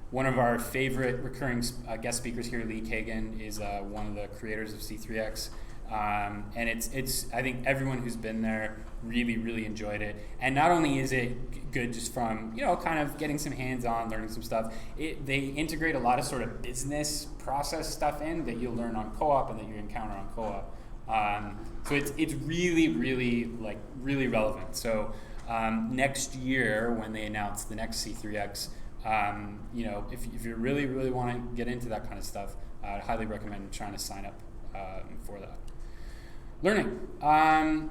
One of our favorite recurring guest speakers here, Lee Kagan, is one of the creators of C3X. And it's I think everyone who's been there really enjoyed it. And not only is it good just from, you know, kind of getting some hands-on, learning some stuff, they integrate a lot of sort of business process stuff in that you'll learn on co-op and that you encounter on co-op. So it's really relevant. So next year when they announce the next C3X, you know, if you really want to get into that kind of stuff, I'd highly recommend trying to sign up for that. Learning. I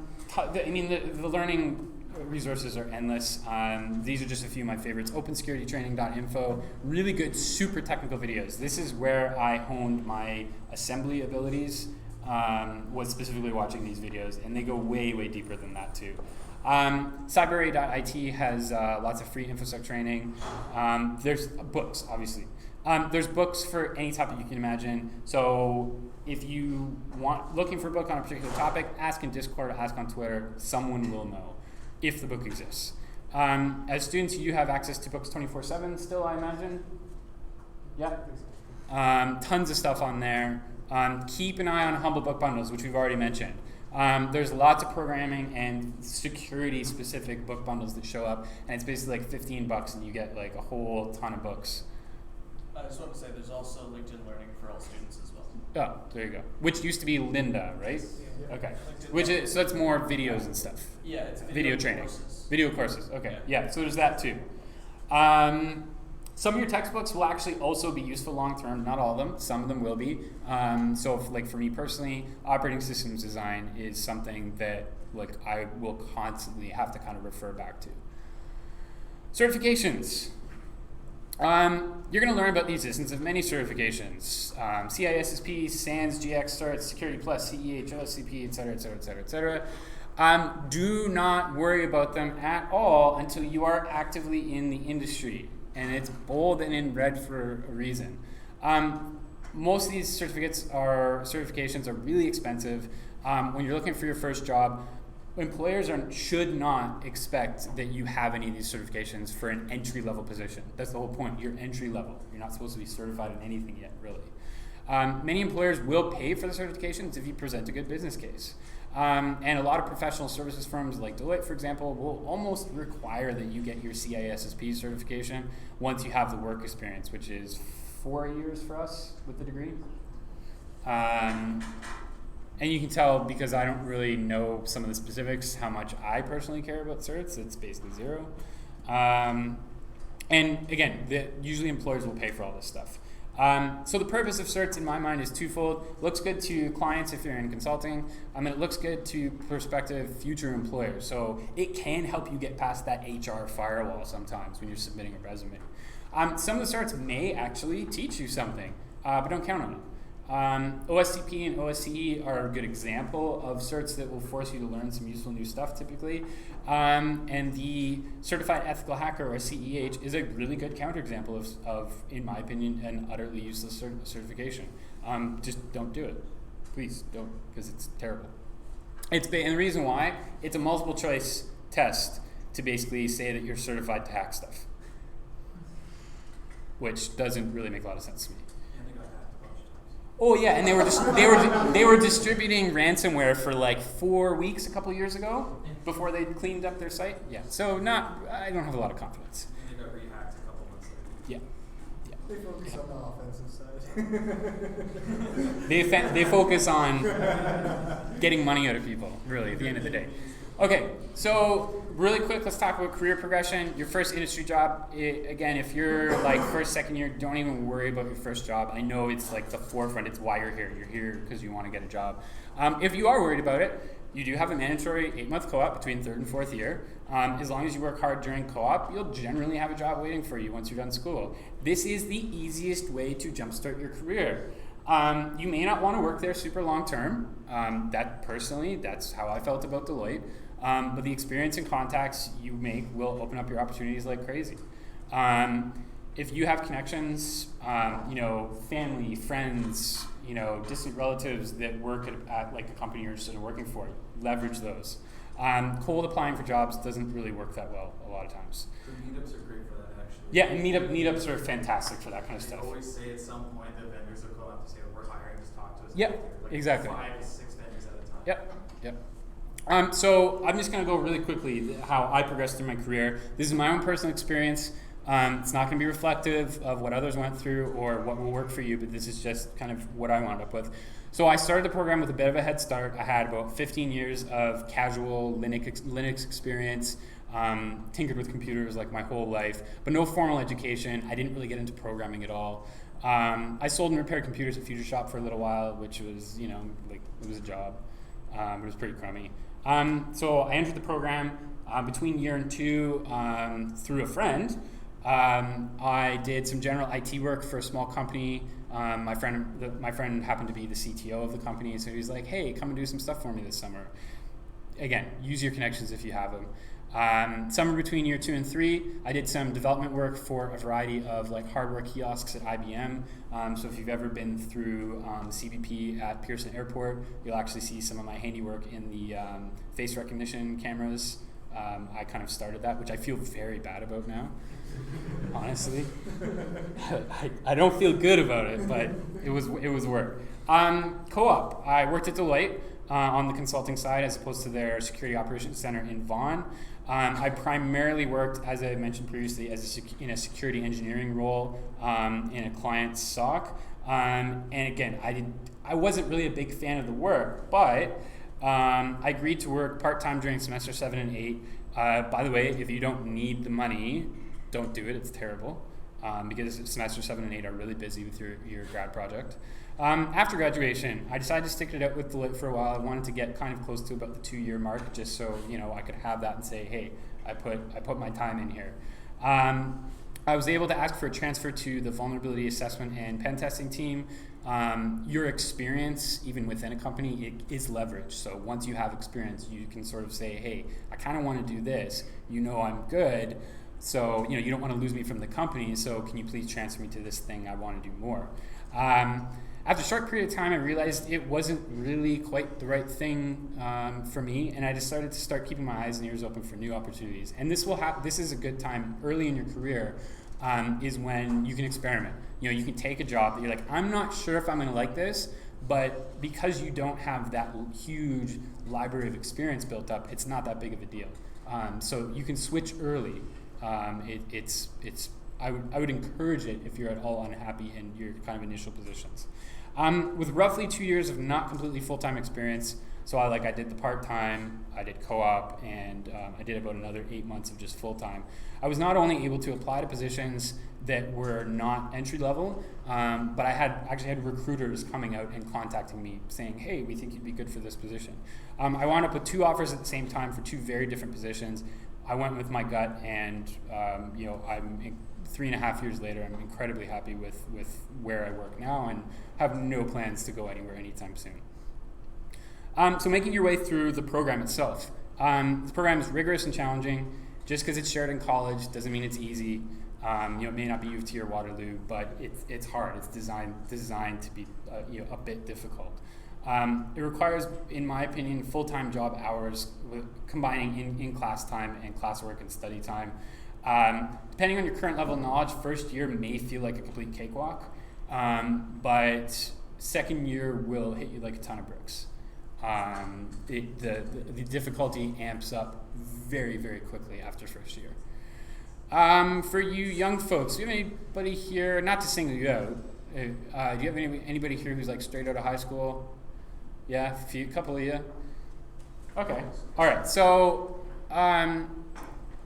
mean, the learning resources are endless. These are just a few of my favorites. OpenSecurityTraining.info, really good, super technical videos. This is where I honed my assembly abilities, was specifically watching these videos, and they go way, way deeper than that too. Cyberarray.it has lots of free InfoSec training. There's books, obviously. There's books for any topic you can imagine. So if you looking for a book on a particular topic, ask in Discord, ask on Twitter. Someone will know if the book exists. As students, you have access to books 24/7 still, I imagine? Yeah? Tons of stuff on there. Keep an eye on Humble Book Bundles, which we've already mentioned. There's lots of programming and security-specific book bundles that show up, and it's basically like $15 and you get like a whole ton of books. I just want to say there's also LinkedIn Learning for all students as well. Oh, there you go. Which used to be Linda, right? Yeah. Okay. LinkedIn So that's more videos and stuff. Yeah, it's Video training. courses. Video courses. Okay. Yeah. Yeah. So there's that too. Some of your textbooks will actually also be useful long term. Not all of them. Some of them will be. So, like for me personally, operating systems design is something that like I will constantly have to kind of refer back to. Certifications. You're going to learn about the existence of many certifications. CISSP, SANS, GX Certs, Security Plus, CEH, OSCP, etc., etc., etc., etc. Do not worry about them at all until you are actively in the industry. And it's bold and in red for a reason. Most of these certifications are really expensive. When you're looking for your first job, employers should not expect that you have any of these certifications for an entry-level position. That's the whole point. You're entry-level. You're not supposed to be certified in anything yet, really. Many employers will pay for the certifications if you present a good business case. And a lot of professional services firms like Deloitte, for example, will almost require that you get your CISSP certification once you have the work experience, which is 4 years for us with the degree. And you can tell, because I don't really know some of the specifics, how much I personally care about certs. It's basically zero. And again, usually employers will pay for all this stuff. So the purpose of certs in my mind is twofold. Looks good to clients if you're in consulting, and it looks good to prospective future employers. So it can help you get past that HR firewall sometimes when you're submitting a resume. Some of the certs may actually teach you something, but don't count on it. OSCP and OSCE are a good example of certs that will force you to learn some useful new stuff typically. And the Certified Ethical Hacker, or CEH, is a really good counterexample of, in my opinion, an utterly useless certification. Just don't do it. Please don't, because it's terrible. And the reason why, it's a multiple choice test to basically say that you're certified to hack stuff, which doesn't really make a lot of sense to me. Oh yeah, and they were distributing ransomware for like 4 weeks a couple years ago before they cleaned up their site. Yeah, so I don't have a lot of confidence. And they got rehacked a couple months later. Yeah. They focus on the offensive side. They focus on getting money out of people, really, at the end of the day. Okay, so really quick, let's talk about career progression. Your first industry job, again, if you're like first, second year, don't even worry about your first job. I know it's like the forefront, it's why you're here. You're here because you want to get a job. If you are worried about it, you do have a mandatory 8-month co-op between third and fourth year. As long as you work hard during co-op, you'll generally have a job waiting for you once you're done school. This is the easiest way to jumpstart your career. You may not want to work there super long term. That's how I felt about Deloitte. But the experience and contacts you make will open up your opportunities like crazy. If you have connections, family, friends, distant relatives that work at like a company you're interested in working for, leverage those. Cold applying for jobs doesn't really work that well a lot of times. The meetups are great for that, actually. Yeah, and meetups are fantastic for that kind of They stuff. always say at some point that vendors will go out to say, we're hiring, just talk to us. Yep, Like exactly. 5 to 6 vendors at a time. Yep. So I'm just going to go really quickly how I progressed through my career. This is my own personal experience. It's not going to be reflective of what others went through or what will work for you, but this is just kind of what I wound up with. So I started the program with a bit of a head start. I had about 15 years of casual Linux experience, tinkered with computers like my whole life, but no formal education. I didn't really get into programming at all. I sold and repaired computers at Future Shop for a little while, which was, it was a job, but it was pretty crummy. So I entered the program. Between year and two, through a friend, I did some general IT work for a small company. My friend happened to be the CTO of the company, so he was like, hey, come and do some stuff for me this summer. Again, use your connections if you have them. Somewhere between year 2 and 3, I did some development work for a variety of like hardware kiosks at IBM. So if you've ever been through the CBP at Pearson Airport, you'll actually see some of my handiwork in the face recognition cameras. I kind of started that, which I feel very bad about now, honestly. I don't feel good about it, but it was work. Co-op, I worked at Deloitte on the consulting side as opposed to their security operations center in Vaughan. I primarily worked, as I mentioned previously, in a security engineering role in a client SOC. And again, I wasn't really a big fan of the work, but I agreed to work part-time during semester 7 and 8. By the way, if you don't need the money, don't do it. It's terrible because semester 7 and 8 are really busy with your grad project. After graduation, I decided to stick it out with Deloitte for a while. I wanted to get kind of close to about the 2-year mark, just so I could have that and say, hey, I put my time in here. I was able to ask for a transfer to the vulnerability assessment and pen testing team. Your experience, even within a company, it is leverage. So once you have experience, you can sort of say, hey, I kind of want to do this. I'm good. So you don't want to lose me from the company. So can you please transfer me to this thing? I want to do more. After a short period of time, I realized it wasn't really quite the right thing for me, and I decided to start keeping my eyes and ears open for new opportunities. And this is a good time early in your career, is when you can experiment. You can take a job that you're like, I'm not sure if I'm going to like this, but because you don't have that huge library of experience built up, it's not that big of a deal. So you can switch early. I would encourage it if you're at all unhappy in your kind of initial positions. With roughly 2 years of not completely full-time experience, so I did the part-time, I did co-op, and I did about another 8 months of just full-time. I was not only able to apply to positions that were not entry-level, but I actually had recruiters coming out and contacting me saying, hey, we think you'd be good for this position. I wound up with 2 offers at the same time for 2 very different positions. I went with my gut, and I'm 3.5 years later, I'm incredibly happy with where I work now and have no plans to go anywhere anytime soon. So making your way through the program itself. The program is rigorous and challenging. Just because it's shared in college doesn't mean it's easy. It may not be U of T or Waterloo, but it's hard. It's designed to be a bit difficult. It requires, in my opinion, full-time job hours, combining in-class time and classwork and study time. Depending on your current level of knowledge, first year may feel like a complete cakewalk, but second year will hit you like a ton of bricks. The difficulty amps up very, very quickly after first year. For you young folks, do you have anybody here, not to single you out, do you have anybody here who's like straight out of high school? Yeah, a couple of you? Okay, all right, so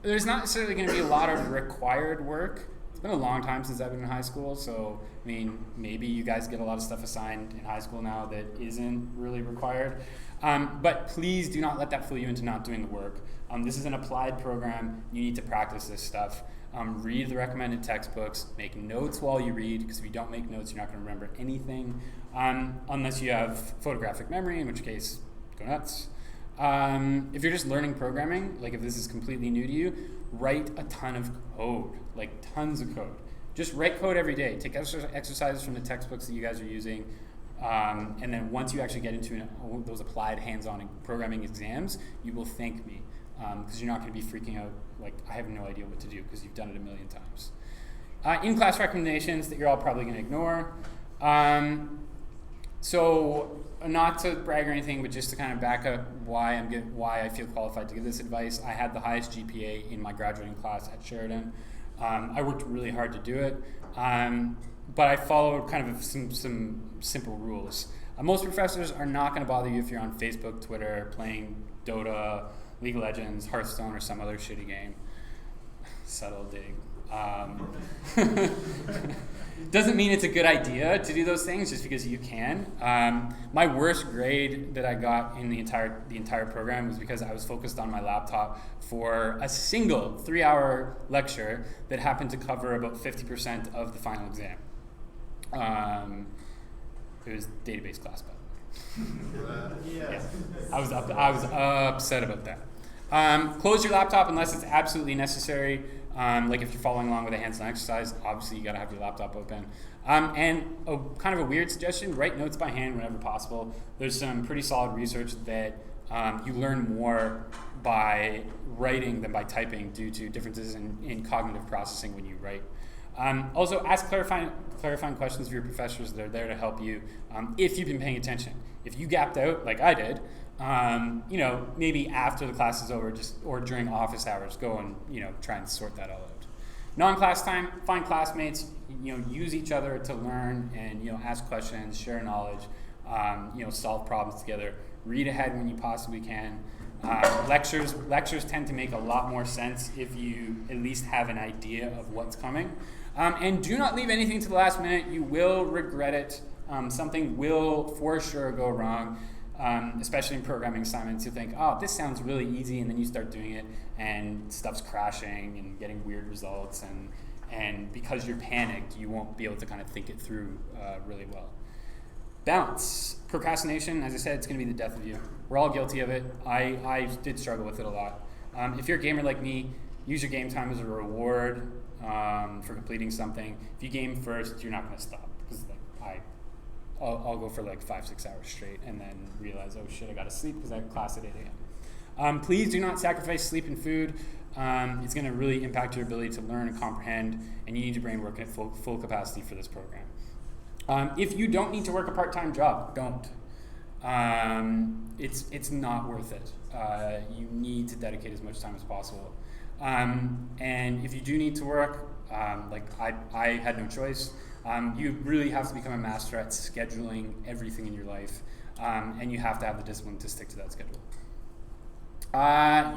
there's not necessarily going to be a lot of required work. It's been a long time since I've been in high school, so maybe you guys get a lot of stuff assigned in high school now that isn't really required. But please do not let that fool you into not doing the work. This is an applied program. You need to practice this stuff. Read the recommended textbooks. Make notes while you read, because if you don't make notes, you're not going to remember anything, unless you have photographic memory, in which case, go nuts. If you're just learning programming, like if this is completely new to you, write a ton of code, like tons of code. Just write code every day. Take exercises from the textbooks that you guys are using, and then once you actually get into those applied hands-on programming exams, you will thank me, because you're not going to be freaking out like, I have no idea what to do, because you've done it a million times. In-class recommendations that you're all probably going to ignore. So not to brag or anything, but just to kind of back up why I feel qualified to give this advice. I had the highest GPA in my graduating class at Sheridan. I worked really hard to do it, but I followed kind of some simple rules. Most professors are not going to bother you if you're on Facebook, Twitter, playing Dota, League of Legends, Hearthstone, or some other shitty game. Subtle dig. Doesn't mean it's a good idea to do those things just because you can. My worst grade that I got in the entire program was because I was focused on my laptop for a single 3-hour lecture that happened to cover about 50% of the final exam. It was database class, by the way. Yeah. I was upset about that. Close your laptop unless it's absolutely necessary. Like if you're following along with a hands-on exercise, obviously you gotta have your laptop open. And kind of a weird suggestion, write notes by hand whenever possible. There's some pretty solid research that you learn more by writing than by typing due to differences in cognitive processing when you write. Also, ask clarifying questions of your professors that are there to help you if you've been paying attention. If you gapped out like I did, maybe after the class is over, or during office hours, go and try and sort that all out. Non-class time, find classmates, use each other to learn and ask questions, share knowledge, solve problems together. Read ahead when you possibly can. Lectures tend to make a lot more sense if you at least have an idea of what's coming. And do not leave anything to the last minute. You will regret it. Something will for sure go wrong. Especially in programming assignments, you think, oh, this sounds really easy, and then you start doing it, and stuff's crashing and getting weird results, and because you're panicked, you won't be able to kind of think it through really well. Balance. Procrastination, as I said, it's going to be the death of you. We're all guilty of it. I did struggle with it a lot. If you're a gamer like me, use your game time as a reward for completing something. If you game first, you're not going to stop, because I'll go for like 5-6 hours straight and then realize, oh shit, I gotta sleep because I have class at 8 a.m. Please do not sacrifice sleep and food. It's gonna really impact your ability to learn and comprehend, and you need to brain work at full capacity for this program. If you don't need to work a part-time job, don't. It's not worth it. You need to dedicate as much time as possible. And if you do need to work, like I had no choice. You really have to become a master at scheduling everything in your life, and you have to have the discipline to stick to that schedule.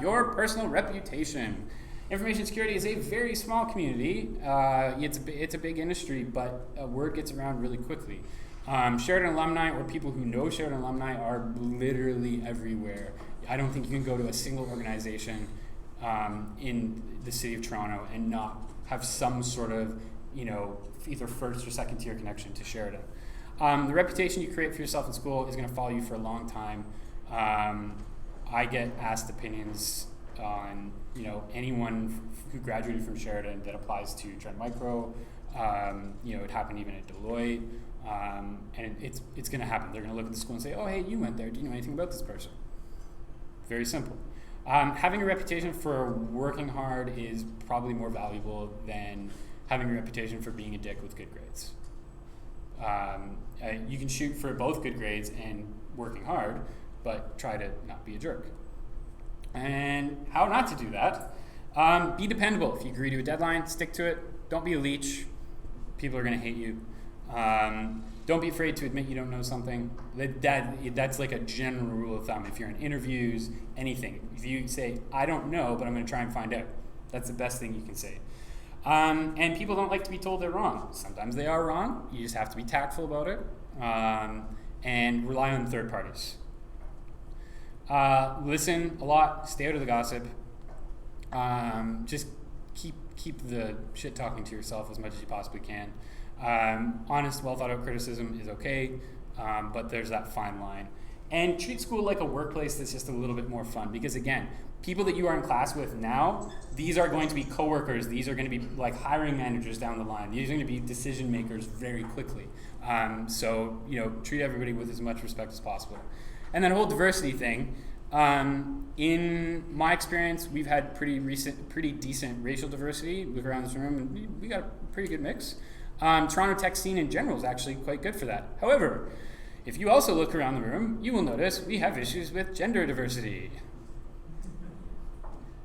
Your personal reputation. Information security is a very small community. It's a big industry, but word gets around really quickly. Sheridan alumni, or people who know Sheridan alumni, are literally everywhere. I don't think you can go to a single organization in the city of Toronto and not have some sort of either first or second tier connection to Sheridan. The reputation you create for yourself in school is going to follow you for a long time. I get asked opinions on anyone who graduated from Sheridan that applies to Trend Micro. It happened even at Deloitte, and it's going to happen. They're going to look at the school and say, "Oh, hey, you went there. Do you know anything about this person?" Very simple. Having a reputation for working hard is probably more valuable than having a reputation for being a dick with good grades. You can shoot for both good grades and working hard, but try to not be a jerk. And how not to do that? Be dependable. If you agree to a deadline, stick to it. Don't be a leech. People are going to hate you. Don't be afraid to admit you don't know something. That's like a general rule of thumb. If you're in interviews, anything. If you say, I don't know, but I'm going to try and find out. That's the best thing you can say. And people don't like to be told they're wrong. Sometimes they are wrong. You just have to be tactful about it. And rely on third parties. Listen a lot. Stay out of the gossip. Just keep the shit talking to yourself as much as you possibly can. Honest, well thought out criticism is okay, but there's that fine line. And treat school like a workplace that's just a little bit more fun, because again, people that you are in class with now, these are going to be coworkers. These are going to be like hiring managers down the line. These are going to be decision makers very quickly. So treat everybody with as much respect as possible. And that whole diversity thing. In my experience, we've had pretty decent racial diversity. Look around this room, and we got a pretty good mix. Toronto tech scene in general is actually quite good for that. However, if you also look around the room, you will notice we have issues with gender diversity.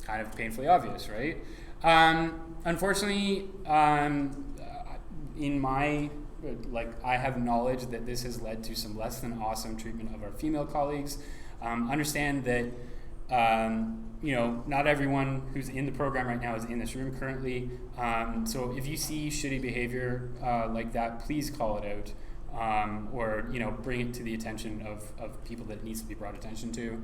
Kind of painfully obvious, right? Unfortunately, in my, I have knowledge that this has led to some less than awesome treatment of our female colleagues. Understand that not everyone who's in the program right now is in this room currently. So if you see shitty behavior like that, please call it out. Or bring it to the attention of people that it needs to be brought attention to.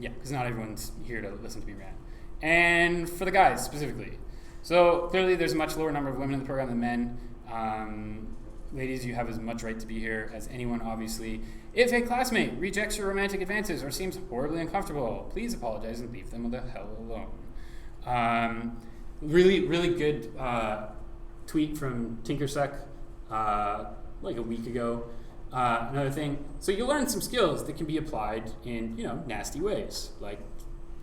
Because not everyone's here to listen to me rant. And for the guys specifically. So clearly there's a much lower number of women in the program than men. Ladies, you have as much right to be here as anyone, obviously. If a classmate rejects your romantic advances or seems horribly uncomfortable, please apologize and leave them the hell alone. Really, really good tweet from Tinkersec like a week ago. Another thing, so you'll learn some skills that can be applied in, nasty ways, like,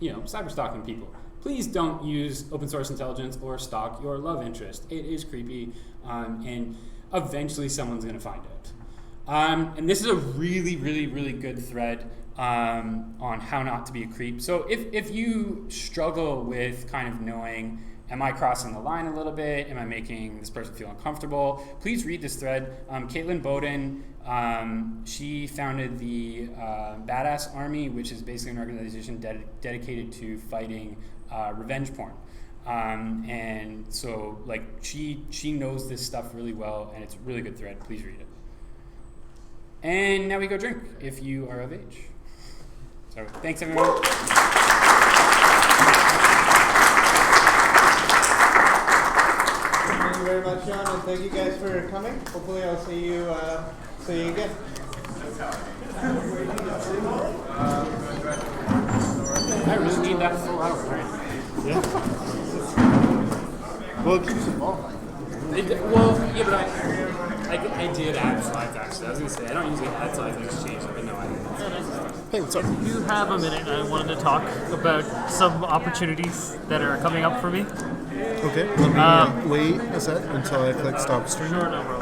cyber stalking people. Please don't use open source intelligence or stalk your love interest. It is creepy, and eventually someone's going to find out. And this is a really, really, really good thread on how not to be a creep. So if you struggle with kind of knowing, am I crossing the line a little bit? Am I making this person feel uncomfortable? Please read this thread. Caitlin Bowden, she founded the Badass Army, which is basically an organization dedicated to fighting revenge porn. And so, she knows this stuff really well, and it's a really good thread. Please read it. And now we go drink, if you are of age. So, thanks, everyone. Thank you very much, Sean, and thank you guys for coming. Hopefully I'll see you again. I really need that full hour, right? Yeah. Well, it keeps evolving. But I did add slides, actually. I was going to say, I don't usually add slides in Exchange, but no, I didn't. Hey, what's up? If you have a minute, I wanted to talk about some opportunities that are coming up for me. Okay, let me wait a sec until I click stop stream. Sure, no problem.